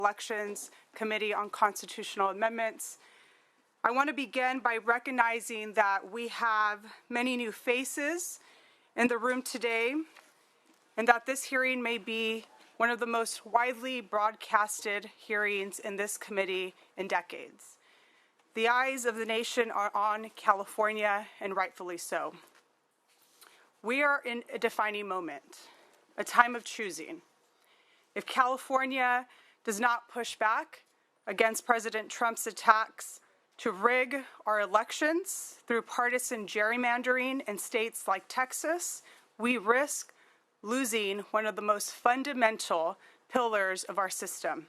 Elections Committee on Constitutional Amendments. I want to begin by recognizing that we have many new faces in the room today, and that this hearing may be one of the most widely broadcasted hearings in this committee in decades. The eyes of the nation are on California, and rightfully so. We are in a defining moment, a time of choosing. If California does not push back against President Trump's attacks to rig our elections through partisan gerrymandering in states like Texas, we risk losing one of the most fundamental pillars of our system,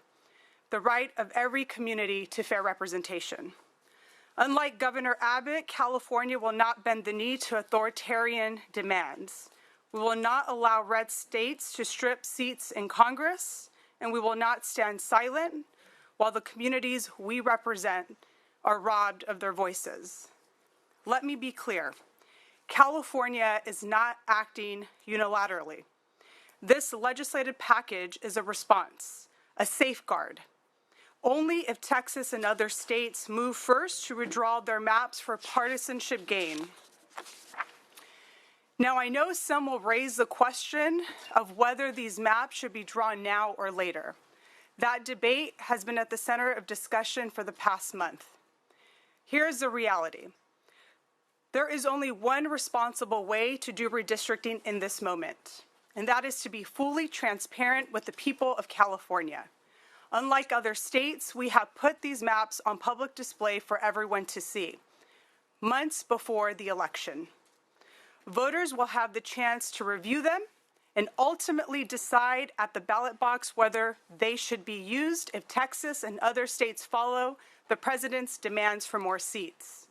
the right of every community to fair representation. Unlike Governor Abbott, California will not bend the knee to authoritarian demands. We will not allow red states to strip seats in Congress, and we will not stand silent while the communities we represent are robbed of their voices. Let me be clear. California is not acting unilaterally. This legislative package is a response, a safeguard. Only if Texas and other states move first to redraw their maps for partisanship gain. Now, I know some will raise the question of whether these maps should be drawn now or later. That debate has been at the center of discussion for the past month. Here's the reality. There is only one responsible way to do redistricting in this moment, and that is to be fully transparent with the people of California. Unlike other states, we have put these maps on public display for everyone to see, months before the election. Voters will have the chance to review them and ultimately decide at the ballot box whether they should be used if Texas and other states follow the president's demands for more seats.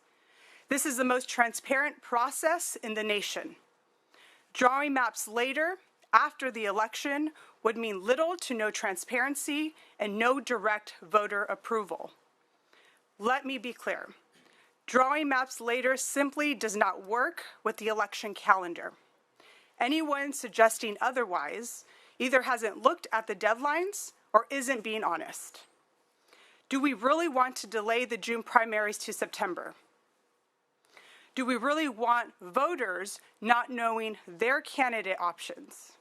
This is the most transparent process in the nation. Drawing maps later, after the election, would mean little to no transparency and no direct voter approval. Let me be clear. Drawing maps later simply does not work with the election calendar. Anyone suggesting otherwise either hasn't looked at the deadlines or isn't being honest. Do we really want to delay the June primaries to September? Do we really want voters not knowing their candidate options?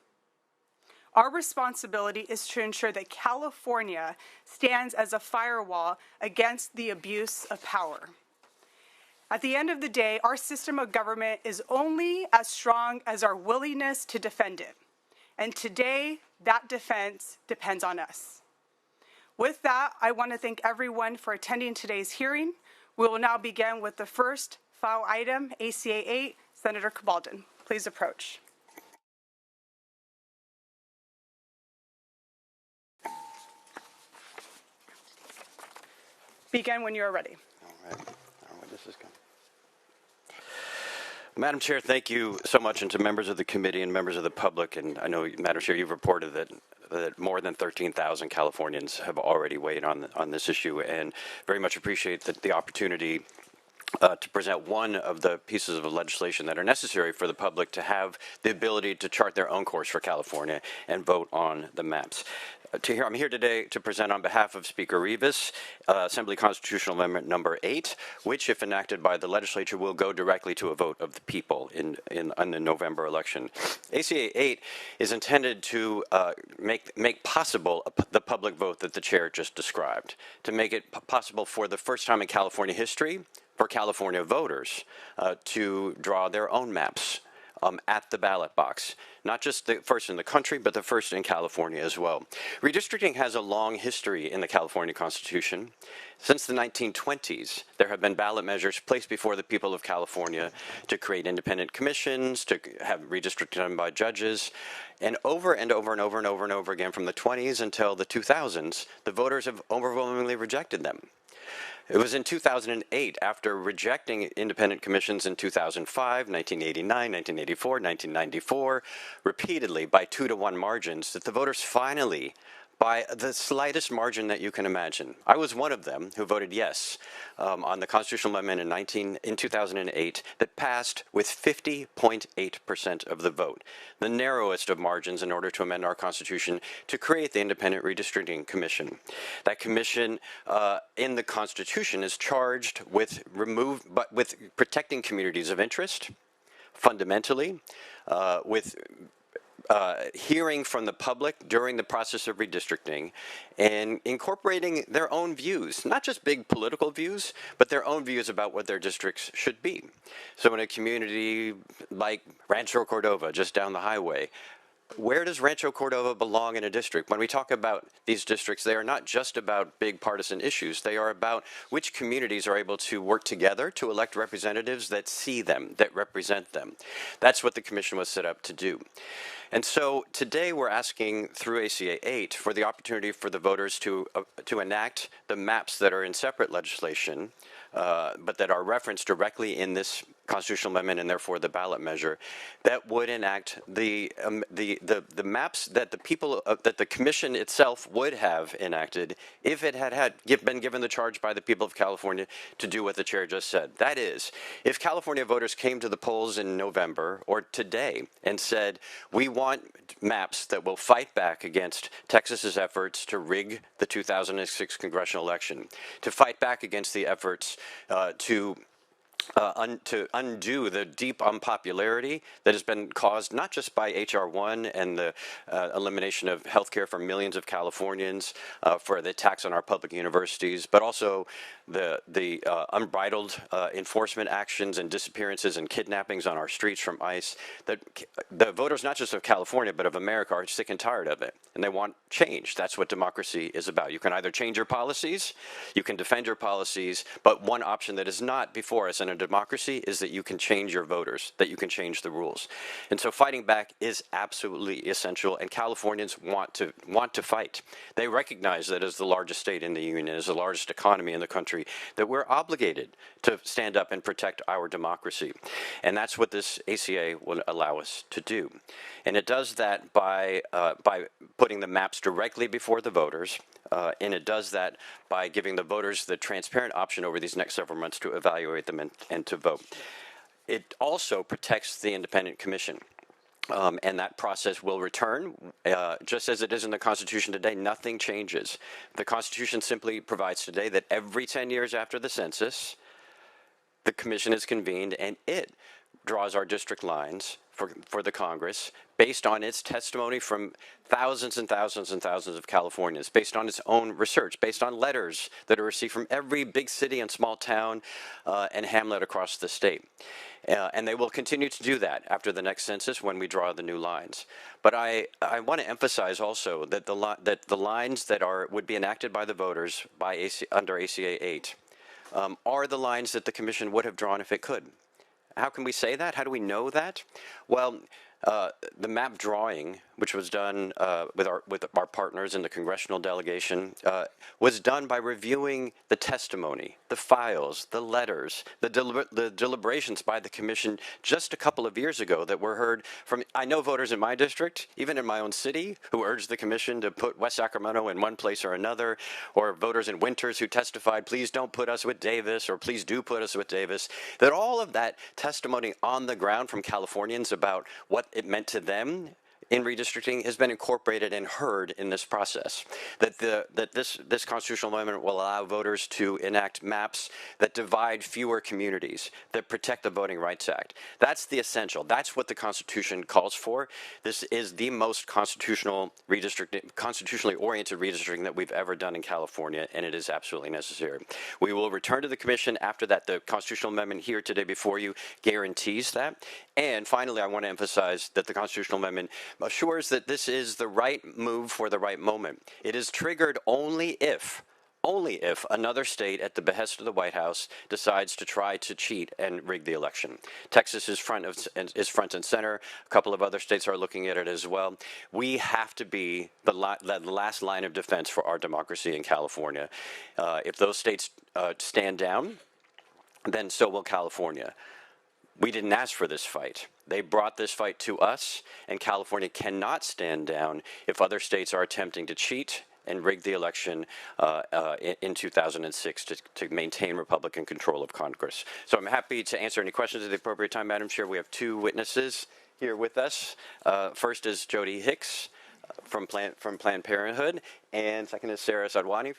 Our responsibility is to ensure that California stands as a firewall against the abuse of power. At the end of the day, our system of government is only as strong as our willingness to defend it. And today, that defense depends on us. With that, I want to thank everyone for attending today's hearing. We will now begin with the first file item, ACA 8. Senator Cabaldon, please approach. Begin when you are ready. All right. I don't know where this is going. Madam Chair, thank you so much, and to members of the committee and members of the public. And I know, Madam Chair, you've reported that more than 13,000 Californians have already weighed on this issue, and very much appreciate the opportunity to present one of the pieces of legislation that are necessary for the public to have the ability to chart their own course for California and vote on the maps. I'm here today to present on behalf of Speaker Rivas, Assembly Constitutional Amendment number 8, which, if enacted by the legislature, will go directly to a vote of the people in the November election. ACA 8 is intended to make possible the public vote that the chair just described, to make it possible for the first time in California history for California voters to draw their own maps at the ballot box. Not just the first in the country, but the first in California as well. Redistricting has a long history in the California Constitution. Since the 1920s, there have been ballot measures placed before the people of California to create independent commissions, to have redistricting done by judges, and over and over and over and over and over again from the 20s until the 2000s, the voters have overwhelmingly rejected them. It was in 2008, after rejecting independent commissions in 2005, 1989, 1984, 1994, repeatedly by 2-to-1 margins, that the voters finally by the slightest margin that you can imagine. I was one of them who voted yes on the constitutional amendment in 2008 that passed with 50.8% of the vote, the narrowest of margins in order to amend our Constitution to create the Independent Redistricting Commission. That commission in the Constitution is charged with protecting communities of interest, fundamentally, with hearing from the public during the process of redistricting and incorporating their own views, not just big political views, but their own views about what their districts should be. So in a community like Rancho Cordova, just down the highway, where does Rancho Cordova belong in a district? When we talk about these districts, they are not just about big partisan issues. They are about which communities are able to work together to elect representatives that see them, that represent them. That's what the commission was set up to do. And so today we're asking through ACA 8 for the opportunity for the voters to enact the maps that are in separate legislation, but that are referenced directly in this constitutional amendment and therefore the ballot measure, that would enact the maps that the people that the commission itself would have enacted if it had been given the charge by the people of California to do what the chair just said. That is, if California voters came to the polls in November or today and said, we want maps that will fight back against Texas's efforts to rig the 2006 congressional election, to fight back against the efforts to undo the deep unpopularity that has been caused not just by H.R. 1 and the elimination of health care for millions of Californians, for the tax on our public universities, but also the unbridled enforcement actions and disappearances and kidnappings on our streets from ICE, that the voters not just of California but of America are sick and tired of it, and they want change. That's what democracy is about. You can either change your policies, you can defend your policies, but one option that is not before us in a democracy is that you can change your voters, that you can change the rules. And so fighting back is absolutely essential, and Californians want to fight. They recognize that as the largest state in the union, as the largest economy in the country, that we're obligated to stand up and protect our democracy. And that's what this ACA will allow us to do. And it does that by putting the maps directly before the voters, and it does that by giving the voters the transparent option over these next several months to evaluate them and to vote. It also protects the independent commission. And that process will return, just as it is in the Constitution today. Nothing changes. The Constitution simply provides today that every 10 years after the census, the commission is convened and it draws our district lines for the Congress based on its testimony from thousands and thousands and thousands of Californians, based on its own research, based on letters that are received from every big city and small town and hamlet across the state. And they will continue to do that after the next census when we draw the new lines. But I want to emphasize also that the lines that would be enacted by the voters under ACA 8 are the lines that the commission would have drawn if it could. How can we say that? How do we know that? Well, the map drawing, which was done with our partners in the congressional delegation, was done by reviewing the testimony, the files, the letters, the deliberations by the commission just a couple of years ago that were heard from, I know voters in my district, even in my own city, who urged the commission to put West Sacramento in one place or another, or voters in Winters who testified, please don't put us with Davis, or please do put us with Davis, that all of that testimony on the ground from Californians about what it meant to them in redistricting has been incorporated and heard in this process. That this constitutional amendment will allow voters to enact maps that divide fewer communities, that protect the Voting Rights Act. That's the essential. That's what the Constitution calls for. This is the most constitutionally oriented redistricting that we've ever done in California, and it is absolutely necessary. We will return to the commission after that. The constitutional amendment here today before you guarantees that. And finally, I want to emphasize that the constitutional amendment assures that this is the right move for the right moment. It is triggered only if another state at the behest of the White House decides to try to cheat and rig the election. Texas is front and center. A couple of other states are looking at it as well. We have to be the last line of defense for our democracy in California. If those states stand down, then so will California. We didn't ask for this fight. They brought this fight to us, and California cannot stand down if other states are attempting to cheat and rigged the election in 2006 to maintain Republican control of Congress. So I'm happy to answer any questions at the appropriate time, Madam Chair. We have two witnesses here with us. First is Jody Hicks from Planned Parenthood, and second is Sarah Sadwani.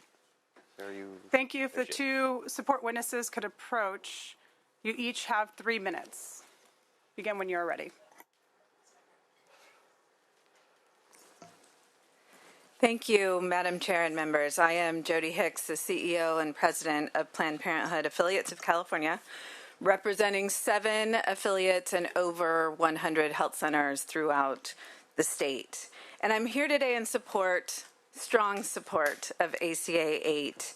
Thank you. If the two support witnesses could approach, you each have 3 minutes. Begin when you're ready. Thank you, Madam Chair and members. I am Jody Hicks, the CEO and President of Planned Parenthood Affiliates of California, representing 7 affiliates and over 100 health centers throughout the state. And I'm here today in support, strong support of ACA 8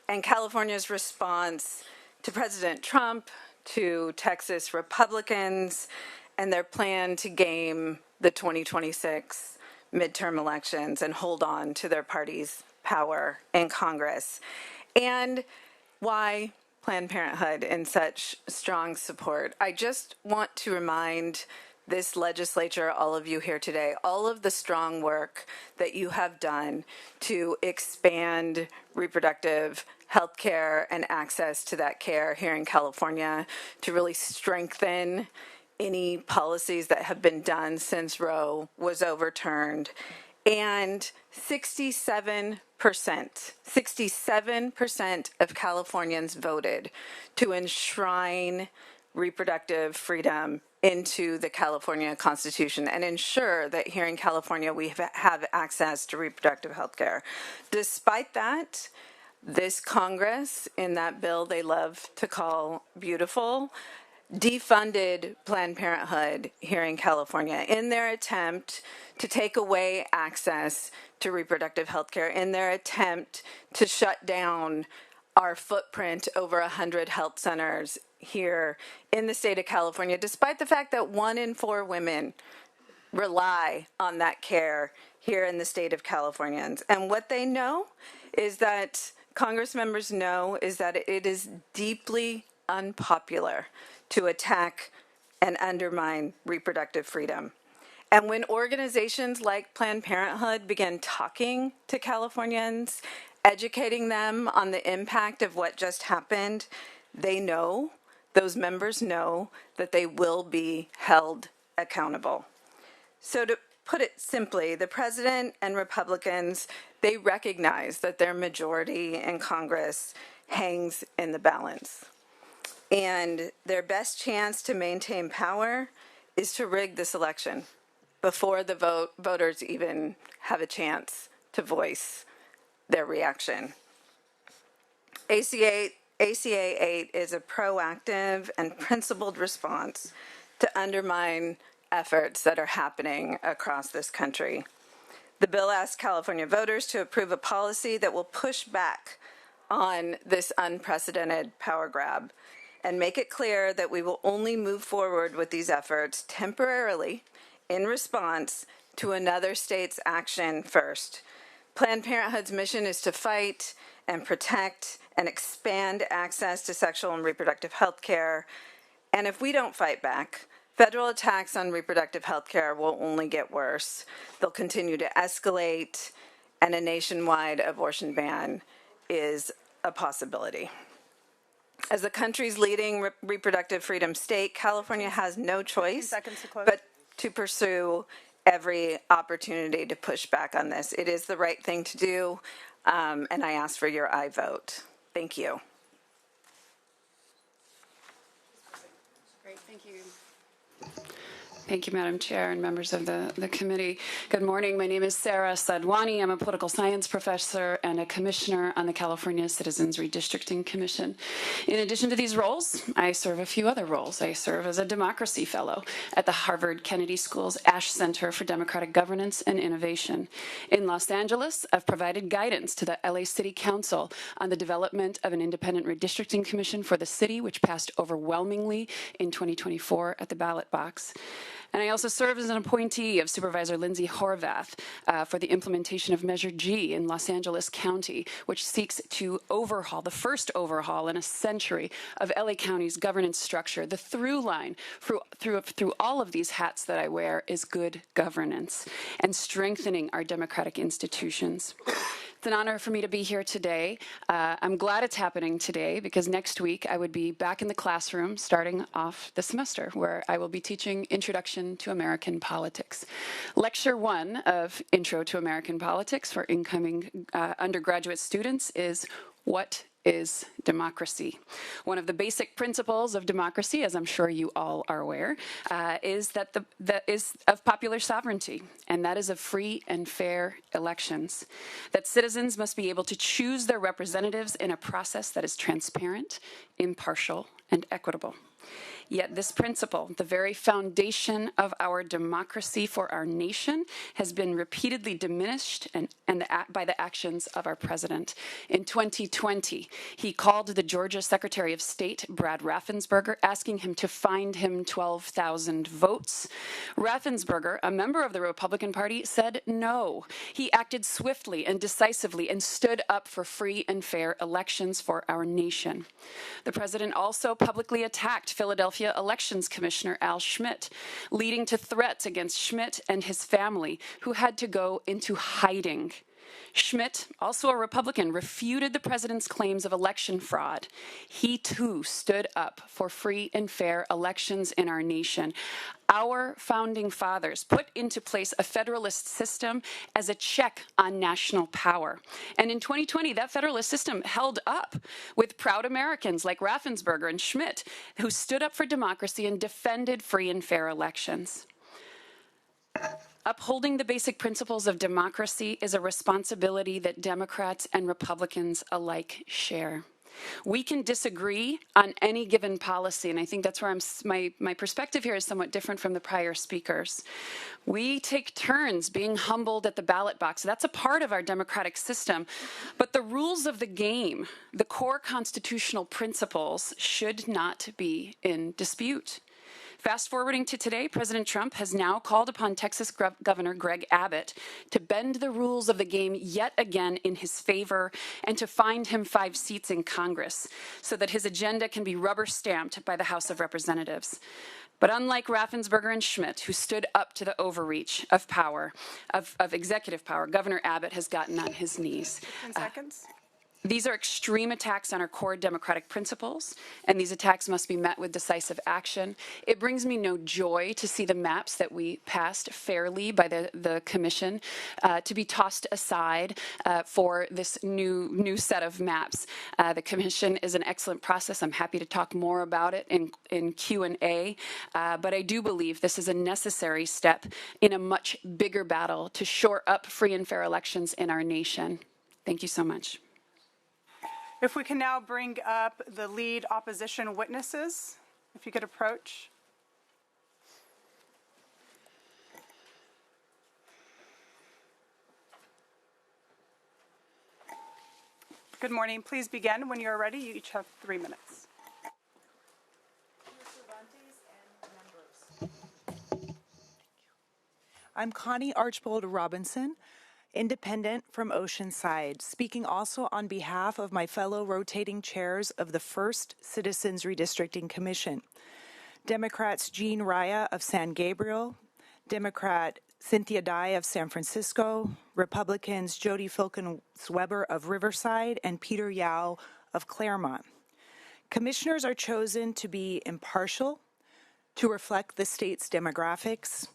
and California's response to President Trump, to Texas Republicans, and their plan to game the 2026 midterm elections and hold on to their party's power in Congress, and why Planned Parenthood in such strong support. I just want to remind this legislature, all of you here today, all of the strong work that you have done to expand reproductive health care and access to that care here in California, to really strengthen any policies that have been done since Roe was overturned. And 67% of Californians voted to enshrine reproductive freedom into the California Constitution and ensure that here in California we have access to reproductive health care. Despite that, this Congress, in that bill they love to call beautiful, defunded Planned Parenthood here in California in their attempt to take away access to reproductive health care, in their attempt to shut down our footprint over 100 health centers here in the state of California, despite the fact that 1 in 4 women rely on that care here in the state of Californians. And what they know is that, Congress members know, is that it is deeply unpopular to attack and undermine reproductive freedom. And when organizations like Planned Parenthood began talking to Californians, educating them on the impact of what just happened, they know, those members know, that they will be held accountable. So to put it simply, the president and Republicans, they recognize that their majority in Congress hangs in the balance. And their best chance to maintain power is to rig this election before the voters even have a chance to voice their reaction. ACA 8 is a proactive and principled response to undermine efforts that are happening across this country. The bill asks California voters to approve a policy that will push back on this unprecedented power grab and make it clear that we will only move forward with these efforts temporarily in response to another state's action first. Planned Parenthood's mission is to fight and protect and expand access to sexual and reproductive health care. And if we don't fight back, federal attacks on reproductive health care will only get worse. They'll continue to escalate, and a nationwide abortion ban is a possibility. As the country's leading reproductive freedom state, California has no choice but to pursue every opportunity to push back on this. It is the right thing to do, and I ask for your aye vote. Thank you. Great, thank you. Thank you, Madam Chair and members of the committee. Good morning. My name is Sarah Sadwani. I'm a political science professor and a commissioner on the California Citizens Redistricting Commission. In addition to these roles, I serve a few other roles. I serve as a democracy fellow at the Harvard Kennedy School's Ash Center for Democratic Governance and Innovation. In Los Angeles, I've provided guidance to the LA City Council on the development of an independent redistricting commission for the city, which passed overwhelmingly in 2024 at the ballot box. And I also serve as an appointee of Supervisor Lindsay Horvath for the implementation of Measure G in Los Angeles County, which seeks to overhaul, the first overhaul in a century of LA County's governance structure. The through line through all of these hats that I wear is good governance and strengthening our democratic institutions. It's an honor for me to be here today. I'm glad it's happening today because next week I would be back in the classroom starting off the semester where I will be teaching Introduction to American Politics. Lecture 1 of Intro to American Politics for incoming undergraduate students is What is democracy? One of the basic principles of democracy, as I'm sure you all are aware, is that is of popular sovereignty, and that is of free and fair elections. That citizens must be able to choose their representatives in a process that is transparent, impartial, and equitable. Yet this principle, the very foundation of our democracy for our nation, has been repeatedly diminished by the actions of our president. In 2020, he called the Georgia Secretary of State, Brad Raffensperger, asking him to find him 12,000 votes. Raffensperger, a member of the Republican Party, said no. He acted swiftly and decisively and stood up for free and fair elections for our nation. The president also publicly attacked Philadelphia Elections Commissioner Al Schmidt, leading to threats against Schmidt and his family, who had to go into hiding. Schmidt, also a Republican, refuted the president's claims of election fraud. He too stood up for free and fair elections in our nation. Our founding fathers put into place a federalist system as a check on national power. And in 2020, that federalist system held up with proud Americans like Raffensperger and Schmidt, who stood up for democracy and defended free and fair elections. Upholding the basic principles of democracy is a responsibility that Democrats and Republicans alike share. We can disagree on any given policy, and I think that's where my perspective here is somewhat different from the prior speakers. We take turns being humbled at the ballot box. That's a part of our democratic system. But the rules of the game, the core constitutional principles, should not be in dispute. Fast forwarding to today, President Trump has now called upon Texas Governor Greg Abbott to bend the rules of the game yet again in his favor and to find him 5 seats in Congress so that his agenda can be rubber stamped by the House of Representatives. But unlike Raffensperger and Schmidt, who stood up to the overreach of power, of executive power, Governor Abbott has gotten on his knees. 10 seconds. These are extreme attacks on our core democratic principles, and these attacks must be met with decisive action. It brings me no joy to see the maps that we passed fairly by the commission to be tossed aside for this new set of maps. The commission is an excellent process. I'm happy to talk more about it in Q&A, but I do believe this is a necessary step in a much bigger battle to shore up free and fair elections in our nation. Thank you so much. If we can now bring up the lead opposition witnesses, if you could approach. Good morning. Please begin when you're ready. You each have 3 minutes. I'm Connie Archbold Robinson, independent from Oceanside, speaking also on behalf of my fellow rotating chairs of the First Citizens Redistricting Commission. Democrats Jean Raya of San Gabriel, Democrat Cynthia Dye of San Francisco, Republicans Jody Filkins-Weber of Riverside, and Peter Yao of Claremont. Commissioners are chosen to be impartial, to reflect the state's demographics,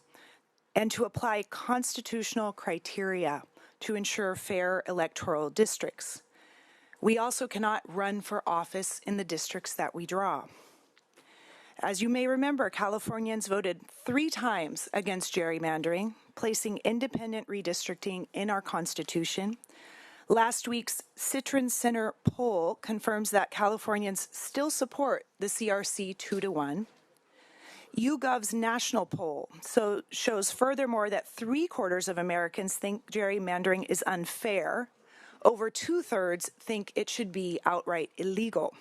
and to apply constitutional criteria to ensure fair electoral districts. We also cannot run for office in the districts that we draw. As you may remember, Californians voted 3 times against gerrymandering, placing independent redistricting in our Constitution. Last week's Citron Center poll confirms that Californians still support the CRC 2-to-1. YouGov's national poll shows furthermore that 3/4 of Americans think gerrymandering is unfair. Over 2/3 think it should be outright illegal.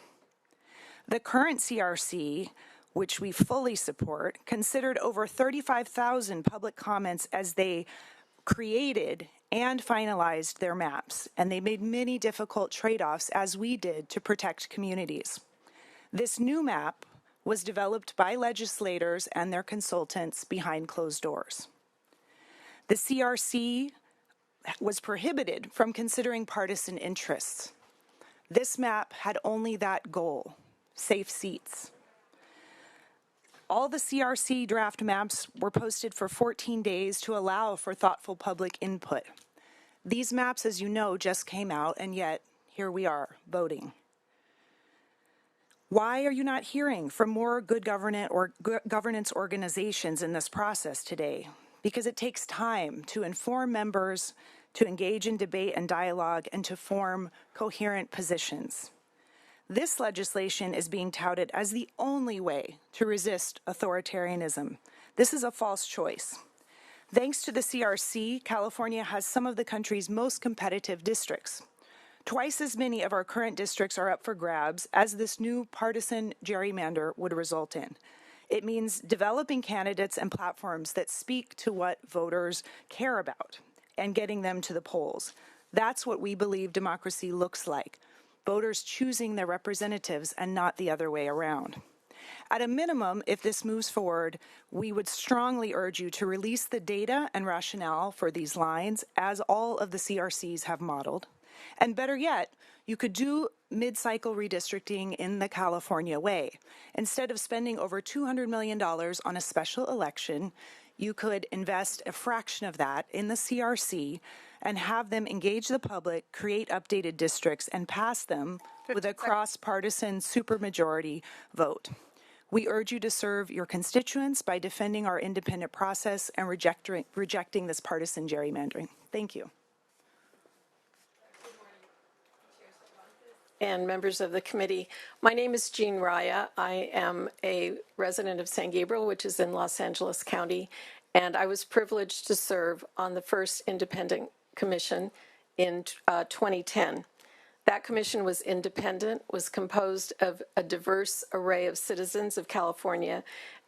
The current CRC, which we fully support, considered over 35,000 public comments as they created and finalized their maps, and they made many difficult trade-offs, as we did, to protect communities. This new map was developed by legislators and their consultants behind closed doors. The CRC was prohibited from considering partisan interests. This map had only that goal: safe seats. All the CRC draft maps were posted for 14 days to allow for thoughtful public input. These maps, as you know, just came out, and yet here we are, voting. Why are you not hearing from more good governance organizations in this process today? Because it takes time to inform members, to engage in debate and dialogue, and to form coherent positions. This legislation is being touted as the only way to resist authoritarianism. This is a false choice. Thanks to the CRC, California has some of the country's most competitive districts. Twice as many of our current districts are up for grabs as this new partisan gerrymander would result in. It means developing candidates and platforms that speak to what voters care about and getting them to the polls. That's what we believe democracy looks like: voters choosing their representatives and not the other way around. At a minimum, if this moves forward, we would strongly urge you to release the data and rationale for these lines, as all of the CRCs have modeled. And better yet, you could do mid-cycle redistricting in the California way. Instead of spending over $200 million on a special election, you could invest a fraction of that in the CRC and have them engage the public, create updated districts, and pass them with a cross-partisan supermajority vote. We urge you to serve your constituents by defending our independent process and rejecting this partisan gerrymandering. Thank you. And members of the committee. My name is Jean Raya. I am a resident of San Gabriel, which is in Los Angeles County, and I was privileged to serve on the first independent commission in 2010. That commission was independent, was composed of a diverse array of citizens of California,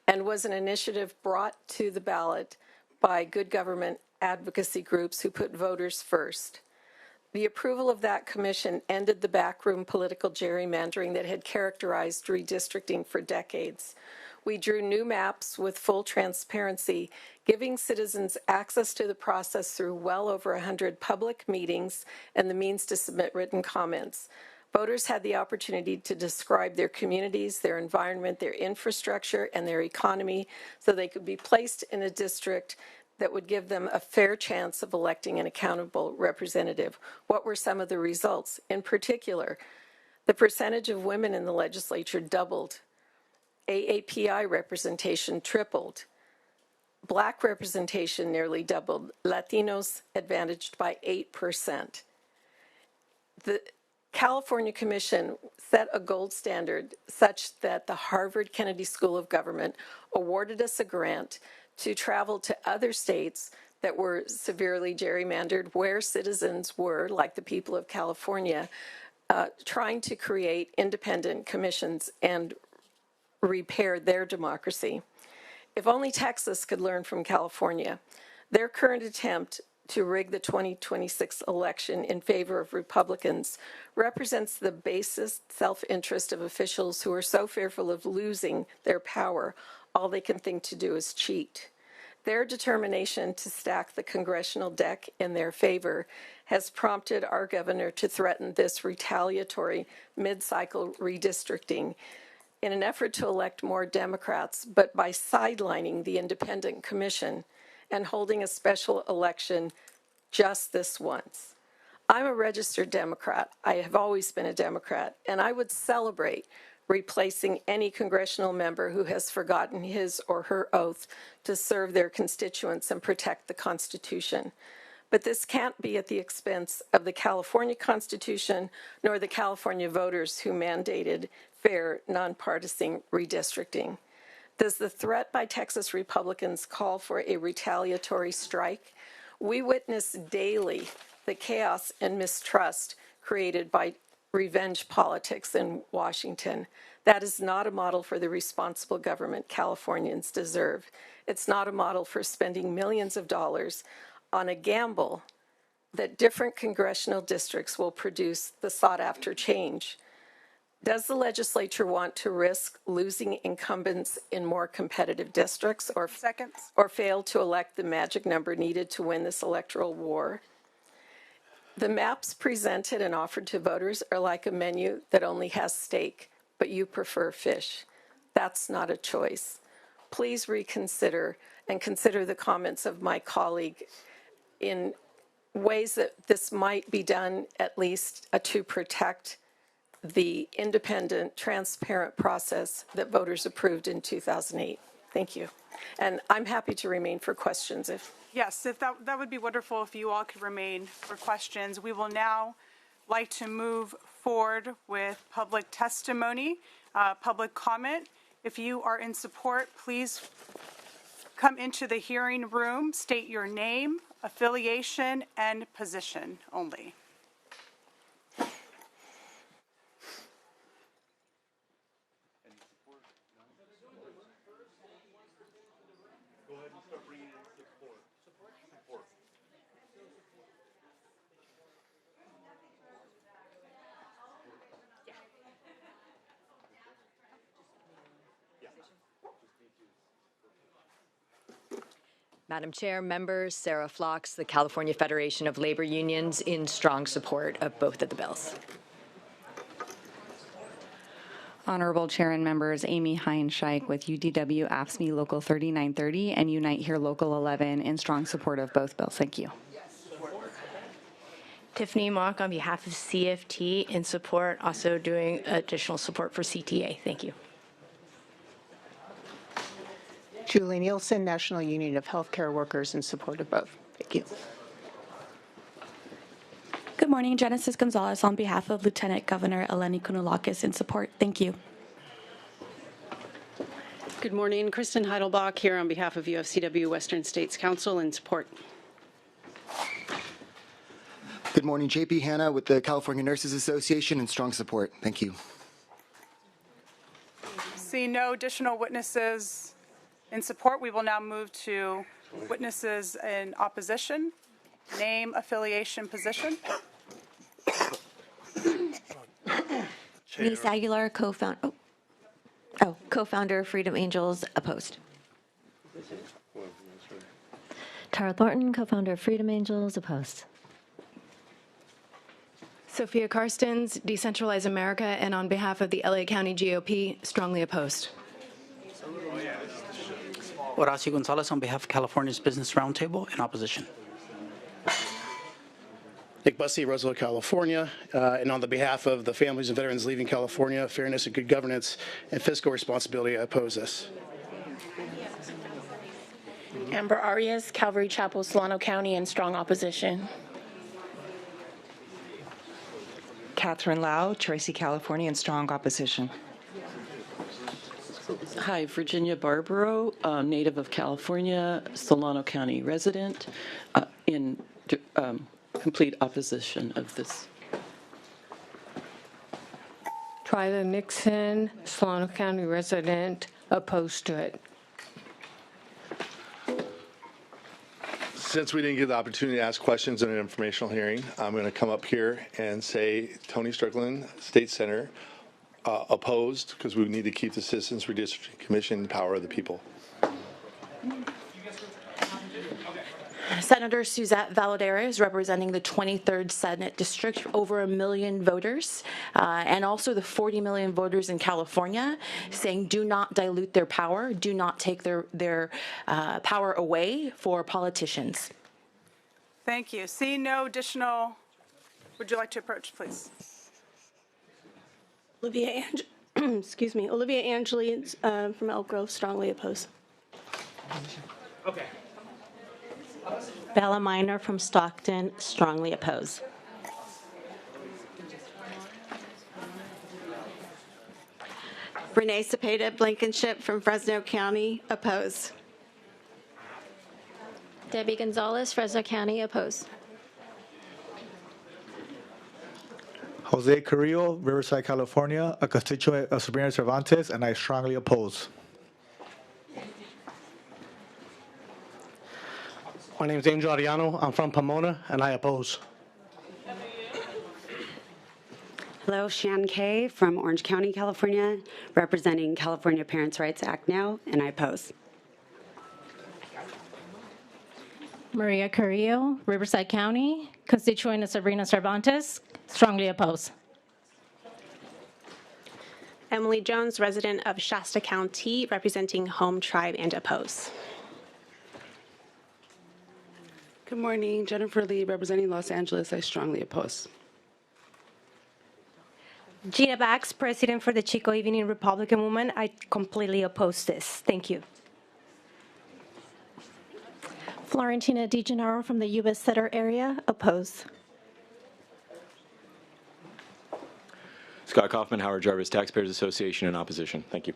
and was an initiative brought to the ballot by good government advocacy groups who put voters first. The approval of that commission ended the backroom political gerrymandering that had characterized redistricting for decades. We drew new maps with full transparency, giving citizens access to the process through well over 100 public meetings and the means to submit written comments. Voters had the opportunity to describe their communities, their environment, their infrastructure, and their economy so they could be placed in a district that would give them a fair chance of electing an accountable representative. What were some of the results? In particular, the percentage of women in the legislature doubled. AAPI representation tripled. Black representation nearly doubled. Latinos advantaged by 8%. The California Commission set a gold standard such that the Harvard Kennedy School of Government awarded us a grant to travel to other states that were severely gerrymandered, where citizens were, like the people of California, trying to create independent commissions and repair their democracy. If only Texas could learn from California. Their current attempt to rig the 2026 election in favor of Republicans represents the basest self-interest of officials who are so fearful of losing their power, all they can think to do is cheat. Their determination to stack the congressional deck in their favor has prompted our governor to threaten this retaliatory mid-cycle redistricting in an effort to elect more Democrats, but by sidelining the independent commission and holding a special election just this once. I'm a registered Democrat. I have always been a Democrat, and I would celebrate replacing any congressional member who has forgotten his or her oath to serve their constituents and protect the Constitution. But this can't be at the expense of the California Constitution nor the California voters who mandated fair, nonpartisan redistricting. Does the threat by Texas Republicans call for a retaliatory strike? We witness daily the chaos and mistrust created by revenge politics in Washington. That is not a model for the responsible government Californians deserve. It's not a model for spending millions of dollars on a gamble that different congressional districts will produce the sought-after change. Does the legislature want to risk losing incumbents in more competitive districts or fail to elect the magic number needed to win this electoral war? The maps presented and offered to voters are like a menu that only has steak, but you prefer fish. That's not a choice. Please reconsider and consider the comments of my colleague in ways that this might be done at least to protect the independent, transparent process that voters approved in 2008. Thank you. And I'm happy to remain for questions if. Yes, if that would be wonderful if you all could remain for questions. We will now like to move forward with public testimony, public comment. If you are in support, please come into the hearing room, state your name, affiliation, and position only. Madam Chair, members, Sarah Phlox, the California Federation of Labor Unions, in strong support of both of the bills. Honorable Chair and members, Amy Heinscheich with UDW AFSCME Local 3930 and Unite Here Local 11 in strong support of both bills. Thank you. Tiffany Mock on behalf of CFT in support, also doing additional support for CTA. Thank you. Julie Nielsen, National Union of Healthcare Workers, in support of both. Thank you. Good morning, Genesis Gonzalez on behalf of Lieutenant Governor Eleni Kounalakis in support. Thank you. Good morning, Kristen Heidelbach here on behalf of UFCW Western States Council in support. Good morning, JP Hanna with the California Nurses Association in strong support. Thank you. Seeing no additional witnesses in support, we will now move to witnesses in opposition. Name, affiliation, position. Denise Aguilar, co-founder of Freedom Angels, opposed. Tara Thornton, co-founder of Freedom Angels, opposed. Sophia Karstens, Decentralize America, and on behalf of the LA County GOP, strongly opposed. Horacio Gonzalez on behalf of California's Business Roundtable in opposition. Nick Bussey, Roosevelt, California, and on the behalf of the families and veterans leaving California, fairness and good governance and fiscal responsibility, I oppose this. Amber Arias, Calvary Chapel, Solano County, in strong opposition. Catherine Lau, Tracy, California, in strong opposition. Hi, Virginia Barbaro, native of California, Solano County resident, in complete opposition of this. Twyla Nixon, Solano County resident, opposed to it. Since we didn't get the opportunity to ask questions in an informational hearing, I'm going to come up here and say Tony Strickland, State Senator, opposed, because we need to keep the Citizens Redistricting Commission in the power of the people. Senator Suzette Valadero is representing the 23rd Senate District, over 1 million voters, and also the 40 million voters in California, saying do not dilute their power, do not take their power away for politicians. Thank you. Seeing no additional, would you like to approach, please? Olivia Angeli from Elk Grove, strongly opposed. Okay. Bella Minor from Stockton, strongly oppose. Renee Cepeda Blankenship from Fresno County, oppose. Debbie Gonzalez, Fresno County, oppose. Jose Carrillo, Riverside, California, a constituent of Sabrina Cervantes, and I strongly oppose. My name is Angel Ariano. I'm from Pomona, and I oppose. Hello, Shan Kay from Orange County, California, representing California Parents' Rights Act Now, and I oppose. Maria Carrillo, Riverside County, constituent of Sabrina Cervantes, strongly oppose. Emily Jones, resident of Shasta County, representing Home Tribe, and oppose. Good morning, Jennifer Lee, representing Los Angeles. I strongly oppose. Gina Bax, president for the Chico Evening Republican Woman. I completely oppose this. Thank you. Florentina DeGennaro from the U.S. Center area, oppose. Scott Kaufman, Howard Jarvis, Taxpayers Association, in opposition. Thank you.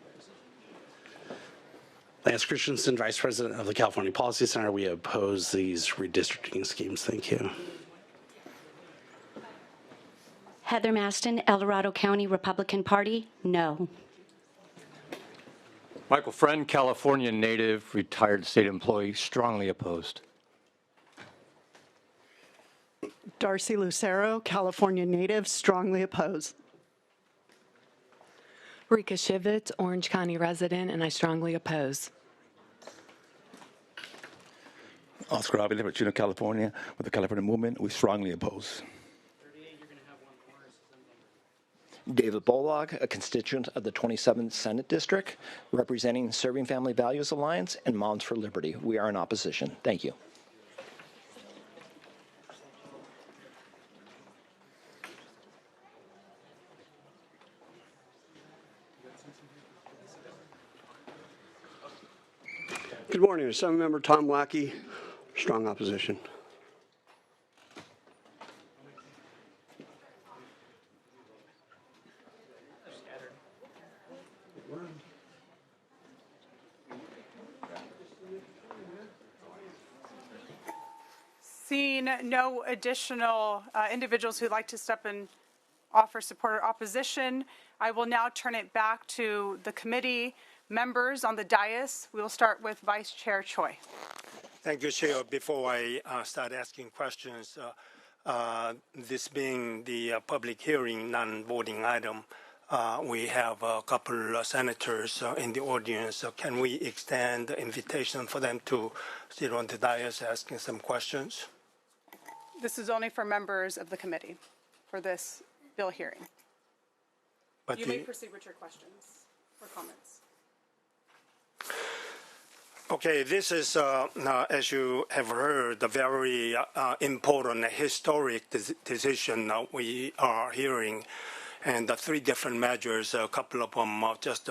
Lance Christensen, Vice President of the California Policy Center. We oppose these redistricting schemes. Thank you. Heather Maston, El Dorado County Republican Party, no. Michael Friend, California native, retired state employee, strongly opposed. Darcy Lucero, California native, strongly opposed. Rika Shivitz, Orange County resident, and I strongly oppose. Oscar Avila, Chino, California, with the California Movement, we strongly oppose. David Bolog, a constituent of the 27th Senate District, representing Serving Family Values Alliance and Moms for Liberty. We are in opposition. Thank you. Good morning. Assemblymember Tom Lackey, strong opposition. Seeing no additional individuals who'd like to step and offer support or opposition, I will now turn it back to the committee members on the dais. We will start with Vice Chair Choi. Thank you, Chair. Before I start asking questions, this being the public hearing, non-voting item, we have a couple of senators in the audience. Can we extend the invitation for them to sit on the dais asking some questions? This is only for members of the committee for this bill hearing. But you may proceed with your questions or comments. Okay, this is, as you have heard, a very important historic decision we are hearing, and the three different measures, a couple of them just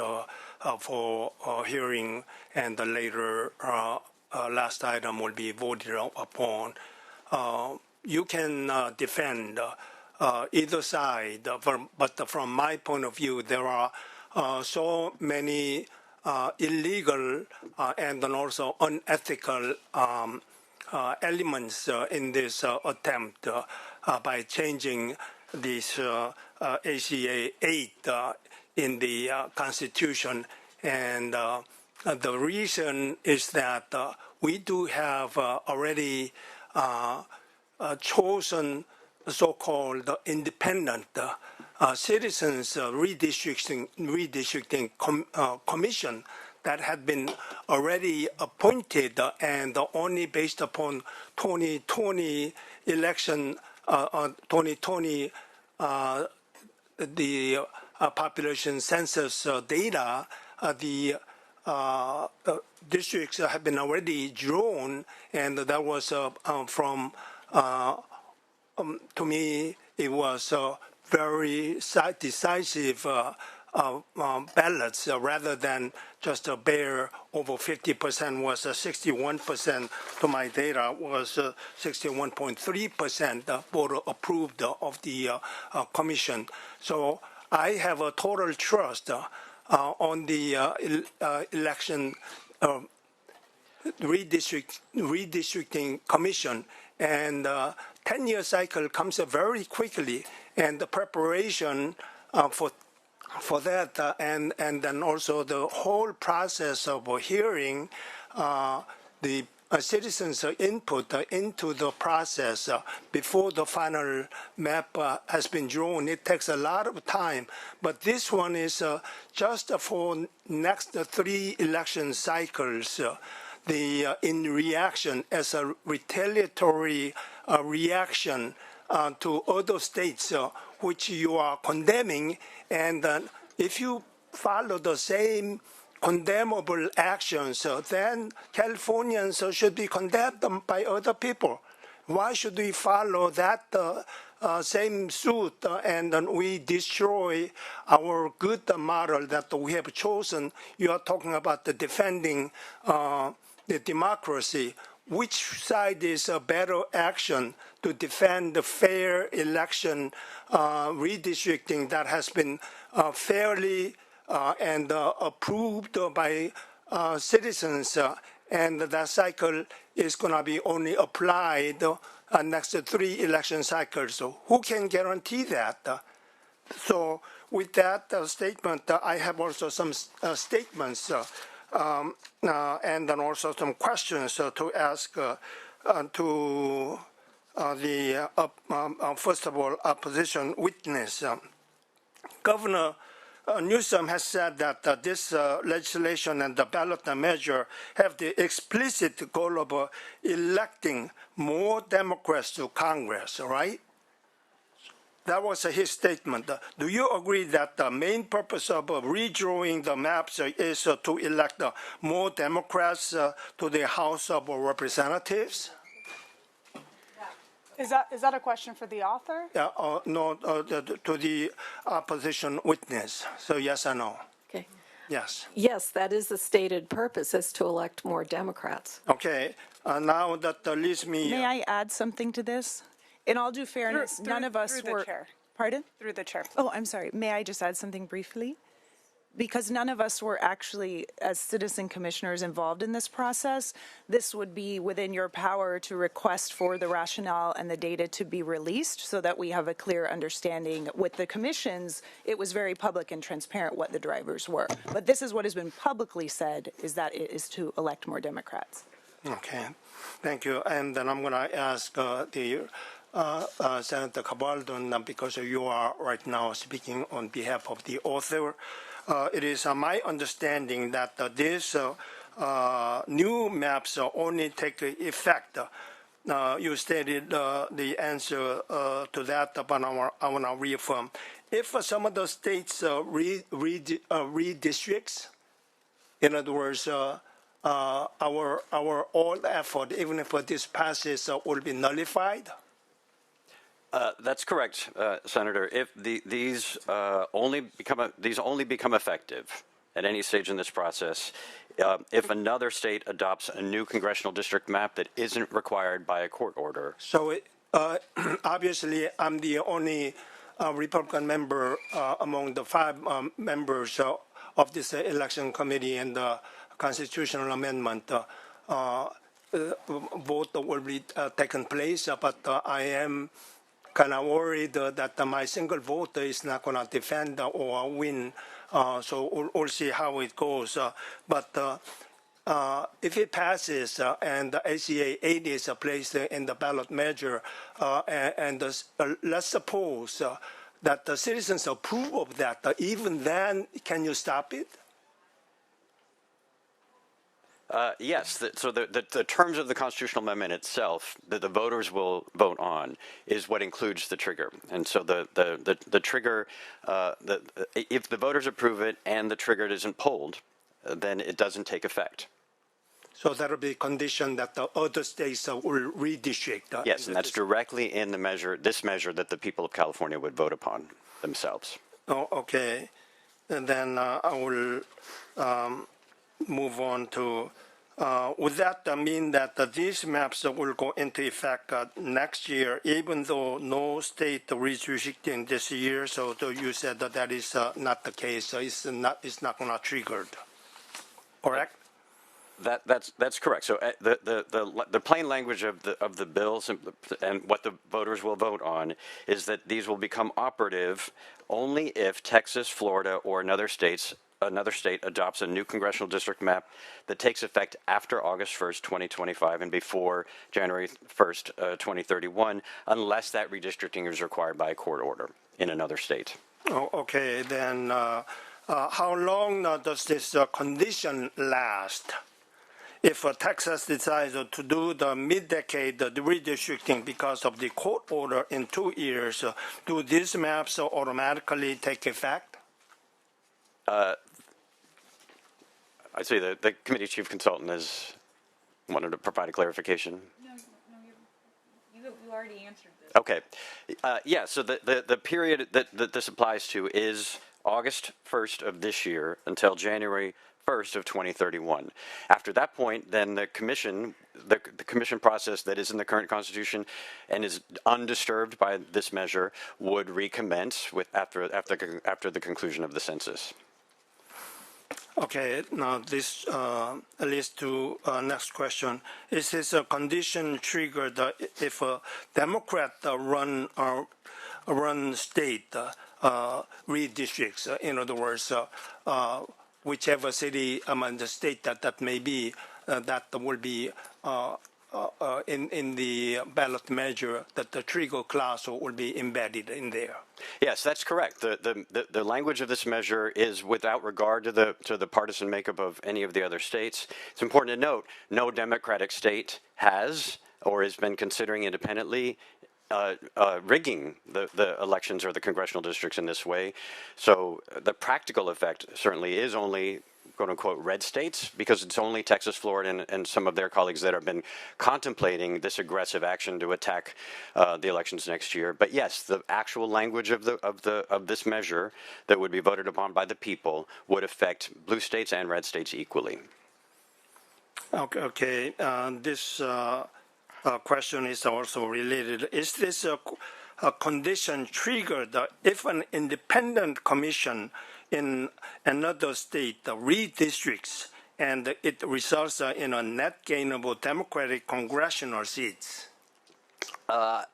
for hearing, and the later last item will be voted upon. You can defend either side, but from my point of view, there are so many illegal and then also unethical elements in this attempt by changing this ACA 8 in the Constitution. And the reason is that we do have already chosen so-called independent citizens redistricting commission that had been already appointed and only based upon 2020 election, 2020 the population census data, the districts have been already drawn, and that was from to me it was very decisive ballots rather than just a bare over 50% was 61% to my data was 61.3% voter approved of the commission. So I have a total trust on the election redistricting commission, and 10-year cycle comes very quickly, and the preparation for that and then also the whole process of hearing the citizens' input into the process before the final map has been drawn. It takes a lot of time, but this one is just for next 3 election cycles. in reaction as a retaliatory reaction to other states which you are condemning, and if you follow the same condemnable actions, then Californians should be condemned by other people. Why should we follow that same suit and we destroy our good model that we have chosen? You are talking about the defending the democracy. Which side is a better action to defend the fair election redistricting that has been fairly and approved by citizens, and that cycle is going to be only applied next 3 election cycles? So who can guarantee that? So with that statement, I have also some statements and then also some questions to ask to the, first of all, opposition witness. Governor Newsom has said that this legislation and the ballot measure have the explicit goal of electing more Democrats to Congress, right? That was his statement. Do you agree that the main purpose of redrawing the maps is to elect more Democrats to the House of Representatives? Is that a question for the author? No, to the opposition witness. So yes or no? Okay. Yes. Yes, that is the stated purpose, is to elect more Democrats. Okay. Now that leaves me. May I add something to this? In all due fairness, none of us were. Chair. Pardon? Through the chair. Oh, I'm sorry. May I just add something briefly? Because none of us were actually, as citizen commissioners, involved in this process. This would be within your power to request for the rationale and the data to be released so that we have a clear understanding. With the commissions, it was very public and transparent what the drivers were. But this is what has been publicly said, is that it is to elect more Democrats. Okay. Thank you. And then I'm going to ask the Senator Cabaldon, because you are right now speaking on behalf of the author. It is my understanding that these new maps only take effect. You stated the answer to that, but I want to reaffirm. If some of the states redistricts, in other words, our all effort, even if this passes, will be nullified? That's correct, Senator. If these only become effective at any stage in this process, if another state adopts a new congressional district map that isn't required by a court order. So obviously, I'm the only Republican member among the 5 members of this election committee and the constitutional amendment. Vote will be taken place, but I am kind of worried that my single vote is not going to defend or win. So we'll see how it goes. But if it passes and the ACA 80 is placed in the ballot measure, and let's suppose that the citizens approve of that, even then, can you stop it? Yes. So the terms of the constitutional amendment itself that the voters will vote on is what includes the trigger. And so the trigger, if the voters approve it and the trigger isn't pulled, then it doesn't take effect. So that will be a condition that the other states will redistrict. Yes, and that's directly in the measure, this measure that the people of California would vote upon themselves. Oh, okay. And then I will move on to, would that mean that these maps will go into effect next year, even though no state redistricting this year? So you said that is not the case. So it's not going to trigger. Correct? That's correct. So the plain language of the bills and what the voters will vote on is that these will become operative only if Texas, Florida, or another state adopts a new congressional district map that takes effect after August 1st, 2025 and before January 1st, 2031, unless that redistricting is required by a court order in another state. Oh, okay. Then how long does this condition last? if Texas decides to do the mid-decade redistricting because of the court order in 2 years, do these maps automatically take effect? I see the committee chief consultant has wanted to provide a clarification. You already answered this. Okay. Yeah, so the period that this applies to is August 1st of this year until January 1st of 2031. After that point, then the commission process that is in the current Constitution and is undisturbed by this measure would recommence after the conclusion of the census. Okay, now this leads to next question. Is this a condition triggered if a Democrat run state redistricts? In other words, whichever city among the state that may be, that will be in the ballot measure, that the trigger clause will be embedded in there. Yes, that's correct. The language of this measure is without regard to the partisan makeup of any of the other states. It's important to note no Democratic state has or has been considering independently rigging the elections or the congressional districts in this way. So the practical effect certainly is only quote-unquote red states, because it's only Texas, Florida, and some of their colleagues that have been contemplating this aggressive action to attack the elections next year. But yes, the actual language of this measure that would be voted upon by the people would affect blue states and red states equally. Okay. This question is also related. Is this a condition triggered if an independent commission in another state redistricts and it results in a net gainable Democratic congressional seats? As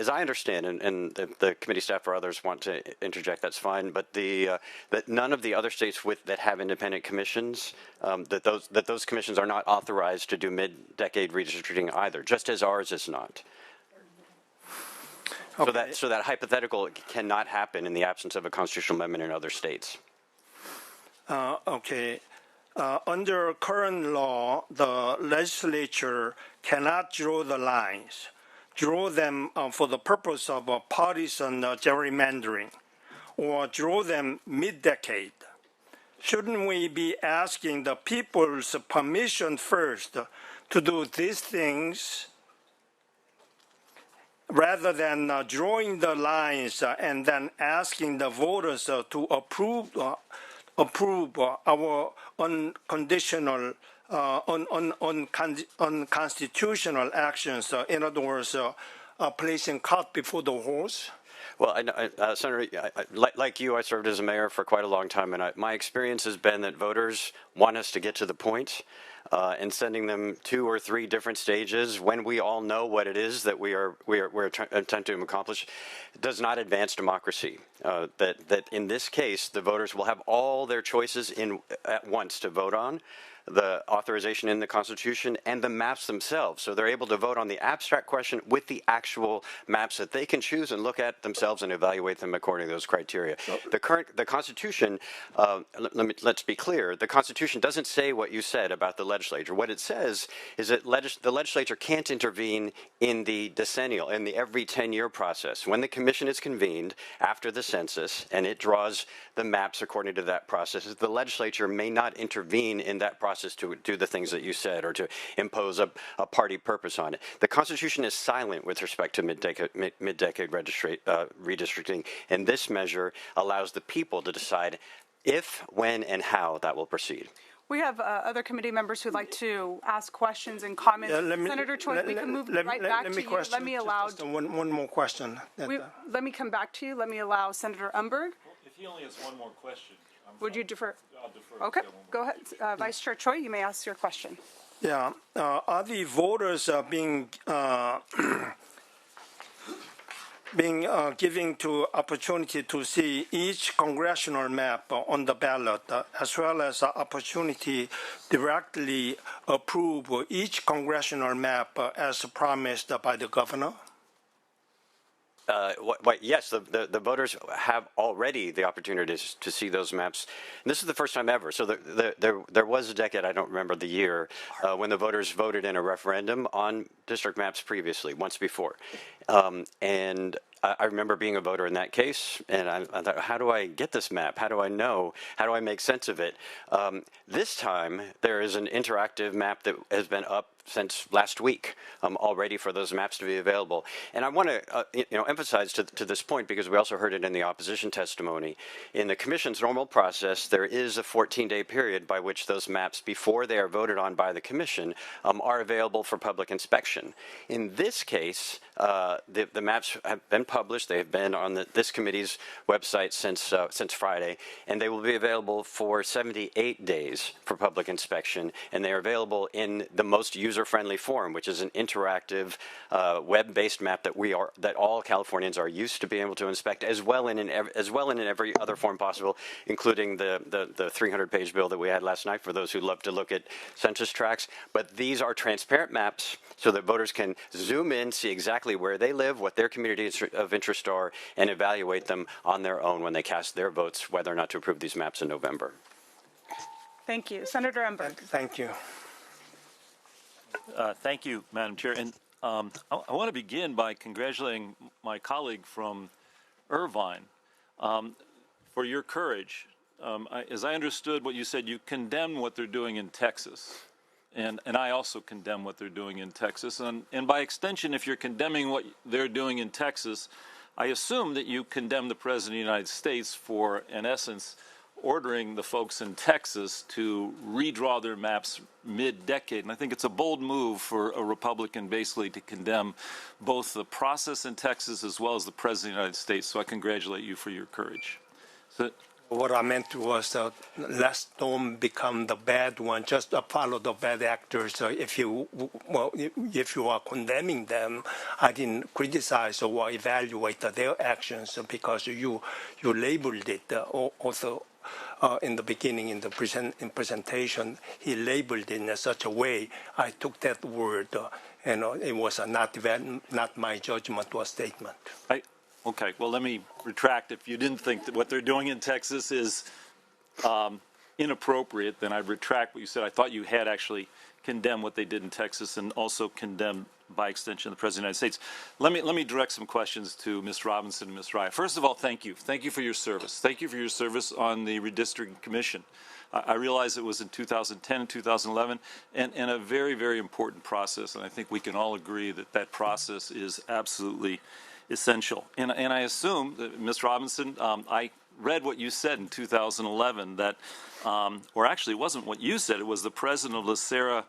I understand, and the committee staff or others want to interject, that's fine. But that none of the other states that have independent commissions, that those commissions are not authorized to do mid-decade redistricting either, just as ours is not. Okay. So that hypothetical cannot happen in the absence of a constitutional amendment in other states. Okay. Under current law, the legislature cannot draw the lines, draw them for the purpose of partisan gerrymandering, or draw them mid-decade. Shouldn't we be asking the people's permission first to do these things rather than drawing the lines and then asking the voters to approve our unconditional, unconstitutional actions? In other words, placing cart before the horse? Well, Senator, like you, I served as a mayor for quite a long time, and my experience has been that voters want us to get to the point, and sending them 2 or 3 different stages when we all know what it is that we're attempting to accomplish does not advance democracy. That in this case, the voters will have all their choices at once to vote on, the authorization in the Constitution, and the maps themselves. So they're able to vote on the abstract question with the actual maps that they can choose and look at themselves and evaluate them according to those criteria. The Constitution, let's be clear, the Constitution doesn't say what you said about the legislature. What it says is that the legislature can't intervene in the decennial, in the every 10-year process. When the commission is convened after the census and it draws the maps according to that process, the legislature may not intervene in that process to do the things that you said or to impose a party purpose on it. The Constitution is silent with respect to mid-decade redistricting, and this measure allows the people to decide if, when, and how that will proceed. We have other committee members who'd like to ask questions and comments. Senator Choi, we can move right back to you. Let me allow one more question. Let me come back to you. Let me allow Senator Umberg. If he only has one more question. Would you defer? I'll defer. Okay, go ahead. Vice Chair Choi, you may ask your question. Yeah, are the voters being given to opportunity to see each congressional map on the ballot, as well as opportunity directly approve each congressional map as promised by the governor? Yes, the voters have already the opportunity to see those maps. And this is the first time ever. So there was a decade, I don't remember the year, when the voters voted in a referendum on district maps previously, once before. And I remember being a voter in that case, and I thought, how do I get this map? How do I know? How do I make sense of it? This time, there is an interactive map that has been up since last week already for those maps to be available. And I want to emphasize to this point, because we also heard it in the opposition testimony. In the commission's normal process, there is a 14-day period by which those maps, before they are voted on by the commission, are available for public inspection. In this case, the maps have been published. They have been on this committee's website since Friday, and they will be available for 78 days for public inspection, and they are available in the most user-friendly form, which is an interactive web-based map that all Californians are used to being able to inspect, as well in every other form possible, including the 300-page bill that we had last night for those who love to look at census tracts. But these are transparent maps so that voters can zoom in, see exactly where they live, what their communities of interest are, and evaluate them on their own when they cast their votes whether or not to approve these maps in November. Thank you. Senator Ember. Thank you. Thank you, Madam Chair. And I want to begin by congratulating my colleague from Irvine for your courage. As I understood what you said, you condemn what they're doing in Texas. And I also condemn what they're doing in Texas. And by extension, if you're condemning what they're doing in Texas, I assume that you condemn the President of the United States for, in essence, ordering the folks in Texas to redraw their maps mid-decade. And I think it's a bold move for a Republican basically to condemn both the process in Texas as well as the President of the United States. So I congratulate you for your courage. So, what I meant was don't become the bad one. Just follow the bad actors. If you are condemning them, I didn't criticize or evaluate their actions because you labeled it also. In the beginning, in the presentation, he labeled it in such a way. I took that word, it was not my judgment or statement. Okay, well, let me retract. If you didn't think that what they're doing in Texas is inappropriate, then I retract what you said. I thought you had actually condemned what they did in Texas and also condemned, by extension, the President of the United States. Let me direct some questions to Ms. Robinson and Ms. Raya. First of all, thank you. Thank you for your service. Thank you for your service on the Redistricting Commission. I realize it was in 2010 and 2011, and a very, very important process, and I think we can all agree that that process is absolutely essential. And I assume, that, Ms. Robinson, I read what you said in 2011 that, or actually it wasn't what you said, it was the president of LaSera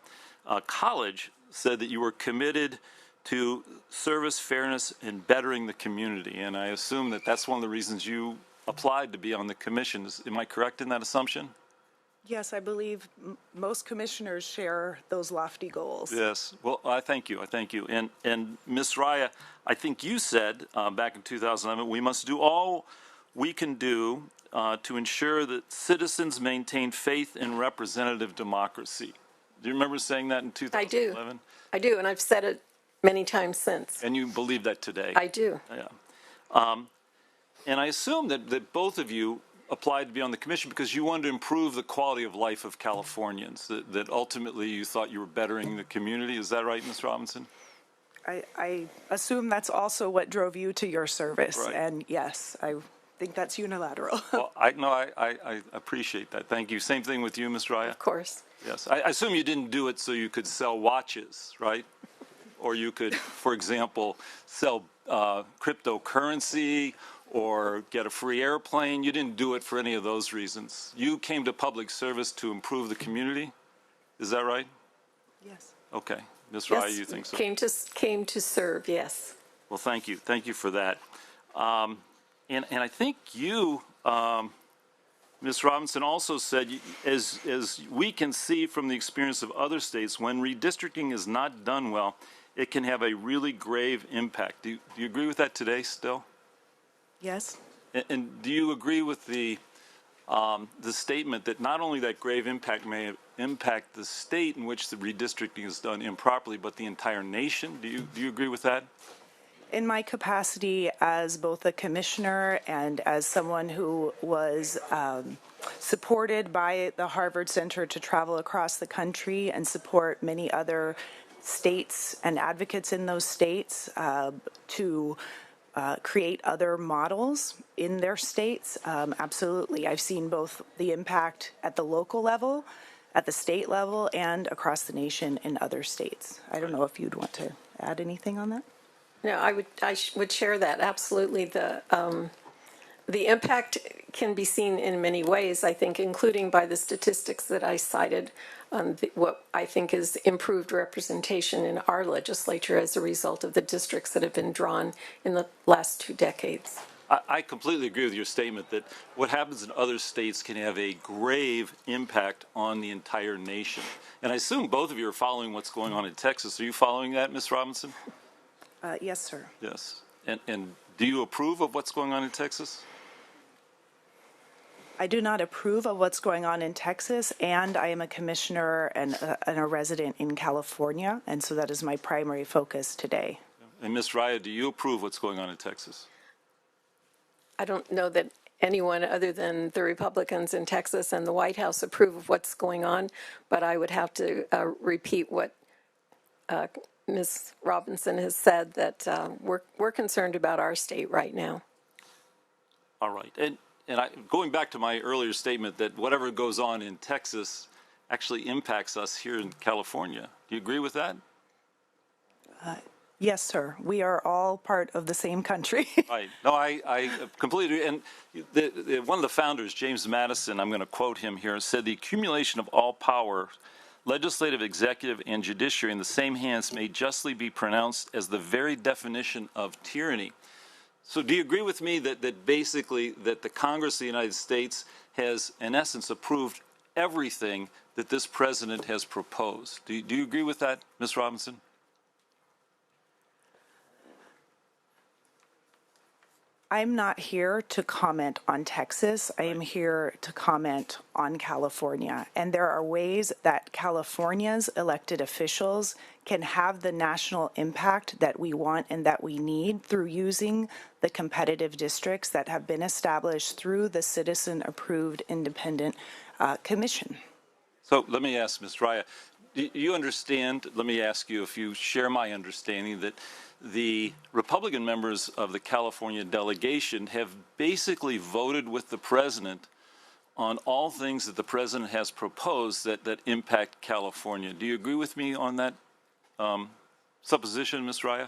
College said that you were committed to service, fairness, and bettering the community. And I assume that that's one of the reasons you applied to be on the commission. Am I correct in that assumption? Yes, I believe most commissioners share those lofty goals. Yes. Well, I thank you. I thank you. And Ms. Raya, I think you said back in 2011, we must do all we can do to ensure that citizens maintain faith in representative democracy. Do you remember saying that in 2011? I do, and I've said it many times since. And you believe that today? I do. Yeah. And I assume that both of you applied to be on the commission because you wanted to improve the quality of life of Californians, that ultimately you thought you were bettering the community. Is that right, Ms. Robinson? I assume that's also what drove you to your service. Right. And yes, I think that's unilateral. Well, I appreciate that. Thank you. Same thing with you, Ms. Raya? Of course. Yes. I assume you didn't do it so you could sell watches, right? Or you could, for example, sell cryptocurrency or get a free airplane. You didn't do it for any of those reasons. You came to public service to improve the community. Is that right? Yes. Okay. Ms. Yes, Raya, you think so? Came to serve, yes. Well, thank you. Thank you for that. And I think you, Ms. Robinson, also said, as we can see from the experience of other states, when redistricting is not done well, it can have a really grave impact. Do you agree with that today still? Yes. And do you agree with the statement that not only that grave impact may impact the state in which the redistricting is done improperly, but the entire nation? Do you agree with that? In my capacity as both a commissioner and as someone who was supported by the Harvard Center to travel across the country and support many other states and advocates in those states to create other models in their states, absolutely. I've seen both the impact at the local level, at the state level, and across the nation in other states. I don't know if you'd want to add anything on that. No, I would share that, absolutely. The impact can be seen in many ways, I think, including by the statistics that I cited, what I think is improved representation in our legislature as a result of the districts that have been drawn in the last 2 decades. I completely agree with your statement that what happens in other states can have a grave impact on the entire nation. And I assume both of you are following what's going on in Texas. Are you following that, Ms. Robinson? Yes, sir. Yes. And do you approve of what's going on in Texas? I do not approve of what's going on in Texas, and I am a commissioner and a resident in California, and so that is my primary focus today. And Ms. Raya, do you approve what's going on in Texas? I don't know that anyone other than the Republicans in Texas and the White House approve of what's going on, but I would have to repeat what Ms. Robinson has said, that we're concerned about our state right now. All right. And going back to my earlier statement that whatever goes on in Texas actually impacts us here in California. Do you agree with that? Yes, sir. We are all part of the same country. Right. No, I completely agree. And one of the founders, James Madison, I'm going to quote him here, said, "The accumulation of all power, legislative, executive, and judiciary in the same hands may justly be pronounced as the very definition of tyranny." So do you agree with me that basically that the Congress of the United States has, in essence, approved everything that this president has proposed? Do you agree with that, Ms. Robinson? I'm not here to comment on Texas. I am here to comment on California. And there are ways that California's elected officials can have the national impact that we want and that we need through using the competitive districts that have been established through the citizen-approved independent commission. So let me ask Ms. Raya, do you understand, let me ask you if you share my understanding that the Republican members of the California delegation have basically voted with the president on all things that the president has proposed that impact California. Do you agree with me on that supposition, Ms. Raya?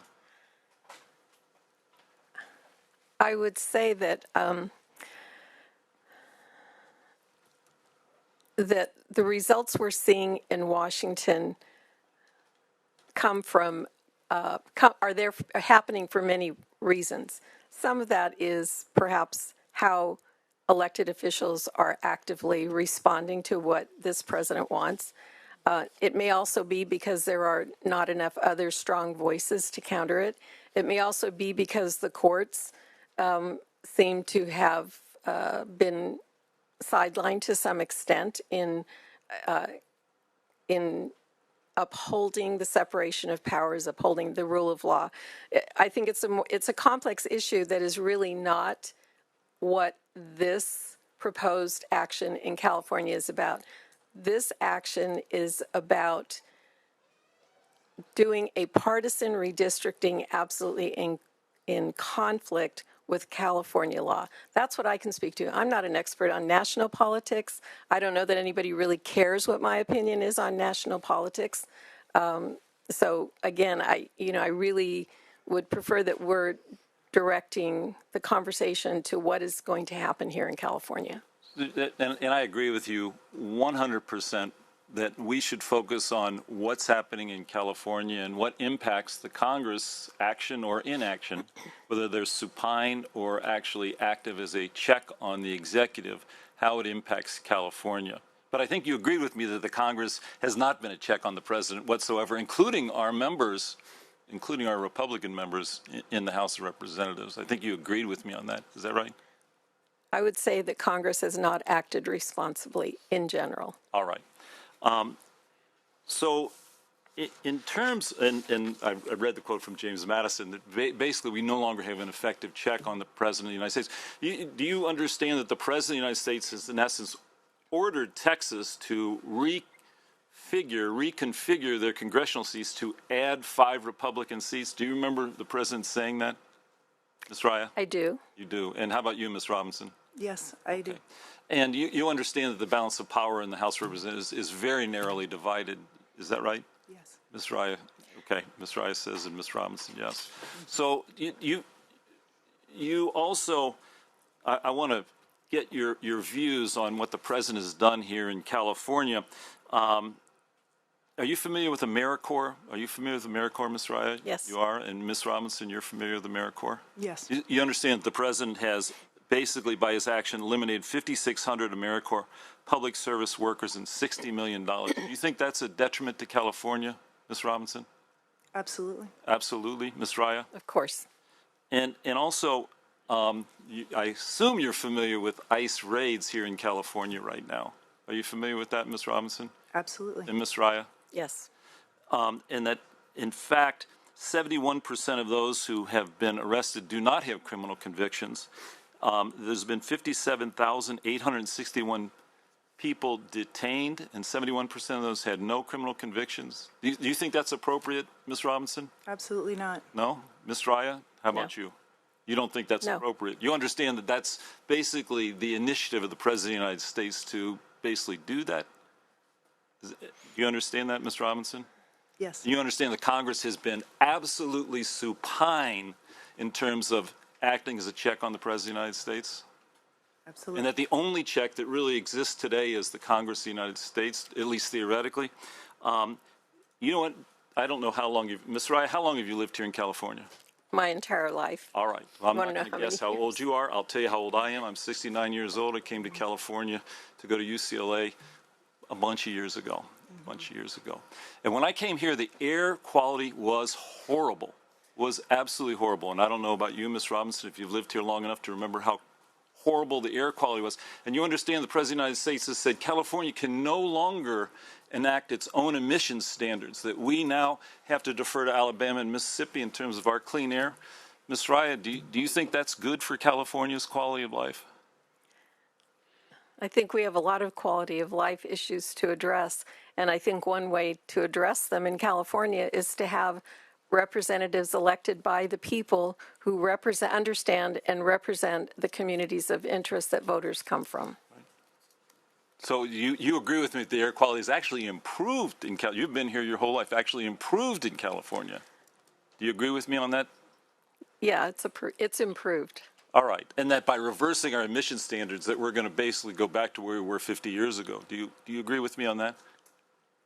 I would say that that the results we're seeing in Washington are happening for many reasons. Some of that is perhaps how elected officials are actively responding to what this president wants. It may also be because there are not enough other strong voices to counter it. It may also be because the courts seem to have been sidelined to some extent in upholding the separation of powers, upholding the rule of law. I think it's a complex issue that is really not what this proposed action in California is about. This action is about doing a partisan redistricting absolutely in conflict with California law. That's what I can speak to. I'm not an expert on national politics. I don't know that anybody really cares what my opinion is on national politics. So again, I really would prefer that we're directing the conversation to what is going to happen here in California. And I agree with you 100% that we should focus on what's happening in California and what impacts the Congress action or inaction, whether they're supine or actually active as a check on the executive, how it impacts California. But I think you agreed with me that the Congress has not been a check on the president whatsoever, including our members, including our Republican members in the House of Representatives. I think you agreed with me on that. Is that right? I would say that Congress has not acted responsibly in general. All right. So In terms, and I read the quote from James Madison, that basically we no longer have an effective check on the President of the United States. Do you understand that the President of the United States has, in essence, ordered Texas to reconfigure their congressional seats to add 5 Republican seats? Do you remember the President saying that, Ms. Raya? I do. You do. And how about you, Ms. Robinson? Yes, I do. And you understand that the balance of power in the House of Representatives is very narrowly divided. Is that right? Yes. Ms. Raya, okay. Ms. Raya says, and Ms. Robinson, yes. So you also, I want to get your views on what the President has done here in California. Are you familiar with AmeriCorps? Are you familiar with AmeriCorps, Ms. Raya? Yes. You are? And Ms. Robinson, you're familiar with AmeriCorps? Yes. You understand that the President has basically, by his action, eliminated 5,600 AmeriCorps public service workers and $60 million. Do you think that's a detriment to California, Ms. Robinson? Absolutely. Absolutely. Ms. Raya? Of course. And also, I assume you're familiar with ICE raids here in California right now. Are you familiar with that, Ms. Robinson? Absolutely. And Ms. Raya? Yes. And that, in fact, 71% of those who have been arrested do not have criminal convictions. There's been 57,861 people detained, and 71% of those had no criminal convictions. Do you think that's appropriate, Ms. Robinson? Absolutely not. No? Ms. Raya, how about you? You don't think that's appropriate? You understand that that's basically the initiative of the President of the United States to basically do that? Do you understand that, Ms. Robinson? Yes. You understand that Congress has been absolutely supine in terms of acting as a check on the President of the United States? Absolutely. And that the only check that really exists today is the Congress of the United States, at least theoretically. You know what? I don't know how long you've, Ms. Raya, how long have you lived here in California? My entire life. All right. Well, I'm You wanna not going know to how guess many how old you are. I'll tell you how old I am. I'm 69 years old. I came to California to go to UCLA a bunch of years ago. And when I came here, the air quality was horrible. Was absolutely horrible. And I don't know about you, Ms. Robinson, if you've lived here long enough to remember how horrible the air quality was. And you understand the President of the United States has said California can no longer enact its own emissions standards, that we now have to defer to Alabama and Mississippi in terms of our clean air. Ms. Raya, do you think that's good for California's quality of life? I think we have a lot of quality of life issues to address, and I think one way to address them in California is to have representatives elected by the people who understand and represent the communities of interest that voters come from. So you agree with me that the air quality is actually improved in California? You've been here your whole life, actually improved in California. Do you agree with me on that? Yeah, it's improved. All right, and that by reversing our emission standards that we're going to basically go back to where we were 50 years ago. Do you agree with me on that?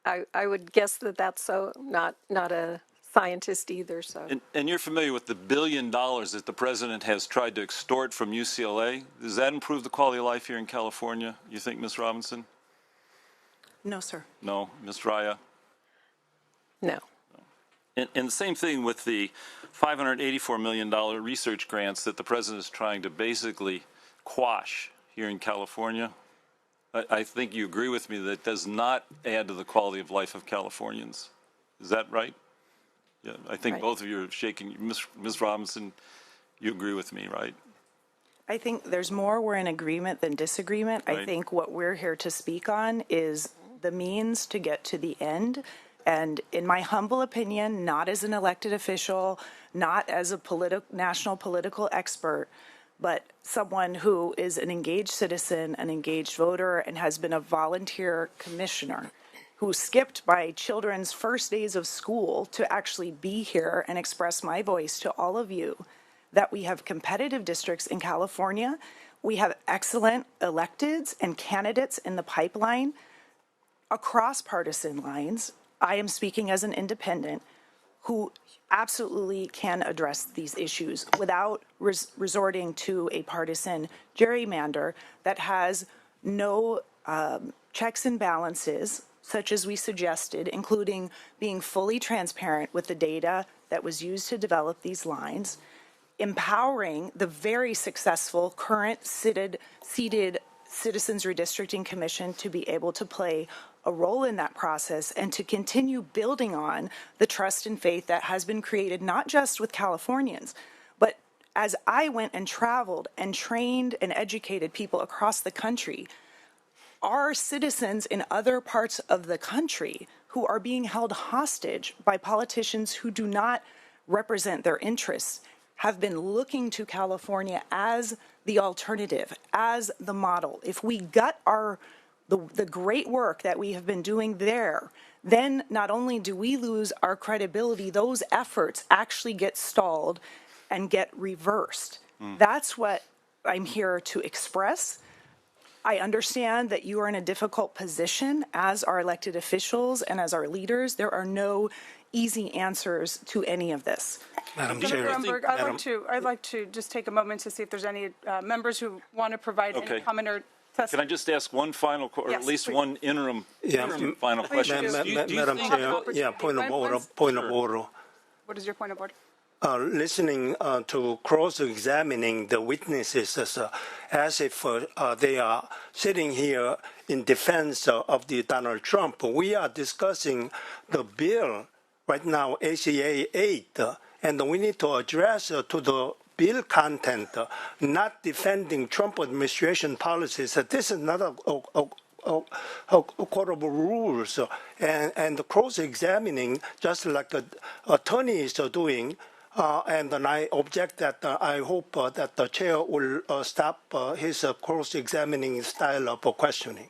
I would guess that that's so, not a scientist either. So. And you're familiar with the $1 billion that the President has tried to extort from UCLA? Does that improve the quality of life here in California, you think, Ms. Robinson? No, sir. No. Ms. Raya? No. And the same thing with the $584 million research grants that the President is trying to basically quash here in California. I think you agree with me that it does not add to the quality of life of Californians. Is that right? Yeah, I think both of you are shaking. Ms. Robinson, you agree with me, right? I think there's more we're in agreement than disagreement. Right. I think what we're here to speak on is the means to get to the end. And in my humble opinion, not as an elected official, not as a national political expert, but someone who is an engaged citizen, an engaged voter, and has been a volunteer commissioner, who skipped my children's first days of school to actually be here and express my voice to all of you, that we have competitive districts in California. We have excellent electeds and candidates in the pipeline across partisan lines. I am speaking as an independent who absolutely can address these issues without resorting to a partisan gerrymander that has no checks and balances, such as we suggested, including being fully transparent with the data that was used to develop these lines, empowering the very successful current seated Citizens Redistricting Commission to be able to play a role in that process and to continue building on the trust and faith that has been created not just with Californians, but as I went and traveled and trained and educated people across the country, our citizens in other parts of the country who are being held hostage by politicians who do not represent their interests have been looking to California as the alternative, as the model. If we gut the great work that we have been doing there, then not only do we lose our credibility, those efforts actually get stalled and get reversed. That's what I'm here to express. I understand that you are in a difficult position as our elected officials and as our leaders. There are no easy answers to any of this. Madam Senator Chair. Umberg, I'd like to just take a moment to see if there's any members who want to provide any comment or testimony. Can I just ask one final, or at least one interim final question? Madam Chair, point of order. What is your point of order? Listening to cross-examining the witnesses as if they are sitting here in defense of the Donald Trump. We are discussing the bill right now, ACA 8, and we need to address to the bill content, not defending Trump administration policies. This is not a quotable rules, and cross-examining, just like the attorneys are doing. And I object that I hope that the chair will stop his cross-examining style of questioning.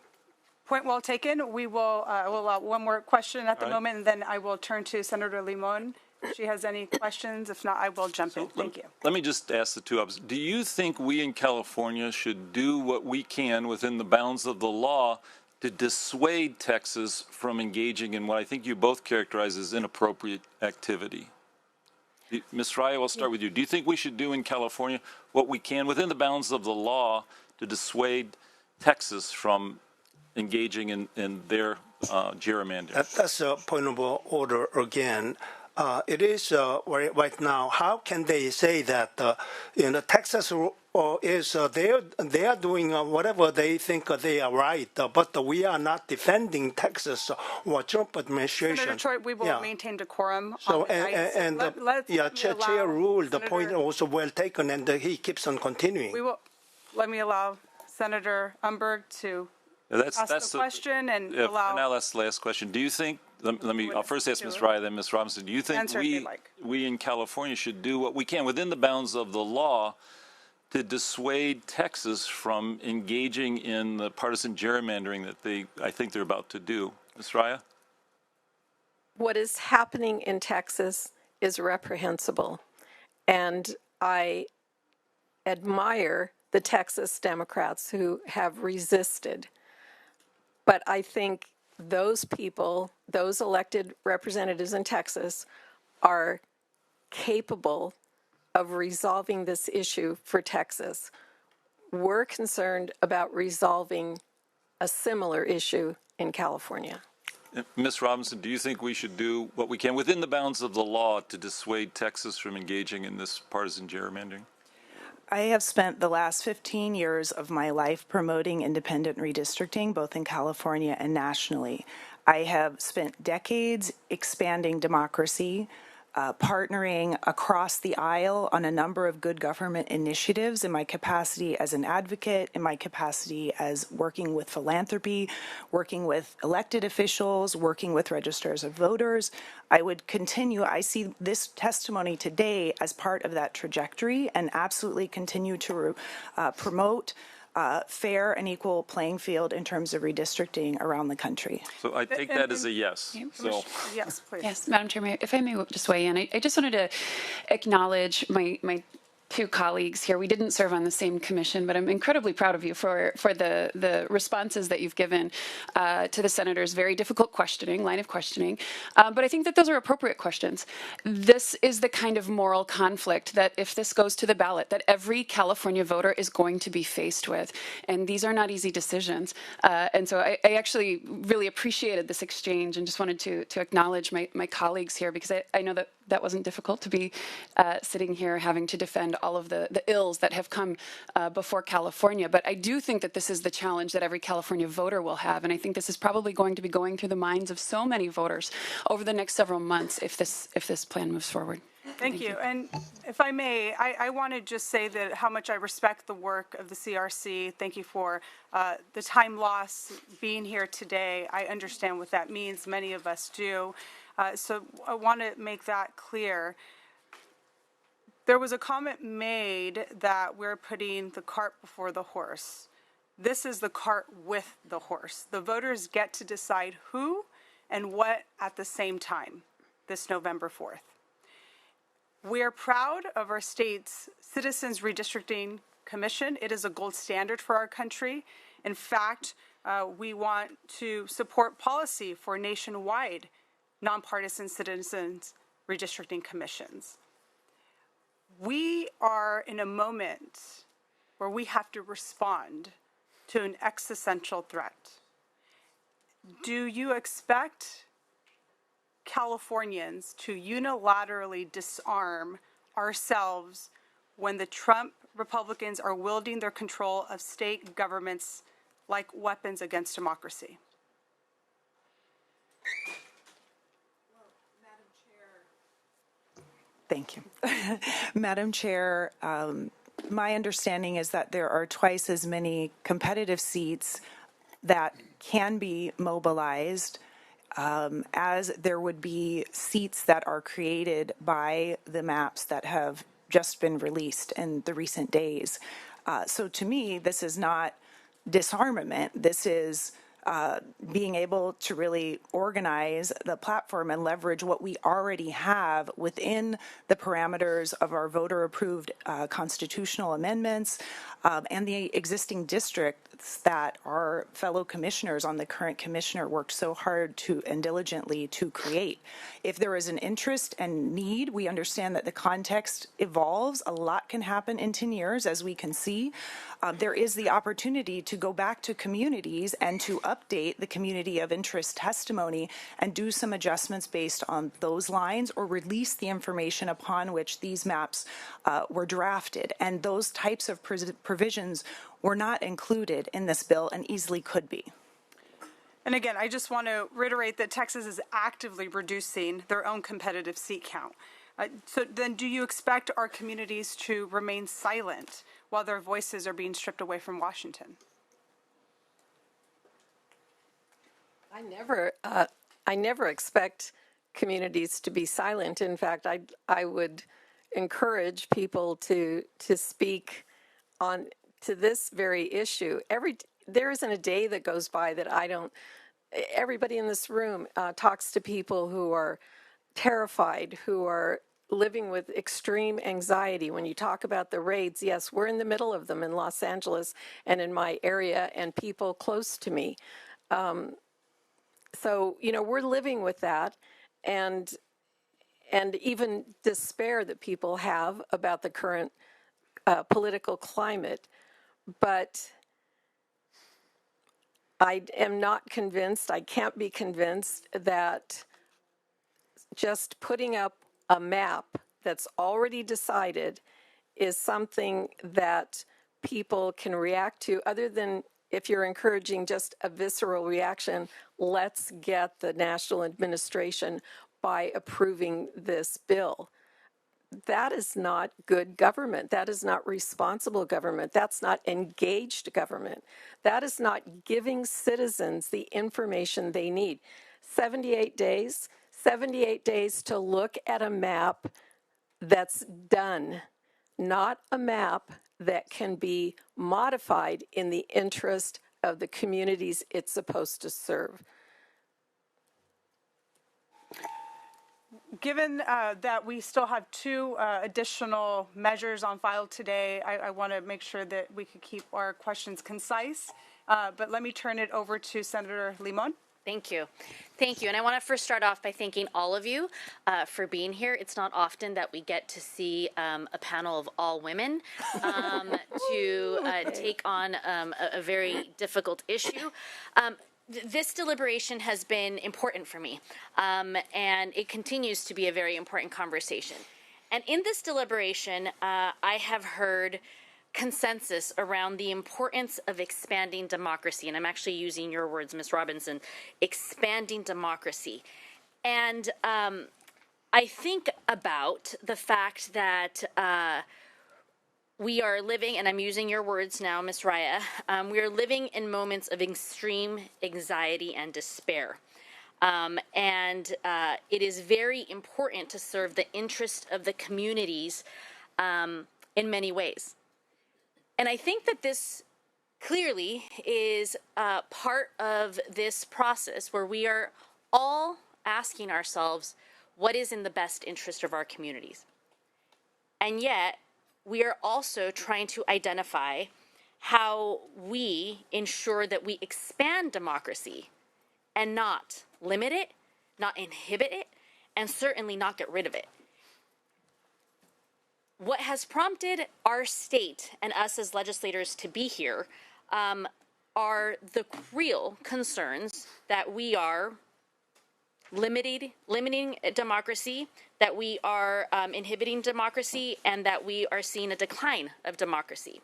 Point well taken. We will allow one more question at the moment, and then I will turn to Senator Limon. If she has any questions. If not, I will jump in. Thank you. Let me just ask the two of us. Do you think we in California should do what we can within the bounds of the law to dissuade Texas from engaging in what I think you both characterize as inappropriate activity? Ms. Raya, we'll start with you. Do you think we should do in California what we can within the bounds of the law to dissuade Texas from engaging in their gerrymandering? That's a point of order again. It is right now. How can they say that Texas is they are doing whatever they think they are right, but we are not defending Texas or Trump administration. Senator Choi, we will maintain decorum. So Chair ruled the point also well taken, and he keeps on continuing. We will. Let me allow Senator Umberg to ask the question and allow. Now that's the last question. Do you think? Let me. I'll first ask Ms. Raya, then Ms. Robinson. Do you think we in California should do what we can within the bounds of the law to dissuade Texas from engaging in the partisan gerrymandering that I think they're about to do? Ms. Raya? What is happening in Texas is reprehensible, and I admire the Texas Democrats who have resisted. But I think those people, those elected representatives in Texas, are capable of resolving this issue for Texas. We're concerned about resolving a similar issue in California. Ms. Robinson, do you think we should do what we can within the bounds of the law to dissuade Texas from engaging in this partisan gerrymandering? I have spent the last 15 years of my life promoting independent redistricting, both in California and nationally. I have spent decades expanding democracy, partnering across the aisle on a number of good government initiatives in my capacity as an advocate, in my capacity as working with philanthropy, working with elected officials, working with registers of voters. I would continue. I see this testimony today as part of that trajectory and absolutely continue to promote fair and equal playing field in terms of redistricting around the country. So I take that as a yes. So. Yes, please. Yes, Madam Chair, if I may just weigh in, I just wanted to acknowledge my two colleagues here. We didn't serve on the same commission, but I'm incredibly proud of you for the responses that you've given to the senator's very difficult line of questioning. But I think that those are appropriate questions. This is the kind of moral conflict that if this goes to the ballot, that every California voter is going to be faced with. And these are not easy decisions. And so I actually really appreciated this exchange and just wanted to acknowledge my colleagues here, because I know that that wasn't difficult to be sitting here having to defend all of the ills that have come before California. But I do think that this is the challenge that every California voter will have, and I think this is probably going to be going through the minds of so many voters over the next several months if this plan moves forward. Thank you. And if I may, I want to just say that how much I respect the work of the CRC. Thank you for the time lost being here today. I understand what that means. Many of us do. So I want to make that clear. There was a comment made that we're putting the cart before the horse. This is the cart with the horse. The voters get to decide who and what at the same time this November 4th. We are proud of our state's Citizens Redistricting Commission. It is a gold standard for our country. In fact, we want to support policy for nationwide nonpartisan citizens redistricting commissions. We are in a moment where we have to respond to an existential threat. Do you expect Californians to unilaterally disarm ourselves when the Trump Republicans are wielding their control of state governments like weapons against democracy? Thank you. Madam Chair, my understanding is that there are twice as many competitive seats that can be mobilized as there would be seats that are created by the maps that have just been released in the recent days. So to me, this is not disarmament. This is being able to really organize the platform and leverage what we already have within the parameters of our voter-approved constitutional amendments and the existing districts that our fellow commissioners on the current commissioner worked so hard to and diligently to create. If there is an interest and need, we understand that the context evolves. A lot can happen in 10 years, as we can see. There is the opportunity to go back to communities and to update the community of interest testimony and do some adjustments based on those lines or release the information upon which these maps were drafted. And those types of provisions were not included in this bill and easily could be. And again, I just want to reiterate that Texas is actively reducing their own competitive seat count. So then do you expect our communities to remain silent while their voices are being stripped away from Washington? I never expect communities to be silent. In fact, I would encourage people to speak on to this very issue. There isn't a day that goes by that I don't. Everybody in this room talks to people who are terrified, who are living with extreme anxiety. When you talk about the raids, yes, we're in the middle of them in Los Angeles and in my area and people close to me. So, you know, we're living with that and even despair that people have about the current political climate. But I am not convinced, I can't be convinced that just putting up a map that's already decided is something that people can react to, other than if you're encouraging just a visceral reaction, let's get the national administration by approving this bill. That is not good government. That is not responsible government. That's not engaged government. That is not giving citizens the information they need. 78 days to look at a map that's done, not a map that can be modified in the interest of the communities it's supposed to serve. Given that we still have two additional measures on file today, I want to make sure that we could keep our questions concise. But let me turn it over to Senator Limon. Thank you. Thank you. And I want to first start off by thanking all of you for being here. It's not often that we get to see a panel of all women to take on a very difficult issue. This deliberation has been important for me, and it continues to be a very important conversation. And in this deliberation, I have heard consensus around the importance of expanding democracy. And I'm actually using your words, Ms. Robinson, expanding democracy. And I think about the fact that we are living, and I'm using your words now, Ms. Raya, we are living in moments of extreme anxiety and despair. And it is very important to serve the interest of the communities in many ways. And I think that this clearly is part of this process where we are all asking ourselves what is in the best interest of our communities. And yet, we are also trying to identify how we ensure that we expand democracy and not limit it, not inhibit it, and certainly not get rid of it. What has prompted our state and us as legislators to be here are the real concerns that we are limiting democracy, that we are inhibiting democracy, and that we are seeing a decline of democracy.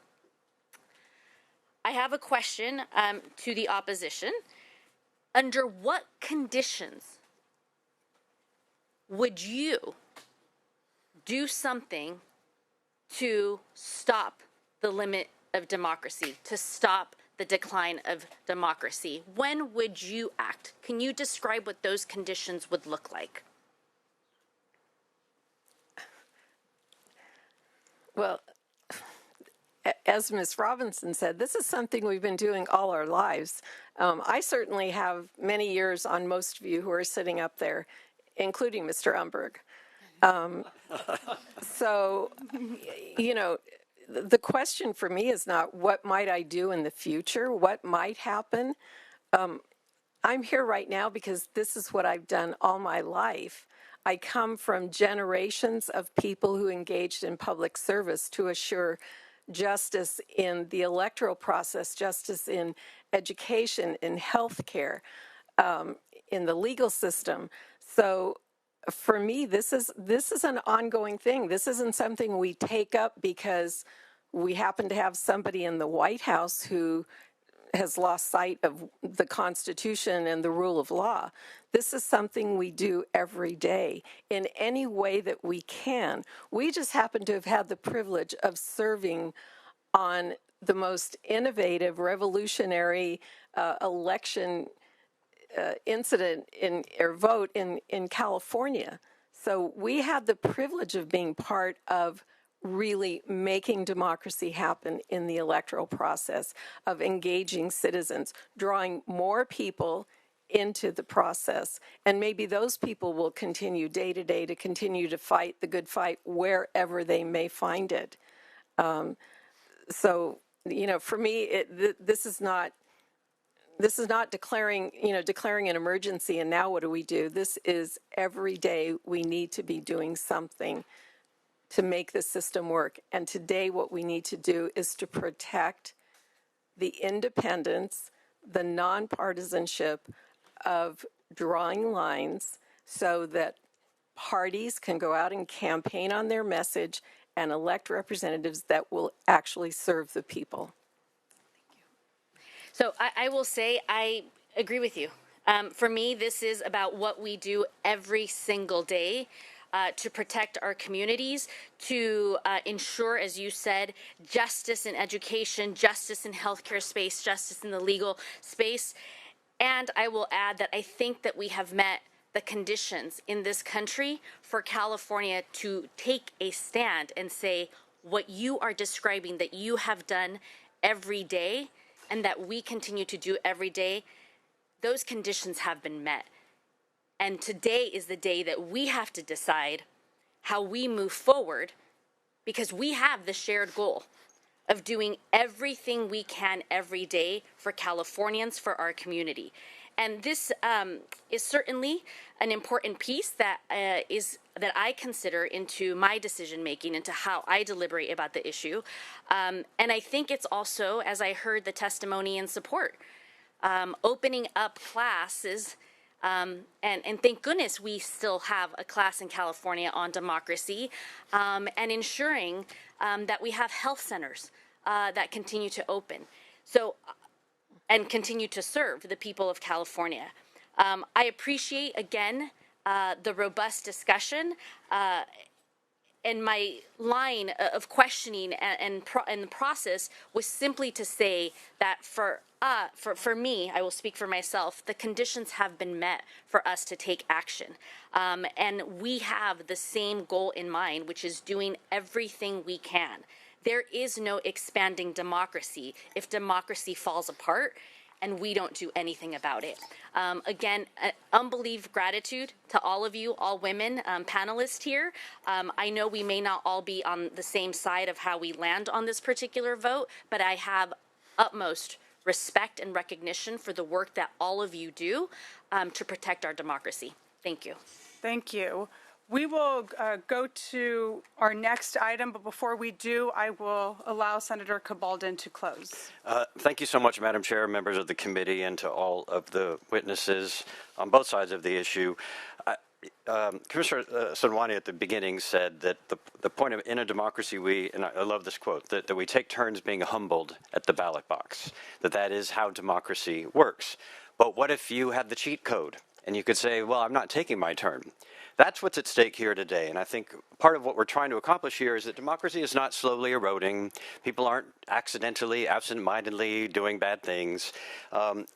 I have a question to the opposition. Under what conditions would you do something to stop the limit of democracy, to stop the decline of democracy? When would you act? Can you describe what those conditions would look like? Well, as Ms. Robinson said, this is something we've been doing all our lives. I certainly have many years on most of you who are sitting up there, including Mr. Umberg. So, you know, the question for me is not what might I do in the future, what might happen. I'm here right now because this is what I've done all my life. I come from generations of people who engaged in public service to assure justice in the electoral process, justice in education, in healthcare, in the legal system. So for me, this is an ongoing thing. This isn't something we take up because we happen to have somebody in the White House who has lost sight of the Constitution and the rule of law. This is something we do every day in any way that we can. We just happen to have had the privilege of serving on the most innovative, revolutionary election incident or vote in California. So we had the privilege of being part of really making democracy happen in the electoral process, of engaging citizens, drawing more people into the process. And maybe those people will continue day to day to continue to fight the good fight wherever they may find it. So, you know, for me, this is not declaring an emergency and now what do we do? This is every day we need to be doing something to make the system work. And today what we need to do is to protect the independence, the nonpartisanship of drawing lines so that parties can go out and campaign on their message and elect representatives that will actually serve the people. So I will say I agree with you. For me, this is about what we do every single day to protect our communities, to ensure, as you said, justice in education, justice in healthcare space, justice in the legal space. And I will add that I think that we have met the conditions in this country for California to take a stand and say what you are describing that you have done every day and that we continue to do every day, those conditions have been met. And today is the day that we have to decide how we move forward because we have the shared goal of doing everything we can every day for Californians, for our community. And this is certainly an important piece that that I consider into my decision making, into how I deliberate about the issue. And I think it's also, as I heard the testimony in support, opening up classes. And thank goodness we still have a class in California on democracy, and ensuring that we have health centers that continue to open. So, and continue to serve the people of California. I appreciate, again, the robust discussion, and my line of questioning and the process was simply to say that for me, I will speak for myself, the conditions have been met for us to take action. And we have the same goal in mind, which is doing everything we can. There is no expanding democracy if democracy falls apart and we don't do anything about it. Again, unbelievable gratitude to all of you, all women panelists here. I know we may not all be on the same side of how we land on this particular vote, but I have utmost respect and recognition for the work that all of you do to protect our democracy. Thank you. Thank you. We will go to our next item, but before we do, I will allow Senator Cabaldon to close. Thank you so much, Madam Chair, members of the committee, and to all of the witnesses on both sides of the issue. Commissioner Sonwani at the beginning said that the point of in a democracy, and I love this quote, that we take turns being humbled at the ballot box, that is how democracy works. But what if you had the cheat code and you could say, well, I'm not taking my turn? That's what's at stake here today, and I think part of what we're trying to accomplish here is that democracy is not slowly eroding. People aren't accidentally, absent-mindedly doing bad things.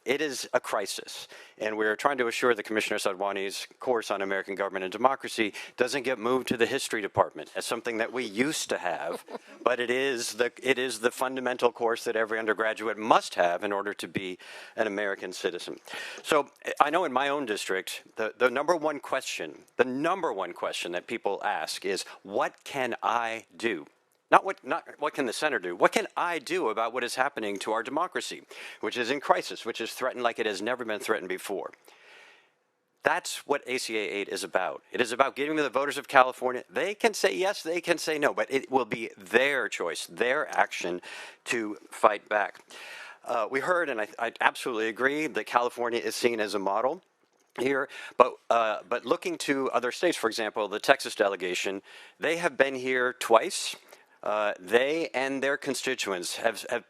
It is a crisis, and we're trying to assure that Commissioner Sadwani's course on American government and democracy doesn't get moved to the history department as something that we used to have, but it is the fundamental course that every undergraduate must have in order to be an American citizen. So I know in my own district, the number one question that people ask is, what can I do? Not what can the senator do? What can I do about what is happening to our democracy, which is in crisis, which is threatened like it has never been threatened before? That's what ACA 8 is about. It is about giving the voters of California, they can say yes, they can say no, but it will be their choice, their action to fight back. We heard, and I absolutely agree, that California is seen as a model here, but looking to other states, for example, the Texas delegation, they have been here twice. They and their constituents have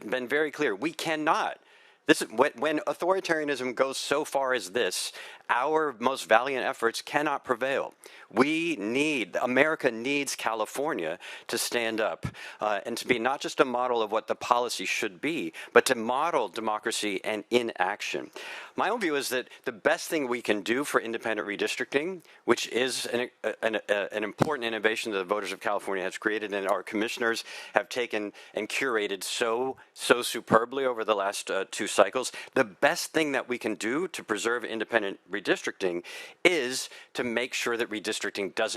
been very clear. We cannot. This is when authoritarianism goes so far as this, our most valiant efforts cannot prevail. America needs California to stand up and to be not just a model of what the policy should be, but to model democracy and in action. My own view is that the best thing we can do for independent redistricting, which is an important innovation that the voters of California has created and our commissioners have taken and curated so superbly over the last two cycles, the best thing that we can do to preserve independent redistricting is to make sure that redistricting does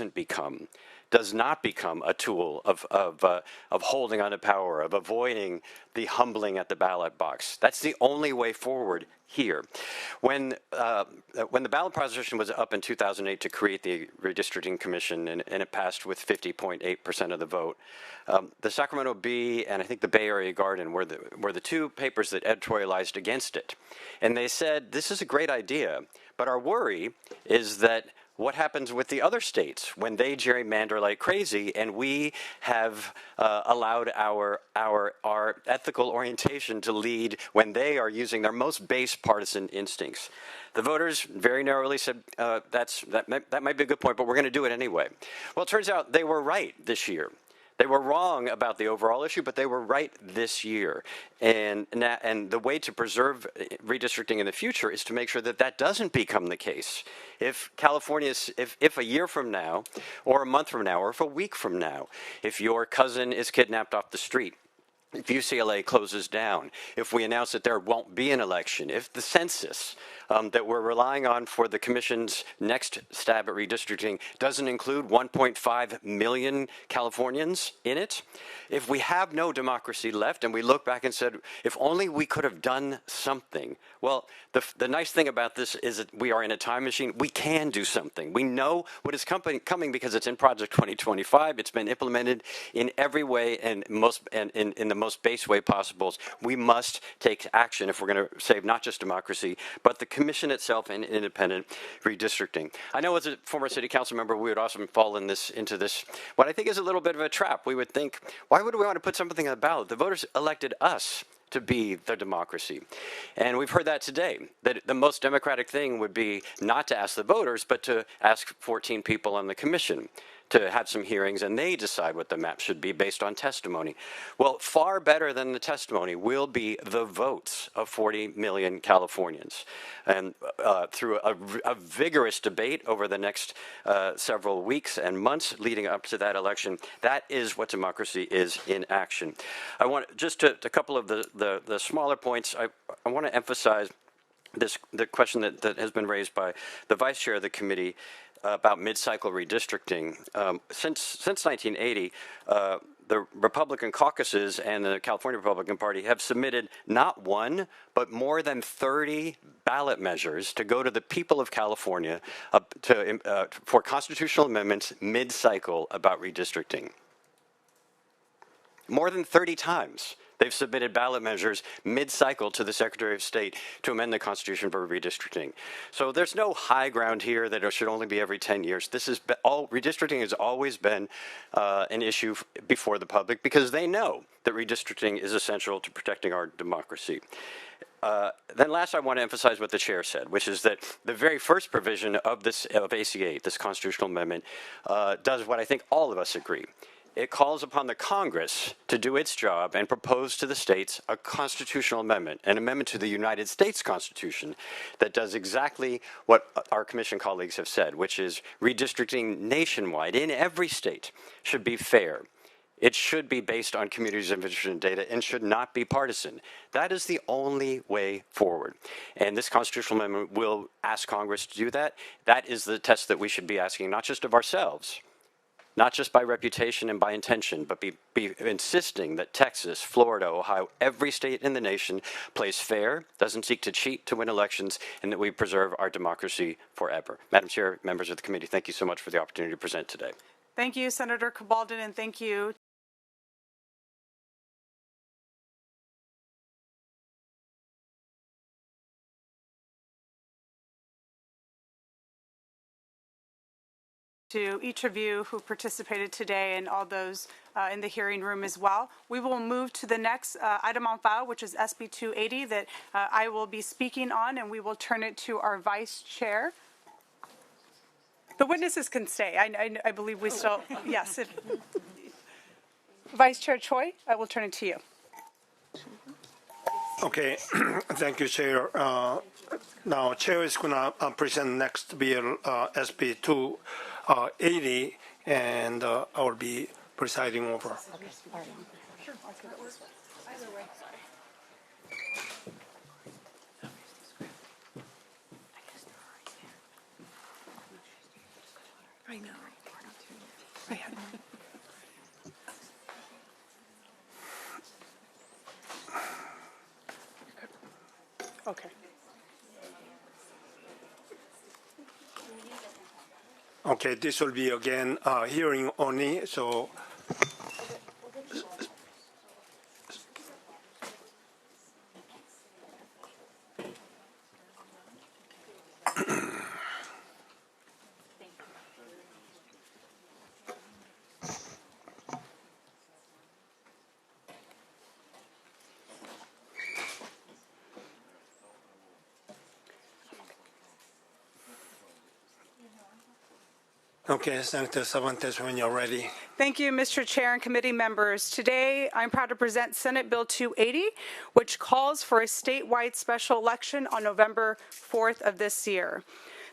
not become a tool of holding on to power, of avoiding the humbling at the ballot box. That's the only way forward here. When the ballot proposition was up in 2008 to create the Redistricting Commission, and it passed with 50.8% of the vote, the Sacramento Bee and I think the Bay Area Guardian were the two papers that editorialized against it. And they said, this is a great idea, but our worry is that what happens with the other states when they gerrymander like crazy and we have allowed our ethical orientation to lead when they are using their most base partisan instincts? The voters very narrowly said that might be a good point, but we're going to do it anyway. Well, it turns out they were right this year. They were wrong about the overall issue, but they were right this year. And the way to preserve redistricting in the future is to make sure that that doesn't become the case. If if a year from now, or a month from now, or if a week from now, if your cousin is kidnapped off the street, if UCLA closes down, if we announce that there won't be an election, if the census that we're relying on for the commission's next stab at redistricting doesn't include 1.5 million Californians in it, if we have no democracy left and we look back and said, if only we could have done something. Well, the nice thing about this is that we are in a time machine. We can do something. We know what is coming because it's in Project 2025. It's been implemented in every way and in the most base way possible. We must take action if we're going to save not just democracy, but the commission itself and independent redistricting. I know as a former city council member, we would often fall into this, what I think is a little bit of a trap. We would think, why would we want to put something on the ballot? The voters elected us to be the democracy. And we've heard that today, that the most democratic thing would be not to ask the voters, but to ask 14 people on the commission to have some hearings and they decide what the map should be based on testimony. Well, far better than the testimony will be the votes of 40 million Californians. And through a vigorous debate over the next several weeks and months leading up to that election, that is what democracy is in action. I want just a couple of the smaller points. I want to emphasize the question that has been raised by the vice chair of the committee about mid-cycle redistricting. Since 1980, the Republican caucuses and the California Republican Party have submitted not one, but more than 30 ballot measures to go to the people of California for constitutional amendments mid-cycle about redistricting. More than 30 times. They've submitted ballot measures mid-cycle to the Secretary of State to amend the Constitution for redistricting. So there's no high ground here that it should only be every 10 years. This is redistricting has always been an issue before the public because they know that redistricting is essential to protecting our democracy. Then last, I want to emphasize what the chair said, which is that the very first provision of AC-8, this constitutional amendment, does what I think all of us agree. It calls upon the Congress to do its job and propose to the states a constitutional amendment, an amendment to the United States Constitution that does exactly what our commission colleagues have said, which is redistricting nationwide in every state should be fair. It should be based on communities of interest and data and should not be partisan. That is the only way forward. And this constitutional amendment will ask Congress to do that. That is the test that we should be asking, not just of ourselves, not just by reputation and by intention, but be insisting that Texas, Florida, Ohio, every state in the nation plays fair, doesn't seek to cheat to win elections, and that we preserve our democracy forever. Madam Chair, members of the committee, thank you so much for the opportunity to present today. Thank you, Senator Cabaldon, and thank you to each of you who participated today and all those in the hearing room as well. We will move to the next item on file, which is SB 280 that I will be speaking on, and we will turn it to our vice chair. The witnesses can stay. I believe we still, yes. Vice Chair Choi, I will turn it to you. Okay, thank you, Chair. Now, Chair is going to present next bill, SB 280, and I will be presiding over. I know. I had one. Okay. Okay, this will be again hearing only, so. Okay, Senator Cervantes, when you're ready. Thank you, Mr. Chair and committee members. Today, I'm proud to present Senate Bill 280, which calls for a statewide special election on November 4th of this year.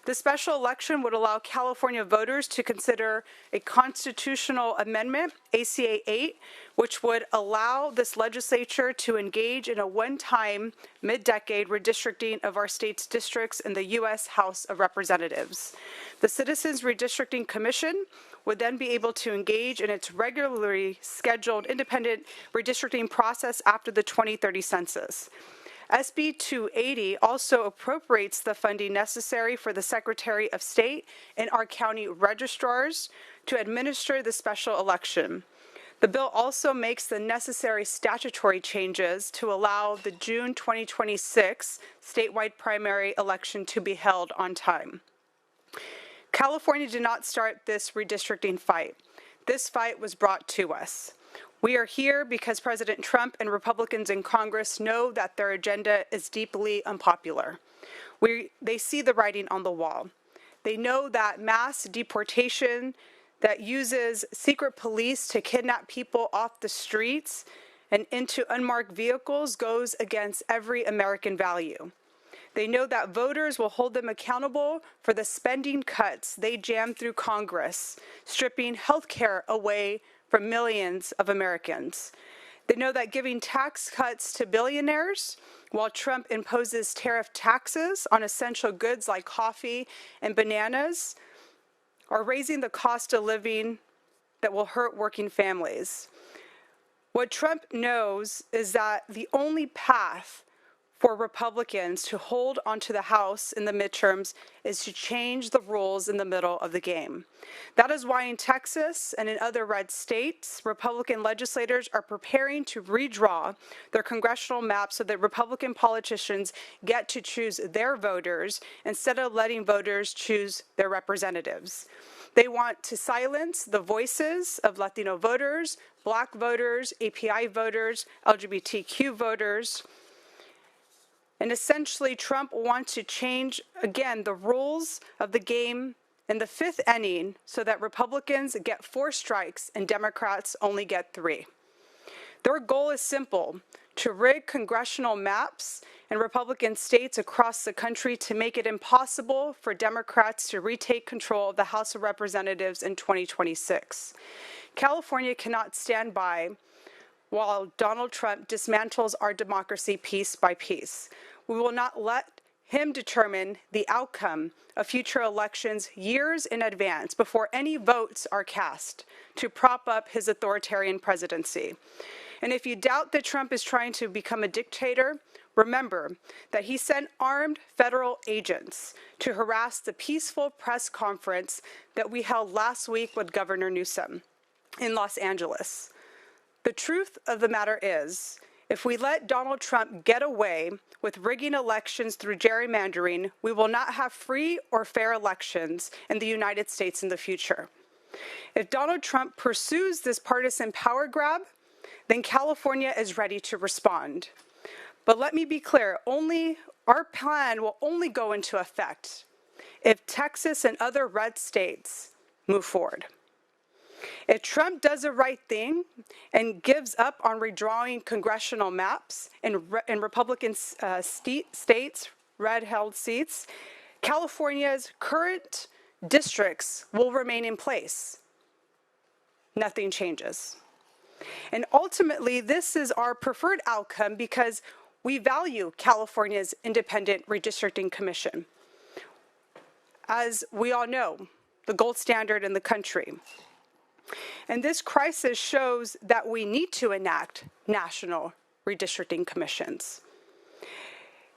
The special election would allow California voters to consider a constitutional amendment, ACA 8, which would allow this legislature to engage in a one-time, mid-decade redistricting of our state's districts in the U.S. House of Representatives. The Citizens Redistricting Commission would then be able to engage in its regularly scheduled independent redistricting process after the 2030 census. SB 280 also appropriates the funding necessary for the Secretary of State and our county registrars to administer the special election. The bill also makes the necessary statutory changes to allow the June 2026 statewide primary election to be held on time. California did not start this redistricting fight. This fight was brought to us. We are here because President Trump and Republicans in Congress know that their agenda is deeply unpopular. They see the writing on the wall. They know that mass deportation that uses secret police to kidnap people off the streets and into unmarked vehicles goes against every American value. They know that voters will hold them accountable for the spending cuts they jammed through Congress, stripping health care away from millions of Americans. They know that giving tax cuts to billionaires while Trump imposes tariff taxes on essential goods like coffee and bananas are raising the cost of living that will hurt working families. What Trump knows is that the only path for Republicans to hold onto the House in the midterms is to change the rules in the middle of the game. That is why in Texas and in other red states, Republican legislators are preparing to redraw their congressional maps so that Republican politicians get to choose their voters instead of letting voters choose their representatives. They want to silence the voices of Latino voters, Black voters, API voters, LGBTQ voters. And essentially, Trump wants to change, again, the rules of the game in the fifth inning so that Republicans get 4 strikes and Democrats only get 3. Their goal is simple: to rig congressional maps in Republican states across the country to make it impossible for Democrats to retake control of the House of Representatives in 2026. California cannot stand by while Donald Trump dismantles our democracy piece by piece. We will not let him determine the outcome of future elections years in advance before any votes are cast to prop up his authoritarian presidency. And if you doubt that Trump is trying to become a dictator, remember that he sent armed federal agents to harass the peaceful press conference that we held last week with Governor Newsom in Los Angeles. The truth of the matter is, if we let Donald Trump get away with rigging elections through gerrymandering, we will not have free or fair elections in the United States in the future. If Donald Trump pursues this partisan power grab, then California is ready to respond. But let me be clear, our plan will only go into effect if Texas and other red states move forward. If Trump does the right thing and gives up on redrawing congressional maps in Republican states, red-held seats, California's current districts will remain in place. Nothing changes. And ultimately, this is our preferred outcome because we value California's independent redistricting commission. As we all know, the gold standard in the country. And this crisis shows that we need to enact national redistricting commissions.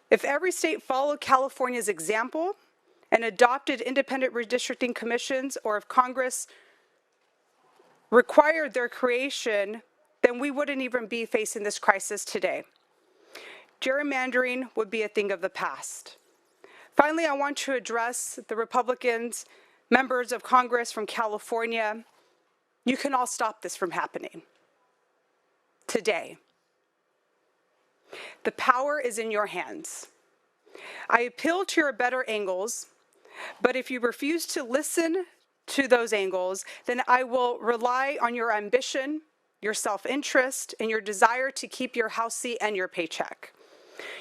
If every state followed California's example and adopted independent redistricting commissions, or if Congress required their creation, then we wouldn't even be facing this crisis today. Gerrymandering would be a thing of the past. Finally, I want to address the Republicans, members of Congress from California. You can all stop this from happening today. The power is in your hands. I appeal to your better angles, but if you refuse to listen to those angles, then I will rely on your ambition, your self-interest, and your desire to keep your house seat and your paycheck.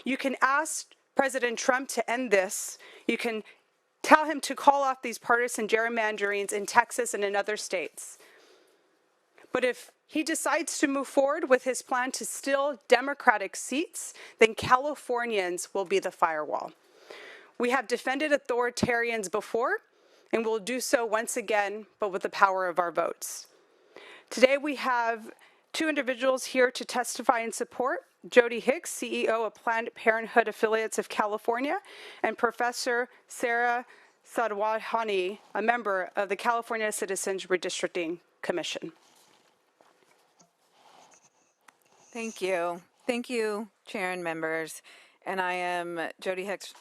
You can ask President Trump to end this. You can tell him to call off these partisan gerrymanderings in Texas and in other states. But if he decides to move forward with his plan to steal Democratic seats, then Californians will be the firewall. We have defended authoritarians before, and we'll do so once again, but with the power of our votes. Today we have two individuals here to testify in support: Jody Hicks, CEO of Planned Parenthood Affiliates of California, and Professor Sarah Sadwani, a member of the California Citizens Redistricting Commission. Thank you. Thank you, Chair and members. And I am Jody Hicks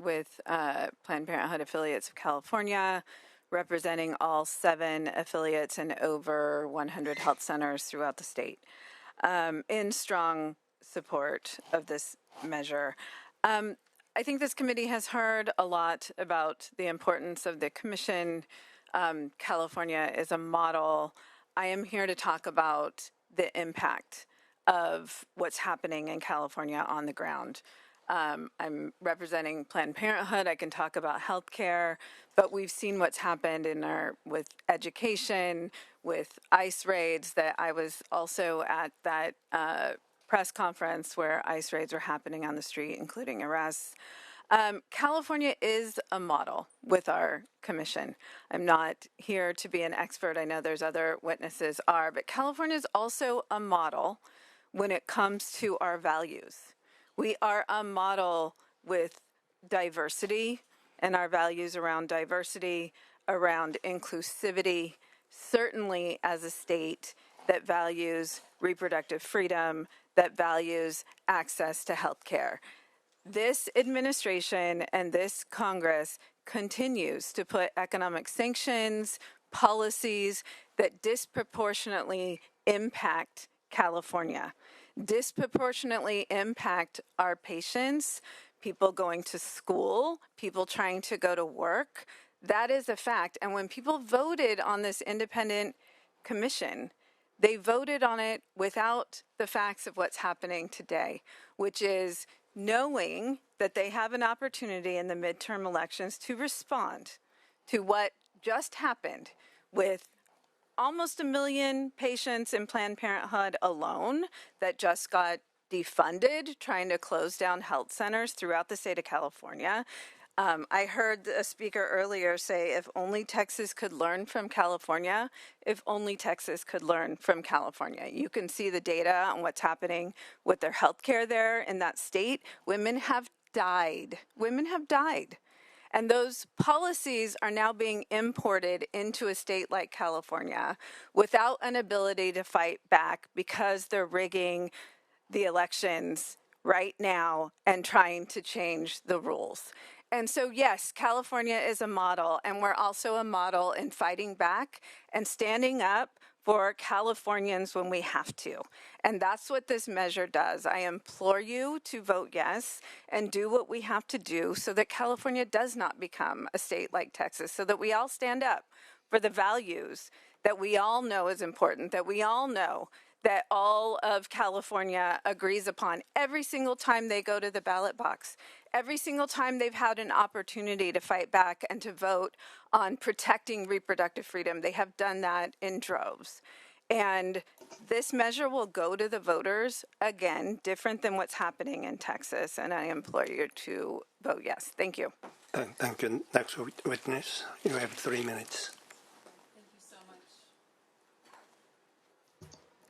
with Planned Parenthood Affiliates of California, representing all 7 affiliates and over 100 health centers throughout the state, in strong support of this measure. I think this committee has heard a lot about the importance of the commission. California is a model. I am here to talk about the impact of what's happening in California on the ground. I'm representing Planned Parenthood. I can talk about healthcare, but we've seen what's happened with education, with ICE raids. That I was also at that press conference where ICE raids were happening on the street, including arrests. California is a model with our commission. I'm not here to be an expert. I know there's other witnesses are, but California is also a model when it comes to our values. We are a model with diversity and our values around diversity, around inclusivity, certainly as a state that values reproductive freedom, that values access to health care. This administration and this Congress continues to put economic sanctions, policies that disproportionately impact California, disproportionately impact our patients, people going to school, people trying to go to work. That is a fact. And when people voted on this independent commission, they voted on it without the facts of what's happening today, which is knowing that they have an opportunity in the midterm elections to respond to what just happened with almost 1 million patients in Planned Parenthood alone that just got defunded, trying to close down health centers throughout the state of California. I heard a speaker earlier say, if only Texas could learn from California, if only Texas could learn from California. You can see the data on what's happening with their health care there in that state. Women have died. Women have died. And those policies are now being imported into a state like California without an ability to fight back because they're rigging the elections right now and trying to change the rules. And so, yes, California is a model, and we're also a model in fighting back and standing up for Californians when we have to. And that's what this measure does. I implore you to vote yes and do what we have to do so that California does not become a state like Texas, so that we all stand up for the values that we all know is important, that we all know that all of California agrees upon every single time they go to the ballot box, every single time they've had an opportunity to fight back and to vote on protecting reproductive freedom. They have done that in droves. And this measure will go to the voters, again, different than what's happening in Texas. And I implore you to vote yes. Thank you. Thank you. Next witness, you have 3 minutes.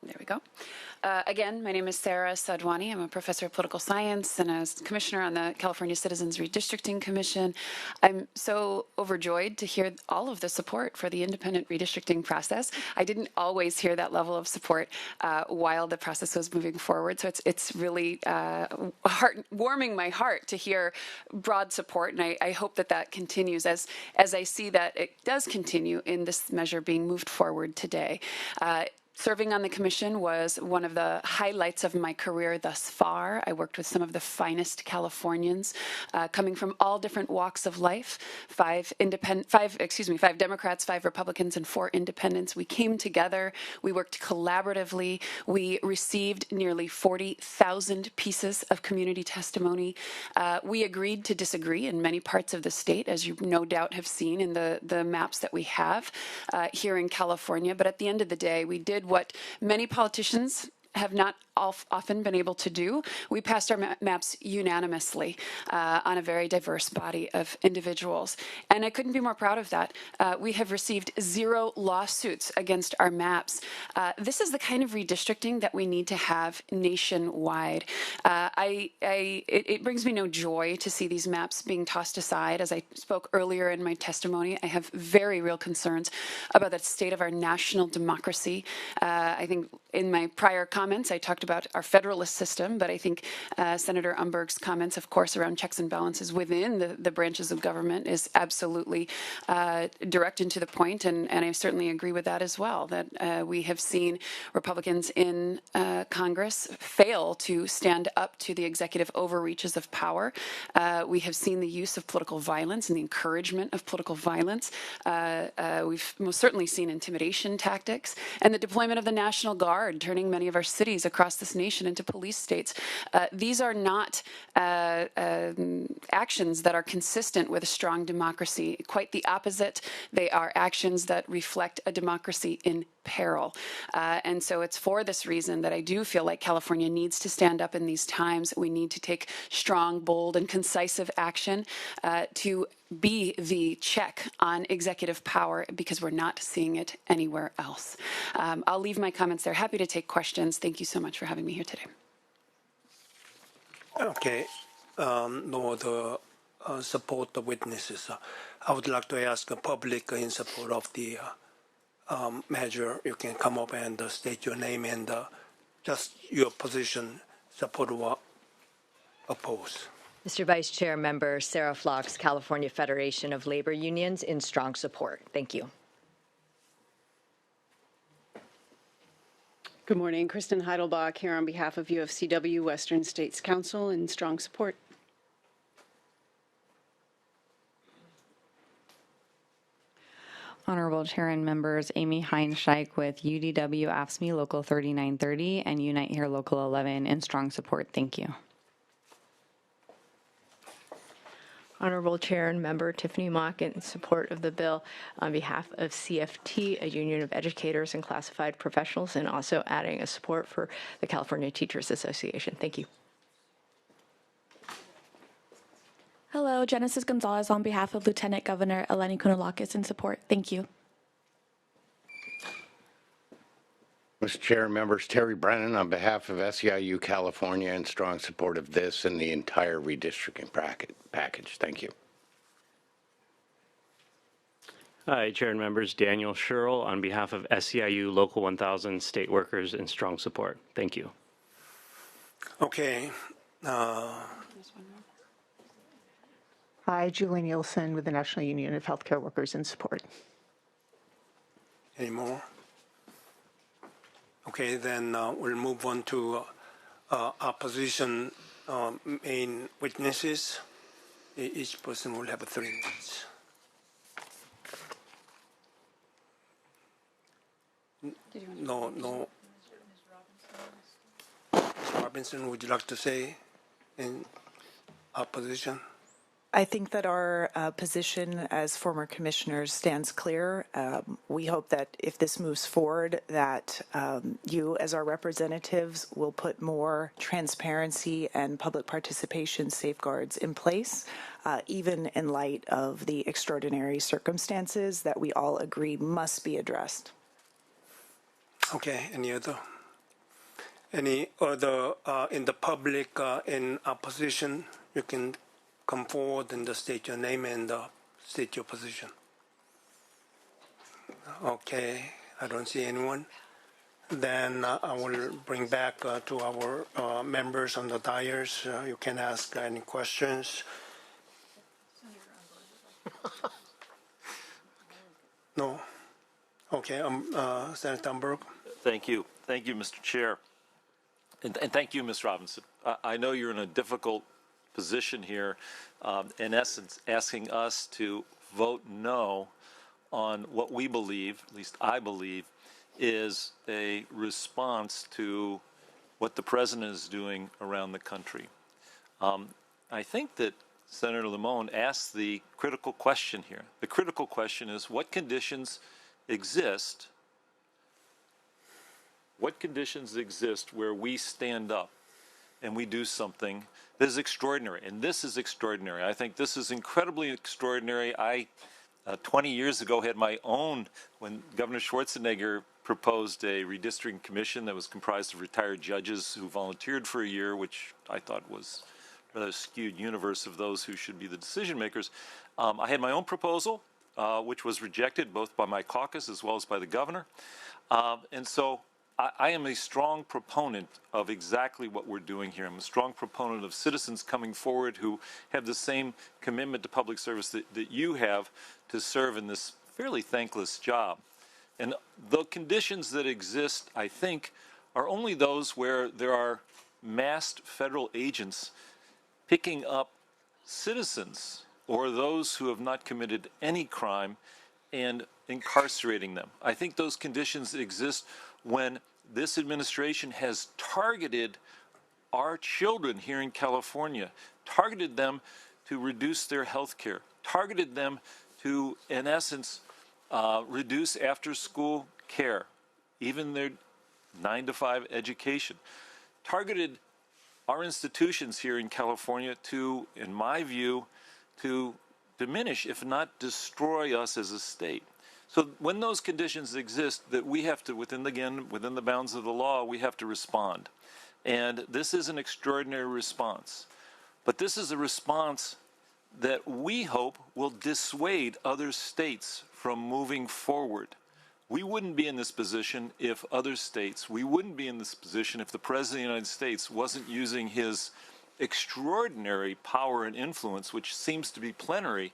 There we go. Again, my name is Sarah Sadwani. I'm a professor of political science and a commissioner on the California Citizens Redistricting Commission. I'm so overjoyed to hear all of the support for the independent redistricting process. I didn't always hear that level of support while the process was moving forward. So it's really warming my heart to hear broad support, and I hope that continues as I see that it does continue in this measure being moved forward today. Serving on the commission was one of the highlights of my career thus far. I worked with some of the finest Californians coming from all different walks of life. Five Democrats, 5 Republicans, and 4 independents. We came together. We worked collaboratively. We received nearly 40,000 pieces of community testimony. We agreed to disagree in many parts of the state, as you no doubt have seen in the maps that we have here in California. But at the end of the day, we did what many politicians have not often been able to do. We passed our maps unanimously on a very diverse body of individuals. And I couldn't be more proud of that. We have received 0 lawsuits against our maps. This is the kind of redistricting that we need to have nationwide. It brings me no joy to see these maps being tossed aside. As I spoke earlier in my testimony, I have very real concerns about the state of our national democracy. I think in my prior comments, I talked about our federalist system, but I think Senator Umberg's comments, of course, around checks and balances within the branches of government is absolutely direct and to the point, and I certainly agree with that as well, that we have seen Republicans in Congress fail to stand up to the executive overreaches of power. We have seen the use of political violence and the encouragement of political violence. We've most certainly seen intimidation tactics and the deployment of the National Guard, turning many of our cities across this nation into police states. These are not actions that are consistent with a strong democracy. Quite the opposite. They are actions that reflect a democracy in peril. And so it's for this reason that I do feel like California needs to stand up in these times. We need to take strong, bold, and concisive action to be the check on executive power, because we're not seeing it anywhere else. I'll leave my comments there. Happy to take questions. Thank you so much for having me here today. Okay. No other support the witnesses. I would like to ask the public in support of the measure. You can come up and state your name and just your position, support or oppose. Mr. Vice Chair, Member Sarah Flox, California Federation of Labor Unions, in strong support. Thank you. Good morning. Kristen Heidelbach here on behalf of UFCW Western States Council in strong support. Honorable Chair and members, Amy Heinscheich with UDW AFSCME Local 3930 and Unite Here Local 11 in strong support. Thank you. Honorable Chair and Member Tiffany Mock in support of the bill on behalf of CFT, a union of educators and classified professionals, and also adding a support for the California Teachers Association. Thank you. Hello, Genesis Gonzalez on behalf of Lieutenant Governor Eleni Kounalakis in support. Thank you. Mr. Chair, members, Terry Brennan on behalf of SEIU California in strong support of this and the entire redistricting package. Thank you. Hi, Chair and members, Daniel Sherrill on behalf of SEIU Local 1000 state workers in strong support. Thank you. Okay. Hi, Julie Nielsen with the National Union of Healthcare Workers in support. Any more? Okay, then we'll move on to opposition main witnesses. Each person will have 3 minutes. No. Ms. Robinson, would you like to say in opposition? I think that our position as former commissioners stands clear. We hope that if this moves forward, that you as our representatives will put more transparency and public participation safeguards in place, even in light of the extraordinary circumstances that we all agree must be addressed. Okay, any other in the public in opposition? You can come forward and state your name and state your position. Okay, I don't see anyone. Then I will bring back to our members on the dais. You can ask any questions. No? Okay, Senator Umberg. Thank you. Thank you, Mr. Chair. And thank you, Ms. Robinson. I know you're in a difficult position here, in essence, asking us to vote no on what we believe, at least I believe, is a response to what the president is doing around the country. I think that Senator Limon asked the critical question here. The critical question is what conditions exist where we stand up and we do something that is extraordinary. And this is extraordinary. I think this is incredibly extraordinary. I, 20 years ago, had my own, when Governor Schwarzenegger proposed a redistricting commission that was comprised of retired judges who volunteered for a year, which I thought was a rather skewed universe of those who should be the decision makers. I had my own proposal, which was rejected both by my caucus as well as by the governor. And so I am a strong proponent of exactly what we're doing here. I'm a strong proponent of citizens coming forward who have the same commitment to public service that you have to serve in this fairly thankless job. And the conditions that exist, I think, are only those where there are massed federal agents picking up citizens or those who have not committed any crime and incarcerating them. I think those conditions exist when this administration has targeted our children here in California, targeted them to reduce their health care, targeted them to, in essence, reduce after-school care, even their 9-to-5 education, targeted our institutions here in California to, in my view, to diminish, if not destroy us as a state. So when those conditions exist, that we have to, within the bounds of the law, we have to respond. And this is an extraordinary response. But this is a response that we hope will dissuade other states from moving forward. We wouldn't be in this position if other states, we wouldn't be in this position if the President of the United States wasn't using his extraordinary power and influence, which seems to be plenary,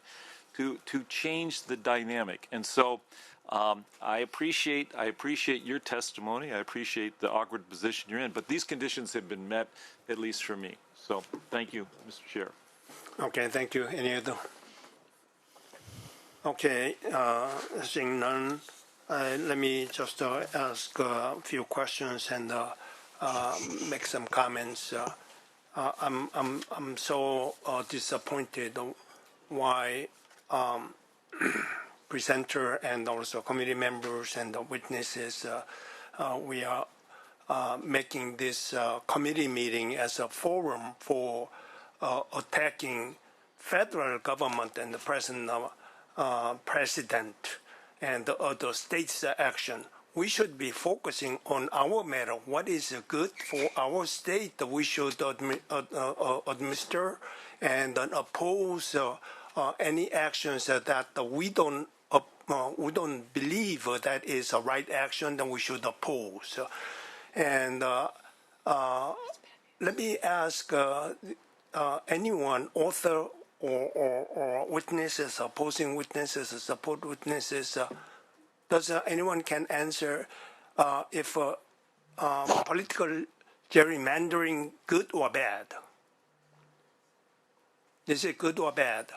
to change the dynamic. And so I appreciate your testimony. I appreciate the awkward position you're in, but these conditions have been met, at least for me. So thank you, Mr. Chair. Okay, thank you. Any other? Okay, seeing none, let me just ask a few questions and make some comments. I'm so disappointed why presenter and also committee members and the witnesses, we are making this committee meeting as a forum for attacking federal government and the president and the other states' action. We should be focusing on our matter. What is good for our state that we should administer and oppose any actions that we don't believe that is a right action, then we should oppose. And let me ask anyone, author or witnesses, opposing witnesses, support witnesses, does anyone can answer if political gerrymandering good or bad? Is it good or bad?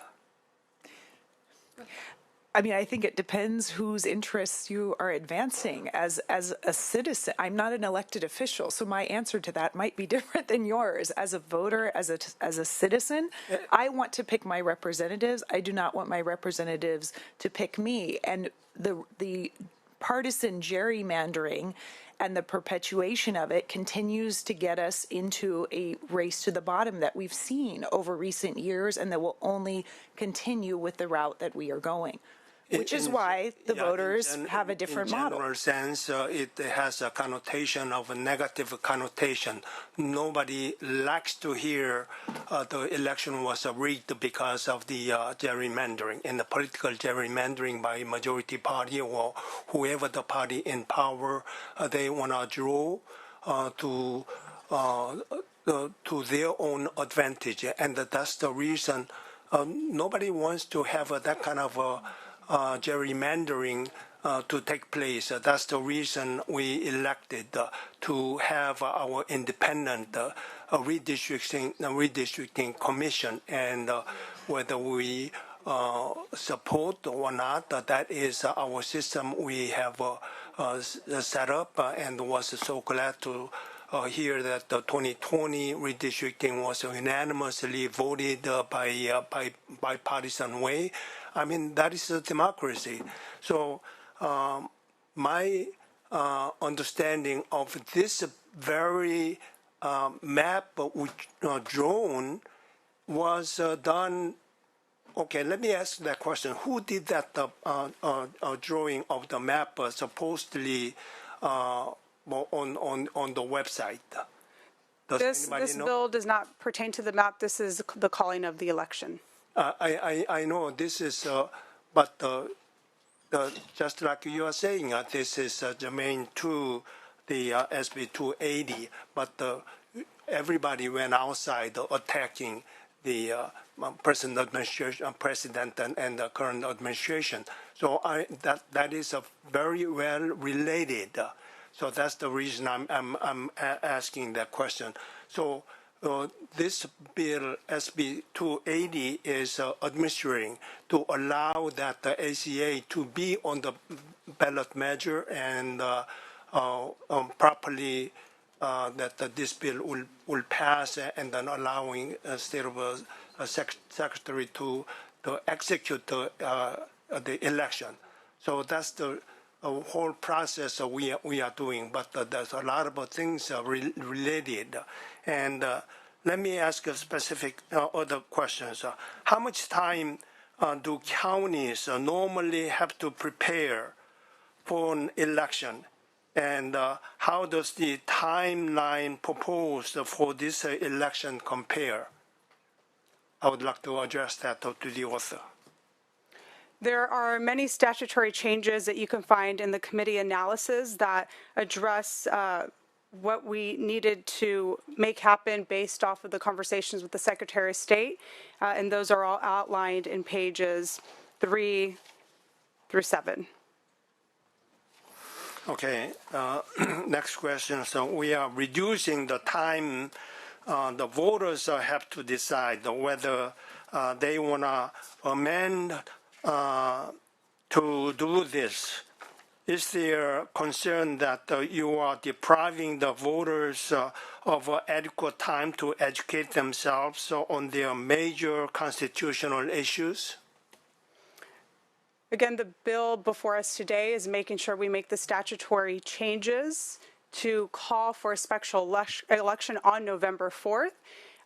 I mean, I think it depends whose interests you are advancing. As a citizen, I'm not an elected official, so my answer to that might be different than yours. As a voter, as a citizen, I want to pick my representatives. I do not want my representatives to pick me. And the partisan gerrymandering and the perpetuation of it continues to get us into a race to the bottom that we've seen over recent years, and that will only continue with the route that we are going. Which is why the voters have a different model. In general sense, it has a connotation of a negative connotation. Nobody likes to hear the election was rigged because of the gerrymandering and the political gerrymandering by majority party or whoever the party in power. They want to draw to their own advantage, and that's the reason nobody wants to have that kind of gerrymandering to take place. That's the reason we elected to have our independent redistricting commission, and whether we support or not, that is our system we have set up, and was so glad to hear that the 2020 redistricting was unanimously voted by bipartisan way. I mean, that is a democracy. So my understanding of this very map drawn was done. Okay, let me ask that question. Who did that drawing of the map supposedly on the website? This bill does not pertain to the map. This is the calling of the election. I know this is, but just like you are saying, this is germane to the SB 280, but everybody went outside attacking the present administration, president, and the current administration. So that is very well related. So that's the reason I'm asking that question. So this bill, SB 280, is administering to allow that the ACA to be on the ballot measure and properly that this bill will pass, and then allowing state of secretary to execute the election. So that's the whole process we are doing, but there's a lot of things related. And let me ask a specific other questions. How much time do counties normally have to prepare for an election? And how does the timeline proposed for this election compare? I would like to address that to the author. There are many statutory changes that you can find in the committee analysis that address what we needed to make happen based off of the conversations with the Secretary of State, and those are all outlined in pages 3 through 7. Okay, next question. So we are reducing the time the voters have to decide whether they want to amend to do this. Is there concern that you are depriving the voters of adequate time to educate themselves on their major constitutional issues? Again, the bill before us today is making sure we make the statutory changes to call for a special election on November 4th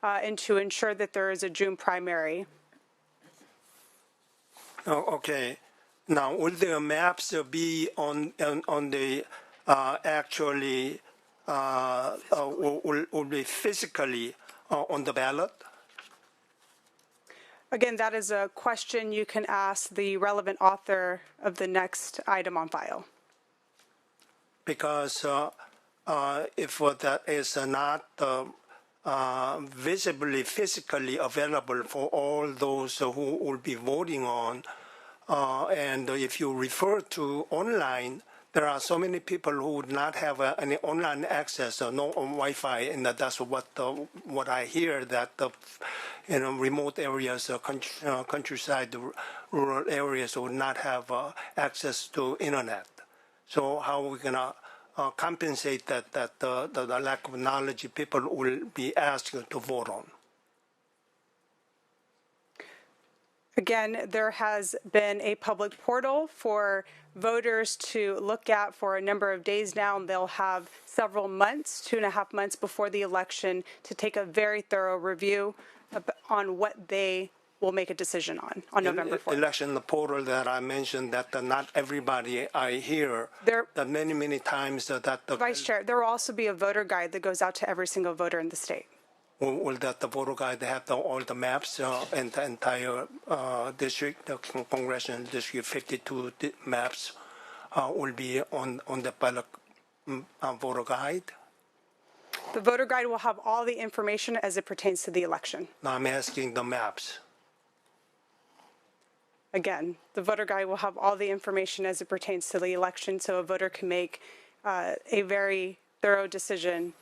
and to ensure that there is a June primary. Oh, okay. Now, will the maps be on the actually will be physically on the ballot? Again, that is a question you can ask the relevant author of the next item on file. Because if that is not visibly, physically available for all those who will be voting on, and if you refer to online, there are so many people who would not have any online access or no Wi-Fi, and that's what I hear, that remote areas, countryside, rural areas would not have access to internet. So how are we gonna compensate that the lack of knowledge people will be asked to vote on? Again, there has been a public portal for voters to look at for a number of days now, and they'll have several months, 2.5 months before the election, to take a very thorough review on what they will make a decision on November 4th. Election, the portal that I mentioned, that not everybody I hear, that many times that the Vice Chair, there will also be a voter guide that goes out to every single voter in the state. Will that the voter guide have all the maps and the entire district, the Congressional District 52 maps will be on the ballot voter guide? The voter guide will have all the information as it pertains to the election. Now I'm asking the maps. Again, the voter guide will have all the information as it pertains to the election, so a voter can make a very thorough decision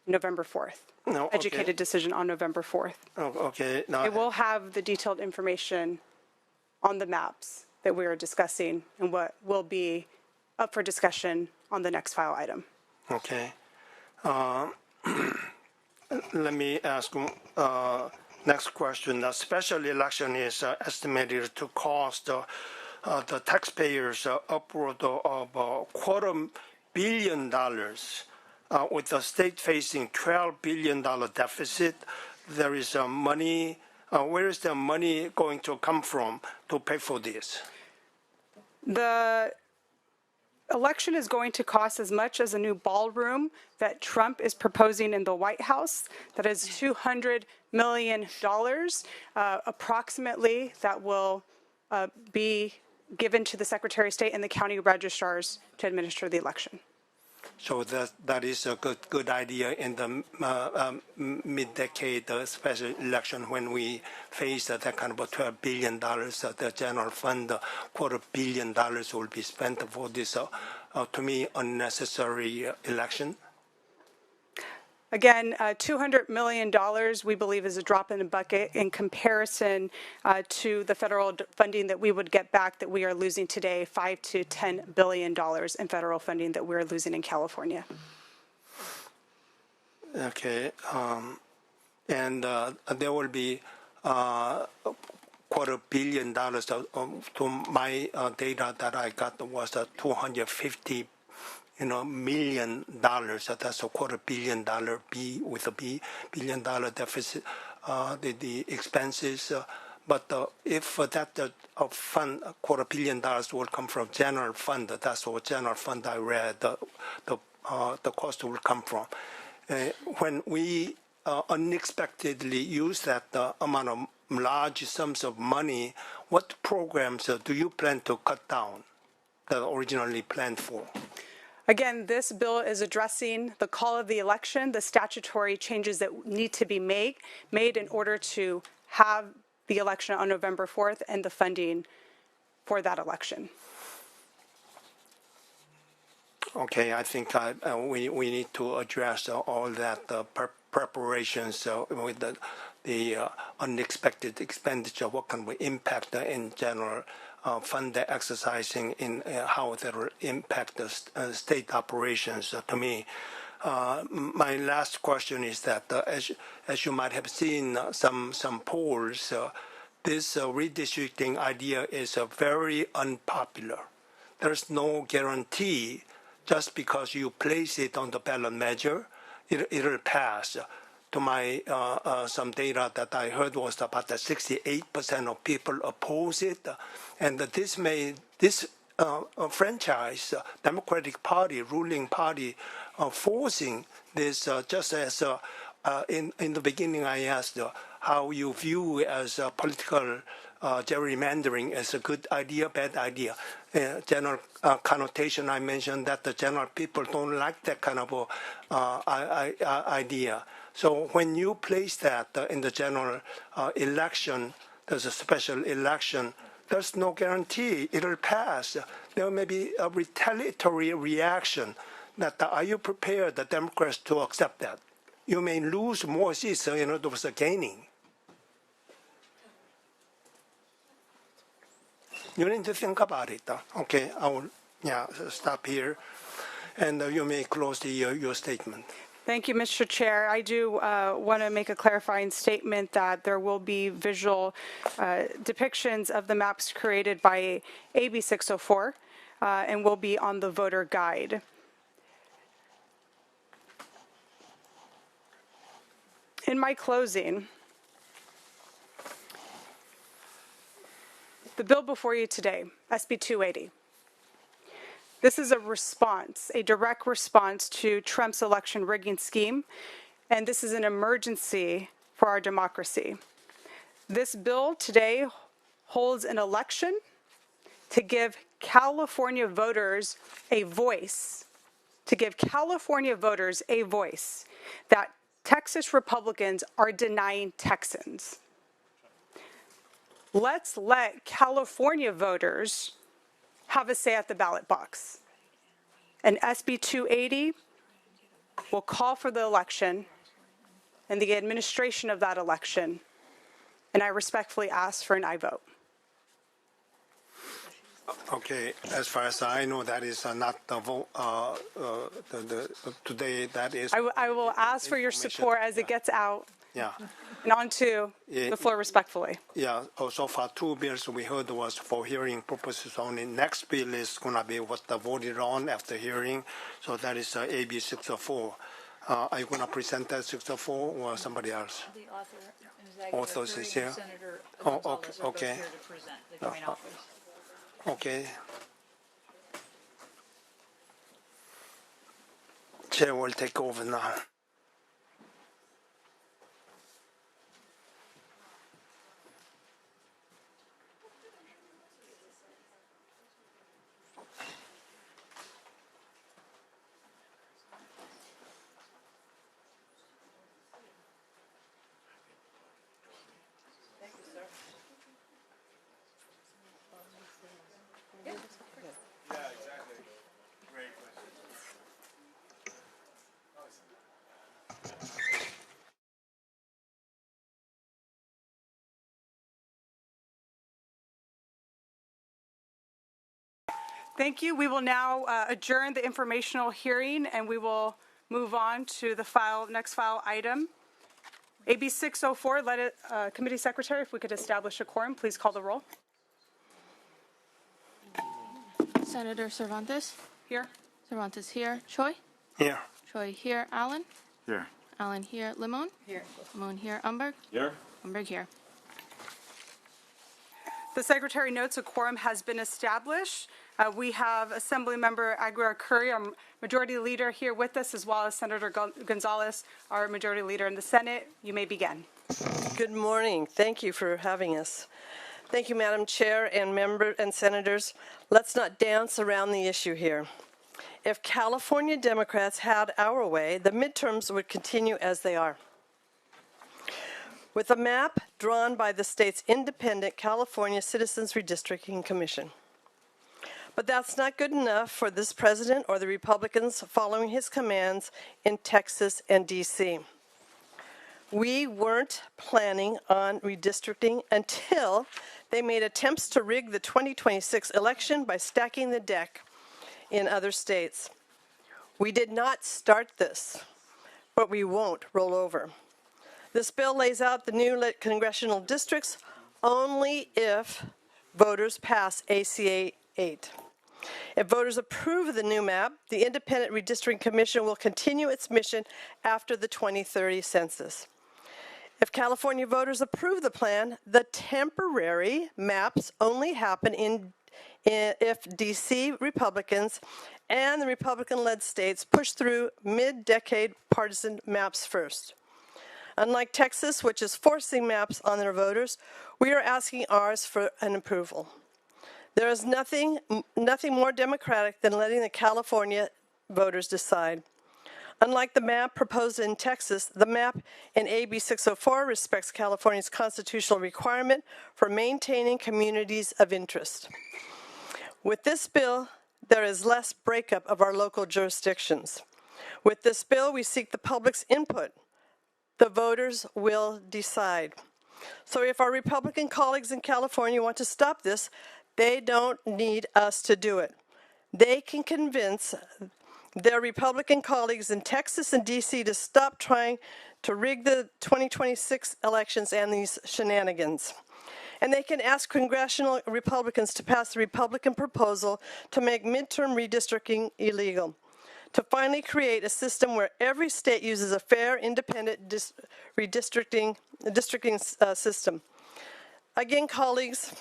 November 4th. No, okay. Educated decision on November 4th. Oh, okay. Now, It will have the detailed information on the maps that we are discussing and what will be up for discussion on the next file item. okay. Let me ask next question. The special election is estimated to cost the taxpayers upward of $250 million. With the state facing $12 billion deficit, there is money. Where is the money going to come from to pay for this? The election is going to cost as much as a new ballroom that Trump is proposing in the White House. That is $200 million. Approximately, that will be given to the Secretary of State and the county registrars to administer the election. So that is a good idea in the mid-decade special election when we face that kind of $12 billion, the general fund, $250 million will be spent for this, to me, unnecessary election. Again, $200 million we believe is a drop in the bucket in comparison to the federal funding that we would get back that we are losing today, $5 to $10 billion in federal funding that we're losing in California. Okay, and there will be $250 million. To my data that I got was $250 million. That's $250 million B with a B, $1 billion deficit. The expenses, but if that fund $250 million will come from general fund, that's what general fund I read. The cost will come from. When we unexpectedly use that amount of large sums of money, what programs do you plan to cut down that originally planned for? Again, this bill is addressing the call of the election, the statutory changes that need to be made in order to have the election on November 4th and the funding for that election. Okay, I think we need to address all that preparations with the unexpected expenditure, what can we impact in general fund exercising in how that will impact the state operations. To me, my last question is that as you might have seen some polls, this redistricting idea is very unpopular. There's no guarantee just because you place it on the ballot measure, it'll pass. To my some data that I heard was about 68% of people oppose it, and this franchise Democratic Party, ruling party, forcing this. Just as in the beginning, I asked how you view as political gerrymandering as a good idea, bad idea. General connotation. I mentioned that the general people don't like that kind of idea. So when you place that in the general election, there's a special election, there's no guarantee it'll pass. There may be a retaliatory reaction. That are you prepared, the Democrats, to accept that? You may lose more seats, there was a gaining. You need to think about it. Okay, I will stop here, and you may close your statement. Thank you, Mr. Chair. I do want to make a clarifying statement that there will be visual depictions of the maps created by AB 604 and will be on the voter guide. In my closing, the bill before you today, SB 280, this is a response, a direct response to Trump's election rigging scheme, and this is an emergency for our democracy. This bill today holds an election to give California voters a voice, that Texas Republicans are denying Texans. Let's let California voters have a say at the ballot box. And SB 280 will call for the election and the administration of that election. And I respectfully ask for an aye vote. Okay, as far as I know, that is not the vote. Today, that is. I will ask for your support as it gets out. Yeah. And on to the floor respectfully. Yeah. Also, for two bills we heard was for hearing purposes only. Next bill is going to be what voted on after hearing. So that is AB 604. Are you going to present that 604 or somebody else? The author Authors is here. Senator Oh, Gonzalez okay. are both here to present the joint authors. Okay. Chair will take over now. Thank you. We will now adjourn the informational hearing and we will move on to the next file item. AB 604, Committee Secretary, if we could establish a quorum, please call the roll. Senator Cervantes? Here. Cervantes here. Choi? Here. Choi here. Allen? Here. Allen here. Limon? Here. Limon here. Umberg? Here. Umberg here. The Secretary notes a quorum has been established. We have Assemblymember Aguirre-Curry, our Majority Leader, here with us, as well as Senator Gonzalez, our Majority Leader in the Senate. You may begin. Good morning. Thank you for having us. Thank you, Madam Chair and members and senators. Let's not dance around the issue here. If California Democrats had our way, the midterms would continue as they are. With a map drawn by the state's independent California Citizens Redistricting Commission. But that's not good enough for this president or the Republicans following his commands in Texas and D.C. We weren't planning on redistricting until they made attempts to rig the 2026 election by stacking the deck in other states. We did not start this, but we won't roll over. This bill lays out the new congressional districts only if voters pass ACA 8. If voters approve of the new map, the Independent Redistricting Commission will continue its mission after the 2030 census. If California voters approve the plan, the temporary maps only happen if D.C. Republicans and the Republican-led states push through mid-decade partisan maps first. Unlike Texas, which is forcing maps on their voters, we are asking ours for an approval. There is nothing more democratic than letting the California voters decide. Unlike the map proposed in Texas, the map in AB 604 respects California's constitutional requirement for maintaining communities of interest. With this bill, there is less breakup of our local jurisdictions. With this bill, we seek the public's input. The voters will decide. So if our Republican colleagues in California want to stop this, they don't need us to do it. They can convince their Republican colleagues in Texas and D.C. to stop trying to rig the 2026 elections and these shenanigans. And they can ask congressional Republicans to pass the Republican proposal to make midterm redistricting illegal, to finally create a system where every state uses a fair, independent redistricting system. Again, colleagues,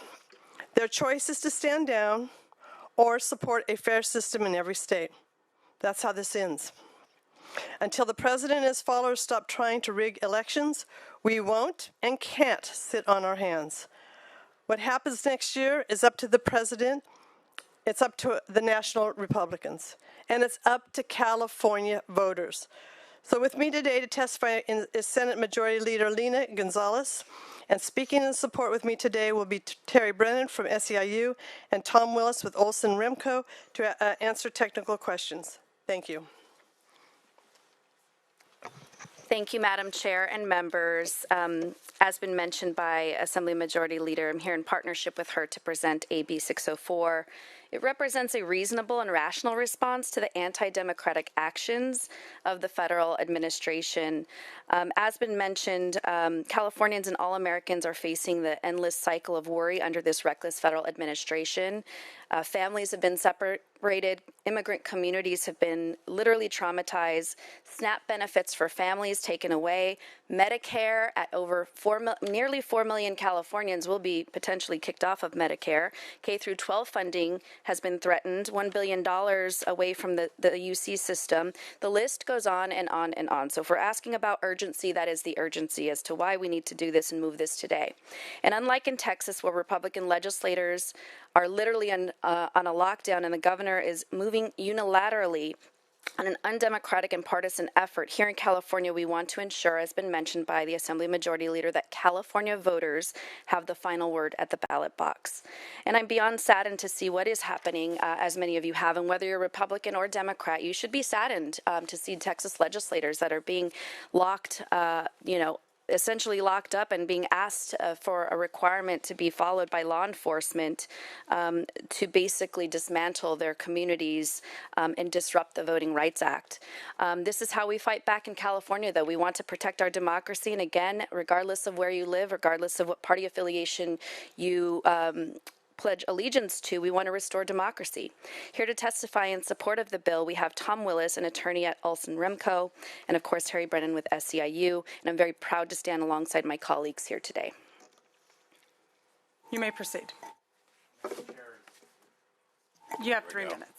their choice is to stand down or support a fair system in every state. That's how this ends. Until the president and his followers stop trying to rig elections, we won't and can't sit on our hands. What happens next year is up to the president, it's up to the national Republicans, and it's up to California voters. So with me today to testify is Senate Majority Leader Lina Gonzalez And speaking in support with me today will be Terry Brennan from SEIU and Tom Willis with Olson Remco to answer technical questions. Thank you. Thank you, Madam Chair and members. As been mentioned by Assembly Majority Leader, I'm here in partnership with her to present AB 604. It represents a reasonable and rational response to the anti-democratic actions of the federal administration. As been mentioned, Californians and all Americans are facing the endless cycle of worry under this reckless federal administration. Families have been separated, immigrant communities have been literally traumatized, SNAP benefits for families taken away, Medicare at over nearly 4 million Californians will be potentially kicked off of Medicare. K through 12 funding has been threatened, $1 billion away from the UC system. The list goes on and on and on. So if we're asking about urgency, that is the urgency as to why we need to do this and move this today. And unlike in Texas, where Republican legislators are literally on a lockdown and the governor is moving unilaterally on an undemocratic and partisan effort, here in California, we want to ensure, as been mentioned by the Assembly Majority Leader, that California voters have the final word at the ballot box. And I'm beyond saddened to see what is happening, as many of you have, and whether you're Republican or Democrat, you should be saddened to see Texas legislators that are being locked, essentially locked up and being asked for a requirement to be followed by law enforcement to basically dismantle their communities and disrupt the Voting Rights Act. This is how we fight back in California, though. We want to protect our democracy, and again, regardless of where you live, regardless of what party affiliation you pledge allegiance to, we want to restore democracy. Here to testify in support of the bill, we have Tom Willis, an attorney at Olson Remco, and of course Terry Brennan with SEIU, and I'm very proud to stand alongside my colleagues here today. You may proceed. You have 3 minutes.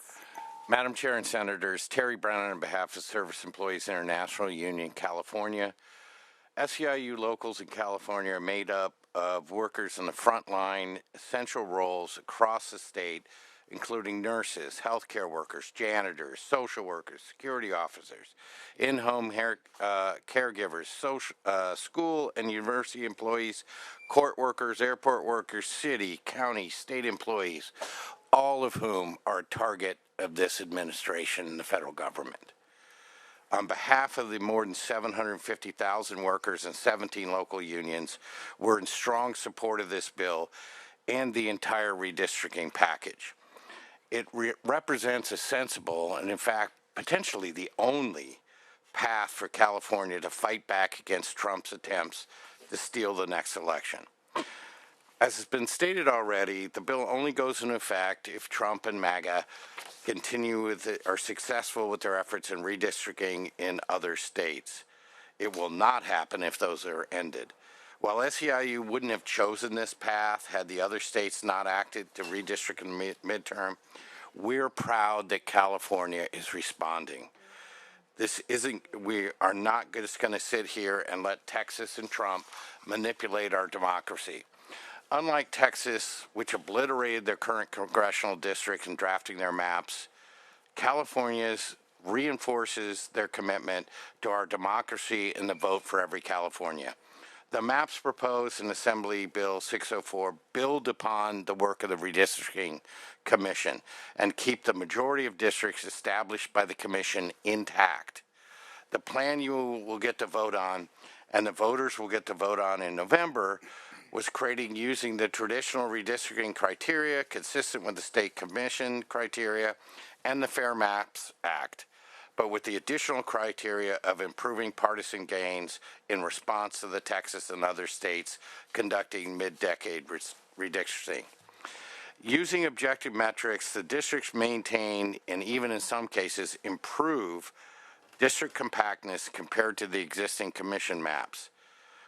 Madam Chair and Senators, Terry Brennan on behalf of Service Employees International Union, California. SEIU locals in California are made up of workers in the frontline essential roles across the state, including nurses, healthcare workers, janitors, social workers, security officers, in-home caregivers, school and university employees, court workers, airport workers, city, county, state employees, all of whom are a target of this administration and the federal government. On behalf of the more than 750,000 workers and 17 local unions, we're in strong support of this bill and the entire redistricting package. It represents a sensible and, in fact, potentially the only path for California to fight back against Trump's attempts to steal the next election. As has been stated already, the bill only goes into effect if Trump and MAGA are successful with their efforts in redistricting in other states. It will not happen if those are ended. While SEIU wouldn't have chosen this path had the other states not acted to redistrict in the midterm, we're proud that California is responding. We are not just going to sit here and let Texas and Trump manipulate our democracy. Unlike Texas, which obliterated their current congressional district in drafting their maps, California's reinforces their commitment to our democracy and the vote for every California. The maps proposed in Assembly Bill 604 build upon the work of the Redistricting Commission and keep the majority of districts established by the Commission intact. The plan you will get to vote on, and the voters will get to vote on in November, was created using the traditional redistricting criteria consistent with the State Commission criteria and the Fair Maps Act, but with the additional criteria of improving partisan gains in response to the Texas and other states conducting mid-decade redistricting. Using objective metrics, the districts maintain and even in some cases improve district compactness compared to the existing commission maps.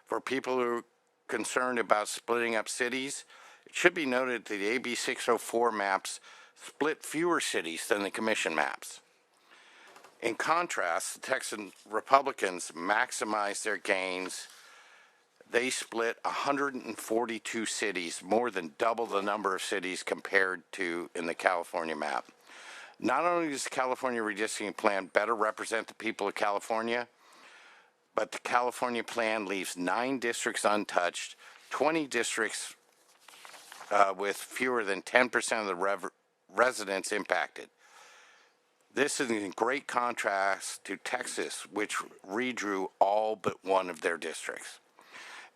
For people who are concerned about splitting up cities, it should be noted that the AB 604 maps split fewer cities than the commission maps. In contrast, the Texan Republicans maximized their gains. They split 142 cities, more than double the number of cities compared to in the California map. Not only does the California redistricting plan better represent the people of California, but the California plan leaves 9 districts untouched, 20 districts with fewer than 10% of the residents impacted. This is in great contrast to Texas, which redrew all but one of their districts.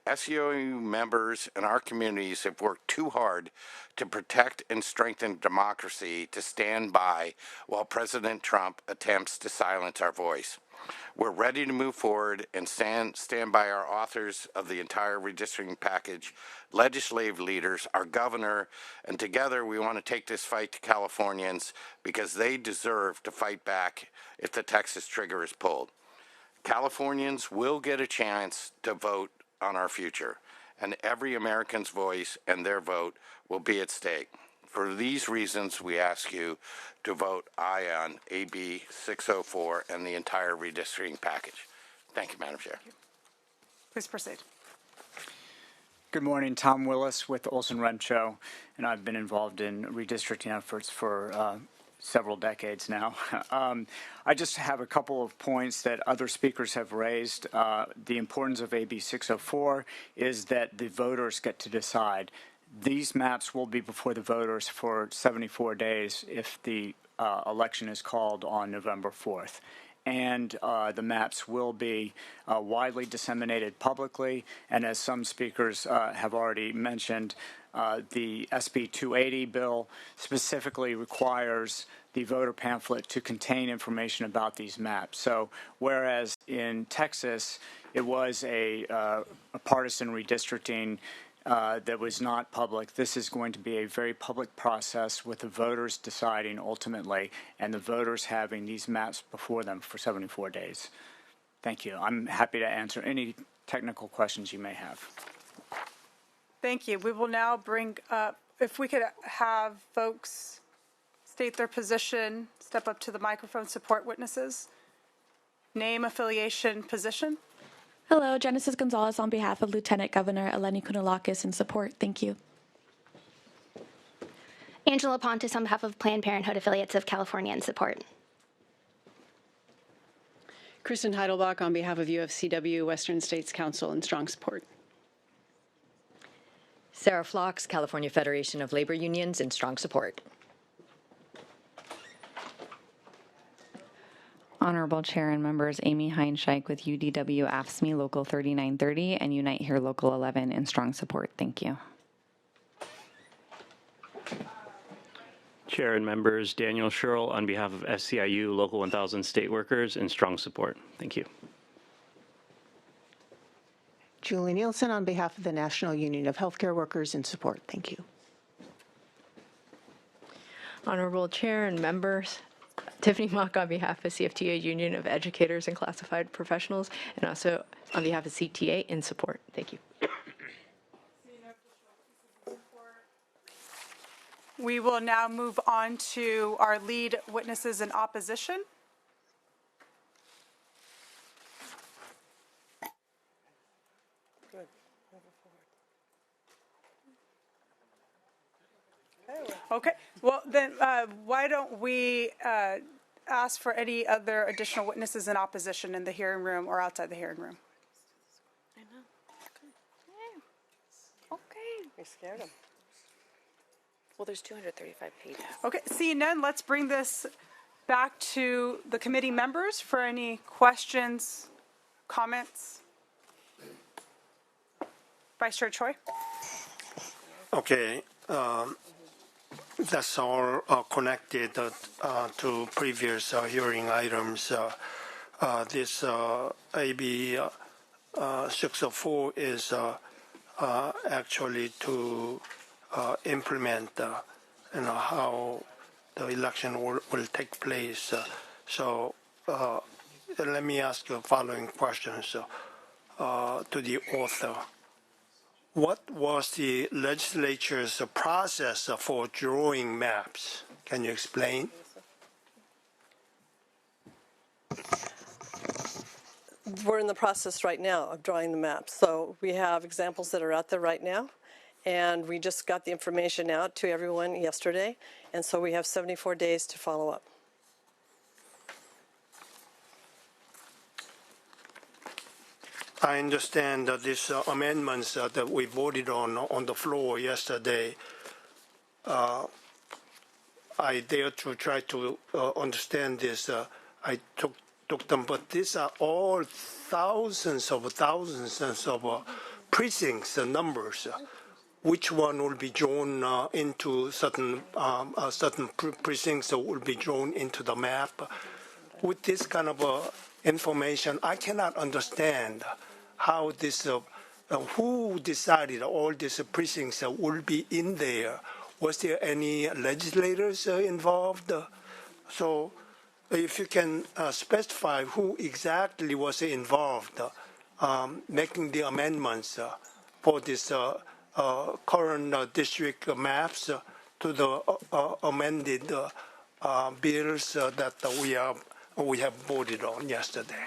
SEIU members and our communities have worked too hard to protect and strengthen democracy to stand by while President Trump attempts to silence our voice. We're ready to move forward and stand by our authors of the entire redistricting package, legislative leaders, our governor, and together we want to take this fight to Californians because they deserve to fight back if the Texas trigger is pulled. Californians will get a chance to vote on our future, and every American's voice and their vote will be at stake. For these reasons, we ask you to vote aye on AB 604 and the entire redistricting package. Thank you, Madam Chair. Please proceed. Good morning, Tom Willis with Olson Remcho, and I've been involved in redistricting efforts for several decades now. I just have a couple of points that other speakers have raised. The importance of AB 604 is that the voters get to decide. These maps will be before the voters for 74 days if the election is called on November 4th. And the maps will be widely disseminated publicly. And as some speakers have already mentioned, the SB 280 bill specifically requires the voter pamphlet to contain information about these maps. So whereas in Texas it was a partisan redistricting that was not public, this is going to be a very public process with the voters deciding ultimately and the voters having these maps before them for 74 days. Thank you. I'm happy to answer any technical questions you may have. Thank you. We will now bring up, if we could have folks state their position, step up to the microphone, support witnesses, name, affiliation, position. Hello, Genesis Gonzalez on behalf of Lieutenant Governor Eleni Kounalakis in support. Thank you. Angela Pontus on behalf of Planned Parenthood Affiliates of California in support. Kristen Heidelbach on behalf of UFCW Western States Council in strong support. Sarah Phlox, California Federation of Labor Unions in strong support. Honorable Chair and members, Amy Heinscheich with UDW AFSCME Local 3930 and Unite Here Local 11 in strong support. Thank you. Chair and members, Daniel Sherrill on behalf of SEIU Local 1000 State Workers in strong support. Thank you. Julie Nielsen on behalf of the National Union of Healthcare Workers in support. Thank you. Honorable Chair and members, Tiffany Mock on behalf of CFTA Union of Educators and Classified Professionals, and also on behalf of CTA in support. Thank you. We will now move on to our lead witnesses in opposition. Okay, well then why don't we ask for any other additional witnesses in opposition in the hearing room or outside the hearing room? I know. Okay. We scared them. Well, there's 235 pages. Okay, seeing none, let's bring this back to the committee members for any questions, comments. Vice Chair Choi. Okay. That's all connected to previous hearing items. This AB 604 is actually to implement how the election will take place. So let me ask you the following questions to the author. What was the legislature's process for drawing maps? Can you explain? We're in the process right now of drawing the maps. So we have examples that are out there right now. And we just got the information out to everyone yesterday. And so we have 74 days to follow up. I understand that these amendments that we voted on the floor yesterday, I dare to try to understand this. I took them, but these are all thousands of precincts and numbers. Which one will be drawn into certain precincts that will be drawn into the map? With this kind of information, I cannot understand how this, who decided all these precincts will be in there. Was there any legislators involved? So if you can specify who exactly was involved making the amendments for this current district maps to the amended bills that we have voted on yesterday.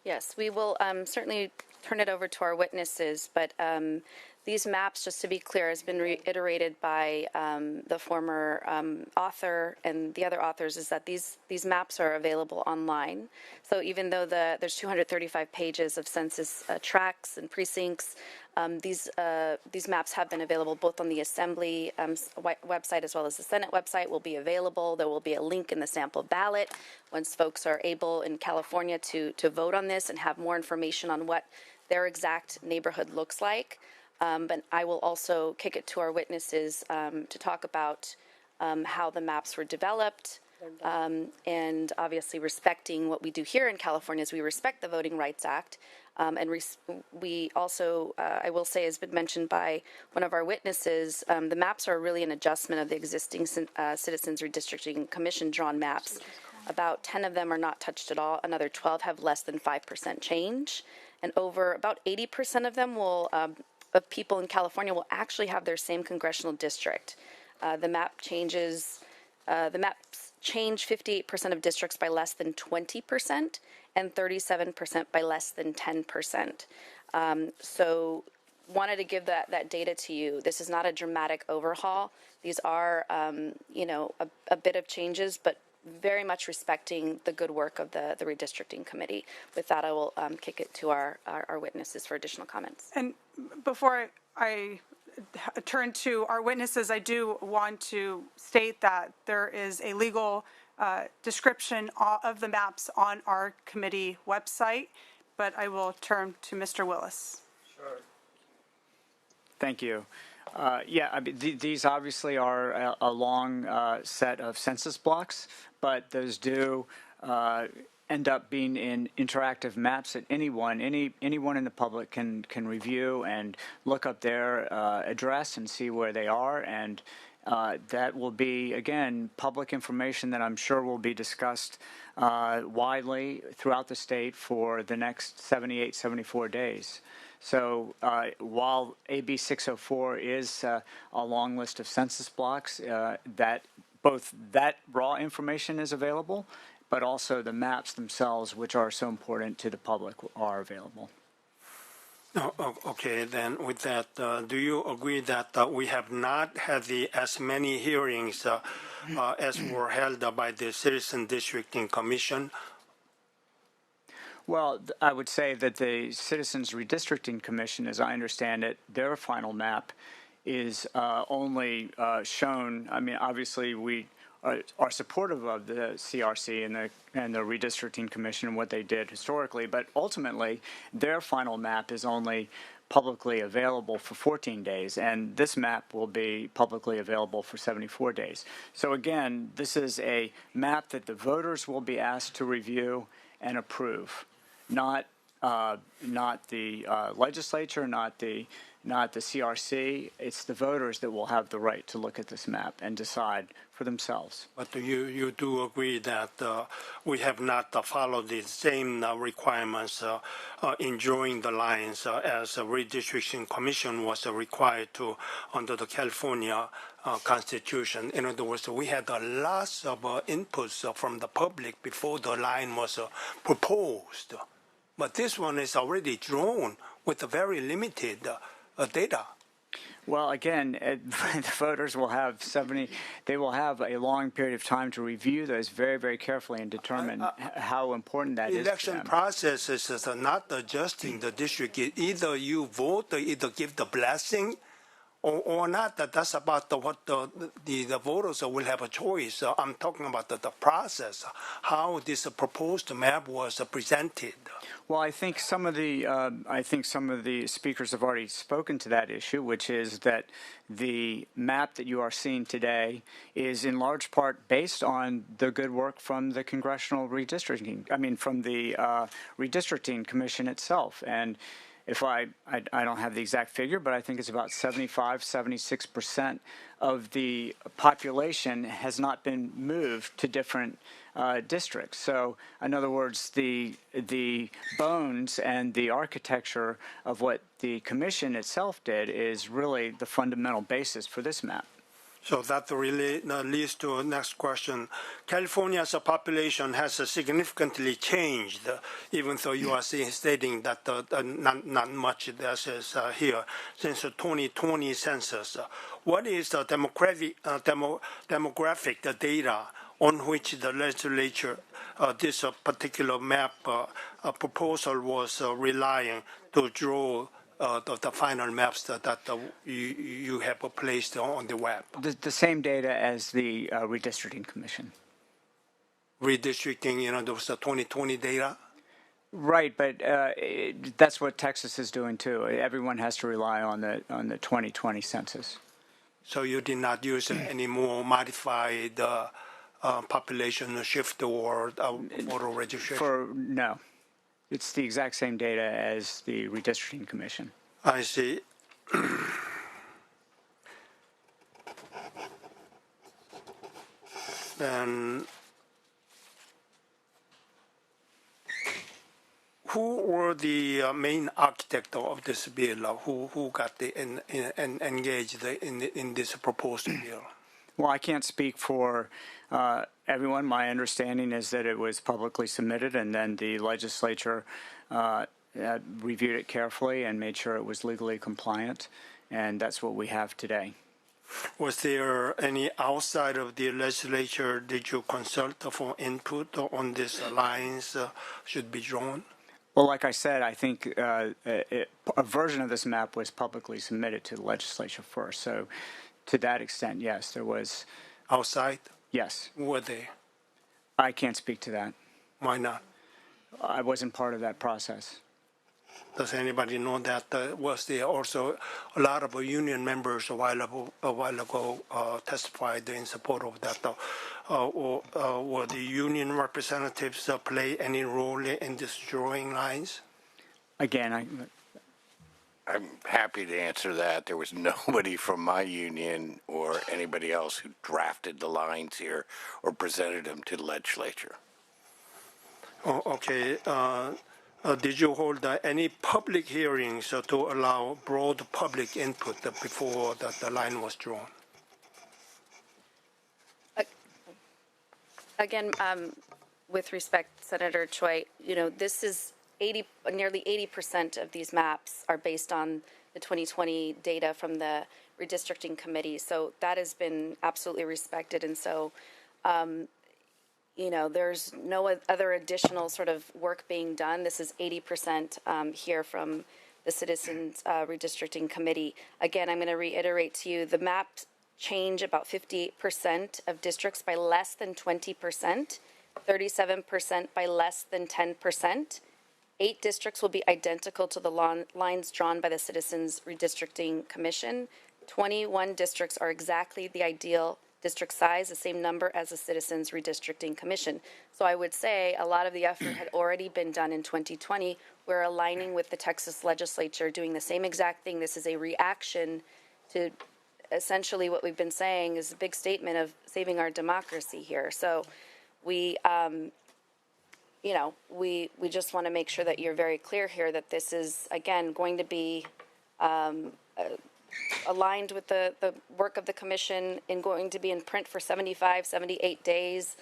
Yes, we will certainly turn it over to our witnesses, but these maps, just to be clear, has been reiterated by the former author and the other authors, is that these maps are available online. So even though there's 235 pages of census tracts and precincts, these maps have been available both on the Assembly website as well as the Senate website. Will be available. There will be a link in the sample ballot once folks are able in California to vote on this and have more information on what their exact neighborhood looks like. But I will also kick it to our witnesses to talk about how the maps were developed, and obviously respecting what we do here in California is we respect the Voting Rights Act. And we also, I will say, has been mentioned by one of our witnesses, the maps are really an adjustment of the existing Citizens Redistricting Commission drawn maps. About 10 of them are not touched at all. Another 12 have less than 5% change. And over about 80% of them will, of people in California will actually have their same congressional district. The maps change 58% of districts by less than 20% and 37% by less than 10%. So wanted to give that data to you. This is not a dramatic overhaul. These are, a bit of changes, but very much respecting the good work of the redistricting committee. With that, I will kick it to our witnesses for additional comments. And before I turn to our witnesses, I do want to state that there is a legal description of the maps on our committee website, but I will turn to Mr. Willis. Sure. Thank you. These obviously are a long set of census blocks, but those do end up being in interactive maps that anyone in the public can review and look up their address and see where they are, and that will be, again, public information that I'm sure will be discussed widely throughout the state for the next 78, 74 days. So while AB 604 is a long list of census blocks, that both that raw information is available, but also the maps themselves, which are so important to the public, are available. Okay, then with that, do you agree that we have not had as many hearings as were held by the Citizen Districting Commission? Well, I would say that the Citizens Redistricting Commission, as I understand it, their final map is only shown. I mean, obviously, we are supportive of the CRC and the Redistricting Commission and what they did historically, but ultimately, their final map is only publicly available for 14 days, and this map will be publicly available for 74 days. So again, this is a map that the voters will be asked to review and approve. Not the legislature, not the CRC. It's the voters that will have the right to look at this map and decide for themselves. But you do agree that we have not followed the same requirements in drawing the lines as the Redistricting Commission was required to under the California Constitution. In other words, we had lots of inputs from the public before the line was proposed. But this one is already drawn with a very limited data. Well, again, the voters will have they will have a long period of time to review those very, very carefully and determine how important that is to Election them. process is not adjusting the district. Either you vote, or either give the blessing, or not. That's about what the voters will have a choice. I'm talking about the process, how this proposed map was presented. Well, I think some of the speakers have already spoken to that issue, which is that the map that you are seeing today is in large part based on the good work from the Congressional Redistricting. I mean, from the Redistricting Commission itself. And if I don't have the exact figure, but I think it's about 76% of the population has not been moved to different districts. So, in other words, the bones and the architecture of what the commission itself did is really the fundamental basis for this map. So that really leads to the next question. California's population has significantly changed, even though you are stating that not much this is here, since the 2020 census. What is the demographic data on which the legislature, this particular map proposal was relying to draw the final maps that you have placed on the web? The same data as the Redistricting Commission. Redistricting, those 2020 data? Right, but that's what Texas is doing too. Everyone has to rely on the 2020 census. So you did not use any more modified population shift or voter registration? No. It's the exact same data as the Redistricting Commission. I see. And who were the main architect of this bill? Who got engaged in this proposed bill? Well, I can't speak for everyone. My understanding is that it was publicly submitted, and then the legislature reviewed it carefully and made sure it was legally compliant, and that's what we have today. Was there any outside of the legislature? Did you consult for input on these lines should be drawn? Well, like I said, I think a version of this map was publicly submitted to the legislature first. So to that extent, yes, there was. Outside? Yes. Were they? I can't speak to that. Why not? I wasn't part of that process. Does anybody know that? Was there also a lot of union members a while ago testified in support of that? Were the union representatives play any role in this drawing lines? Again, I'm happy to answer that. There was nobody from my union or anybody else who drafted the lines here or presented them to the legislature. Oh, okay. Did you hold any public hearings to allow broad public input before the line was drawn? Again, with respect, Senator Choi, this is nearly 80% of these maps are based on the 2020 data from the redistricting committee. So that has been absolutely respected. And so, there's no other additional sort of work being done. This is 80% here from the Citizens Redistricting Committee. Again, I'm going to reiterate to you, the maps change about 58% of districts by less than 20%, 37% by less than 10%. 8 districts will be identical to the lines drawn by the Citizens Redistricting Commission. 21 districts are exactly the ideal district size, the same number as the Citizens Redistricting Commission. So I would say a lot of the effort had already been done in 2020. We're aligning with the Texas legislature, doing the same exact thing. This is a reaction to essentially what we've been saying is a big statement of saving our democracy here. So we just want to make sure that you're very clear here that this is, again, going to be aligned with the work of the commission and going to be in print for 75, 78 days.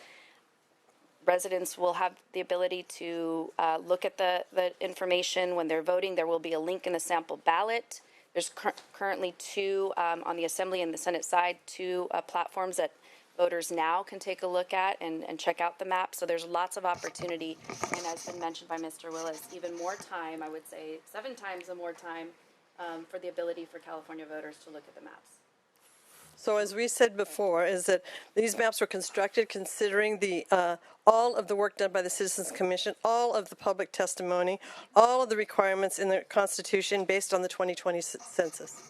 Residents will have the ability to look at the information when they're voting. There will be a link in the sample ballot There's currently two on the Assembly and the Senate side, two platforms that voters now can take a look at and check out the map. So there's lots of opportunity. And as been mentioned by Mr. Willis, even more time, I would say 7 times more time for the ability for California voters to look at the maps. So as we said before, is that these maps were constructed considering the all of the work done by the Citizens Commission, all of the public testimony, all of the requirements in the Constitution based on the 2020 census.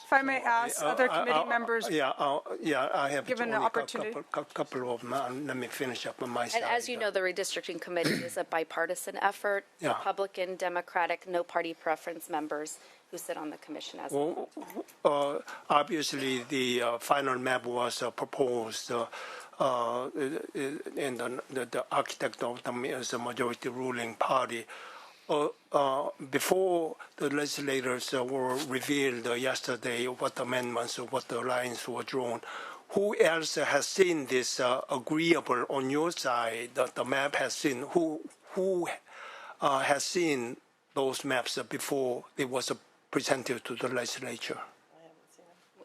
If I may ask other committee members, I have given an opportunity. couple of them. Let me finish up on my side. And as you know, the redistricting committee is a bipartisan effort. Yeah. Republican, Democratic, no party preference members who sit on the commission as well. Obviously, the final map was proposed, and the architect of them is a majority ruling party. Before the legislators were revealed yesterday what amendments or what the lines were drawn, who else has seen this agreeable on your side that the map has seen? Who has seen those maps before it was presented to the legislature?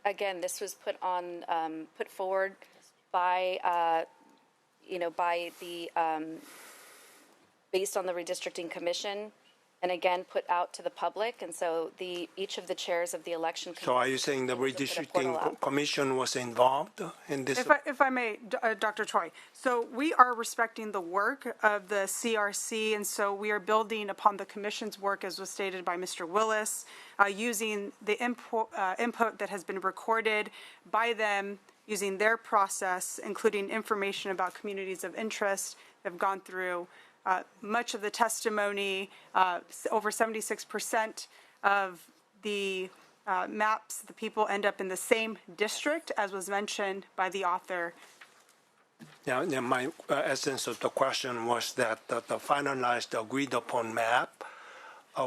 Again, this was put forward by by the based on the redistricting commission, and again put out to the public. And so each of the chairs of the election commission. So are you saying the redistricting commission was involved in this? If I may, Dr. Choi. So we are respecting the work of the CRC, and so we are building upon the commission's work, as was stated by Mr. Willis, using the input that has been recorded by them, using their process, including information about communities of interest that have gone through much of the testimony. Over 76% of the maps, the people end up in the same district, as was mentioned by the author. Yeah, my essence of the question was that the finalized, agreed upon map.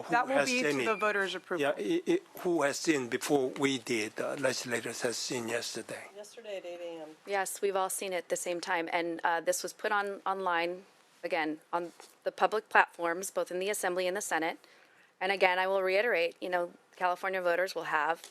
That will be to the voters' approval. Yeah, who has seen before we did? Legislators has seen yesterday. Yesterday at 8 a.m. Yes, we've all seen it at the same time, and this was put online. Again, on the public platforms, both in the Assembly and the Senate. And again, I will reiterate, California voters will have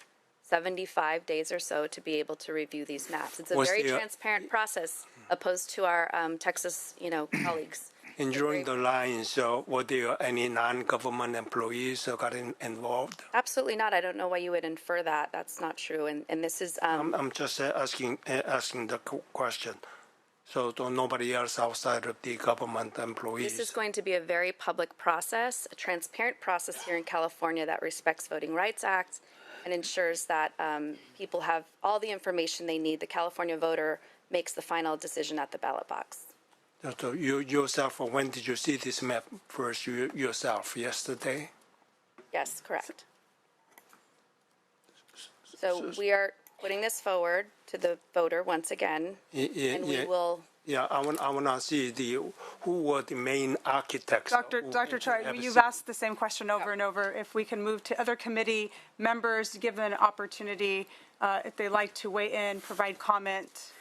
75 days or so to be able to review these maps. It's a very transparent process, opposed to our Texas, colleagues. And during the lines, were there any non-government employees got involved? Absolutely not. I don't know why you would infer that. That's not true. And this is. I'm just asking the question. So nobody else outside of the government employees. This is going to be a very public process, a transparent process here in California that respects Voting Rights Act and ensures that people have all the information they need. The California voter makes the final decision at the ballot box. So you yourself, when did you see this map first? Yourself, yesterday? Yes, correct. So we are putting this forward to the voter once again, and we will. Yeah, I want to see who were the main architects. Dr. Choi, you've asked the same question over and over. If we can move to other committee members, give them an opportunity if they'd like to weigh in, provide comment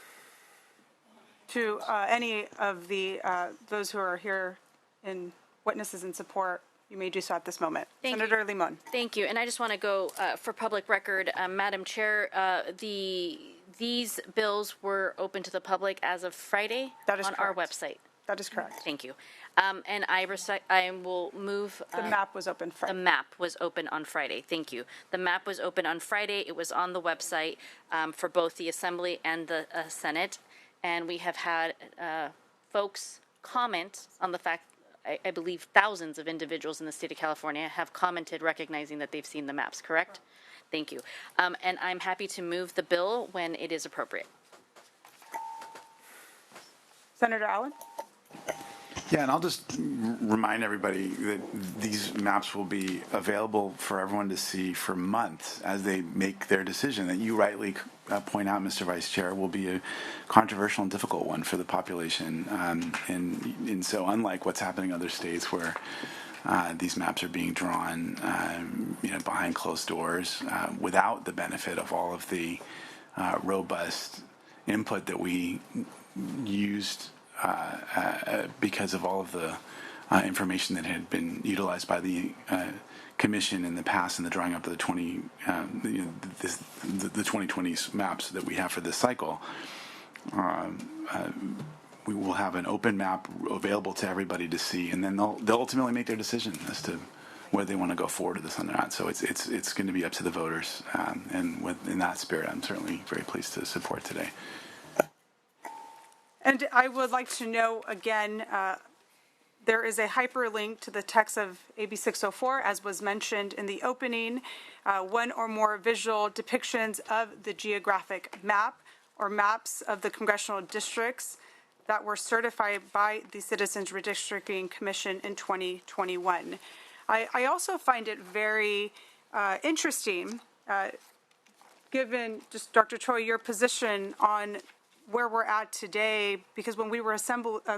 to any of the those who are here in witnesses in support. You may do so at this moment. Senator Limon. Thank you. And I just want to go for public record, Madam Chair, these bills were open to the public as of Friday on our website. That is correct. Thank you. And I will move. The map was open Friday. The map was open on Friday. Thank you. The map was open on Friday. It was on the website for both the Assembly and the Senate. And we have had folks comment on the fact, I believe thousands of individuals in the state of California have commented recognizing that they've seen the maps, correct? Thank you. And I'm happy to move the bill when it is appropriate. Senator Allen? Yeah, and I'll just remind everybody that these maps will be available for everyone to see for months as they make their decision that you rightly point out, Mr. Vice Chair, will be a controversial and difficult one for the population. And so unlike what's happening in other states where these maps are being drawn behind closed doors without the benefit of all of the robust input that we used because of all of the information that had been utilized by the commission in the past in the drawing up of the 2020 maps that we have for this cycle. We will have an open map available to everybody to see, and then they'll ultimately make their decision as to whether they want to go forward with this or not. So it's going to be up to the voters, and in that spirit, I'm certainly very pleased to support today. And I would like to know again, there is a hyperlink to the text of AB 604, as was mentioned in the opening. One or more visual depictions of the geographic map or maps of the congressional districts that were certified by the Citizens Redistricting Commission in 2021. I also find it very interesting, given just Dr. Choi, your position on where we're at today, because when we were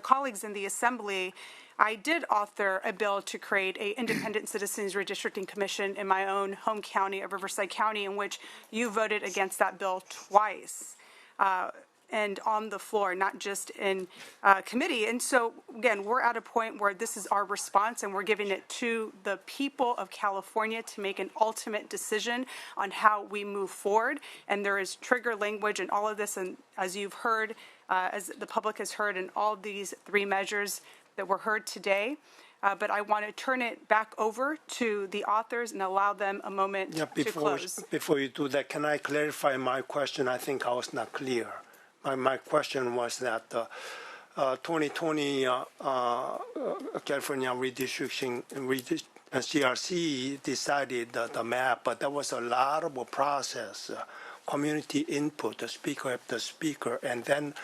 colleagues in the Assembly, I did author a bill to create an independent Citizens Redistricting Commission in my own home county of Riverside County, in which you voted against that bill twice. And on the floor, not just in committee. And so, again, we're at a point where this is our response, and we're giving it to the people of California to make an ultimate decision on how we move forward. And there is trigger language in all of this, and as you've heard, as the public has heard, in all these three measures that were heard today. But I want to turn it back over to the authors and allow them a moment to close. Before you do that, can I clarify my question? I think I was not clear. My question was that 2020 California redistricting CRC decided the map, but there was a lot of a process, community input, the speaker after speaker, and then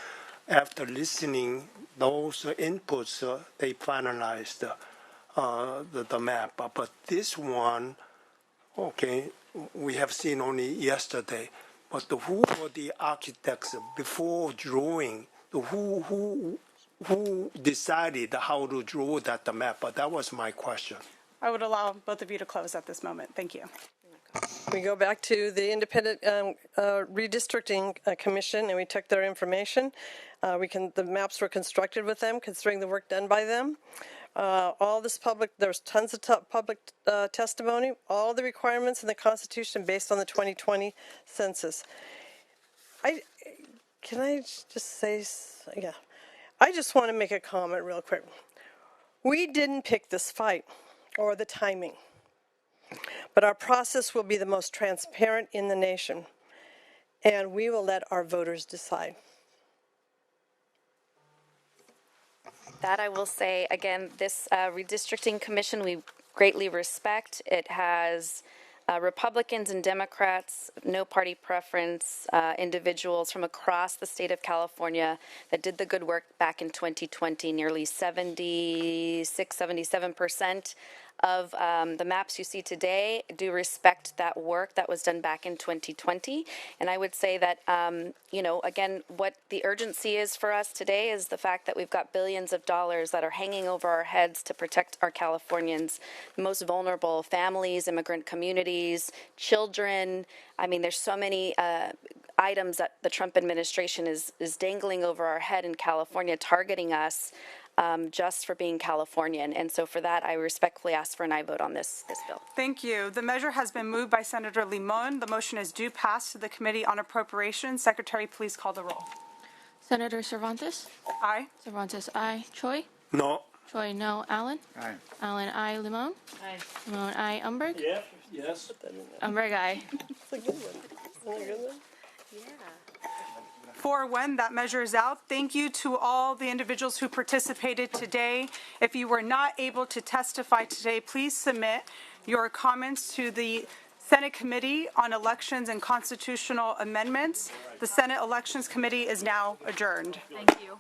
after listening those inputs, they finalized the map. But this one, okay, we have seen only yesterday. But who were the architects before drawing? Who decided how to draw that map? But that was my question. I would allow both of you to close at this moment. Thank you. We go back to the Independent Redistricting Commission, and we took their information. The maps were constructed with them, considering the work done by them. All this there's tons of public testimony, all the requirements in the Constitution based on the 2020 census. Can I just say, yeah, I just want to make a comment real quick. We didn't pick this fight or the timing, but our process will be the most transparent in the nation, and we will let our voters decide. That I will say, again, this redistricting commission we greatly respect. It has Republicans and Democrats, no party preference, individuals from across the state of California that did the good work back in 2020. Nearly 77% of the maps you see today do respect that work that was done back in 2020. And I would say that, again, what the urgency is for us today is the fact that we've got billions of dollars that are hanging over our heads to protect our Californians, the most vulnerable families, immigrant communities, children. I mean, there's so many items that the Trump administration is dangling over our head in California, targeting us just for being Californian. And so for that, I respectfully ask for an aye vote on this bill. Thank you. The measure has been moved by Senator Limon. The motion is due pass to the Committee on Appropriations. Secretary, please call the roll. Senator Cervantes? Aye. Cervantes, aye. Choi? No. Choi, no. Allen? Aye. Allen, aye. Limon? Aye. Limon, aye. Umberg? Yeah. Yes. Umberg, aye. It's a good one. Isn't it a good one? 4-1, that measure is out. Thank you to all the individuals who participated today. If you were not able to testify today, please submit your comments to the Senate Committee on Elections and Constitutional Amendments. The Senate Elections Committee is now adjourned. Thank you.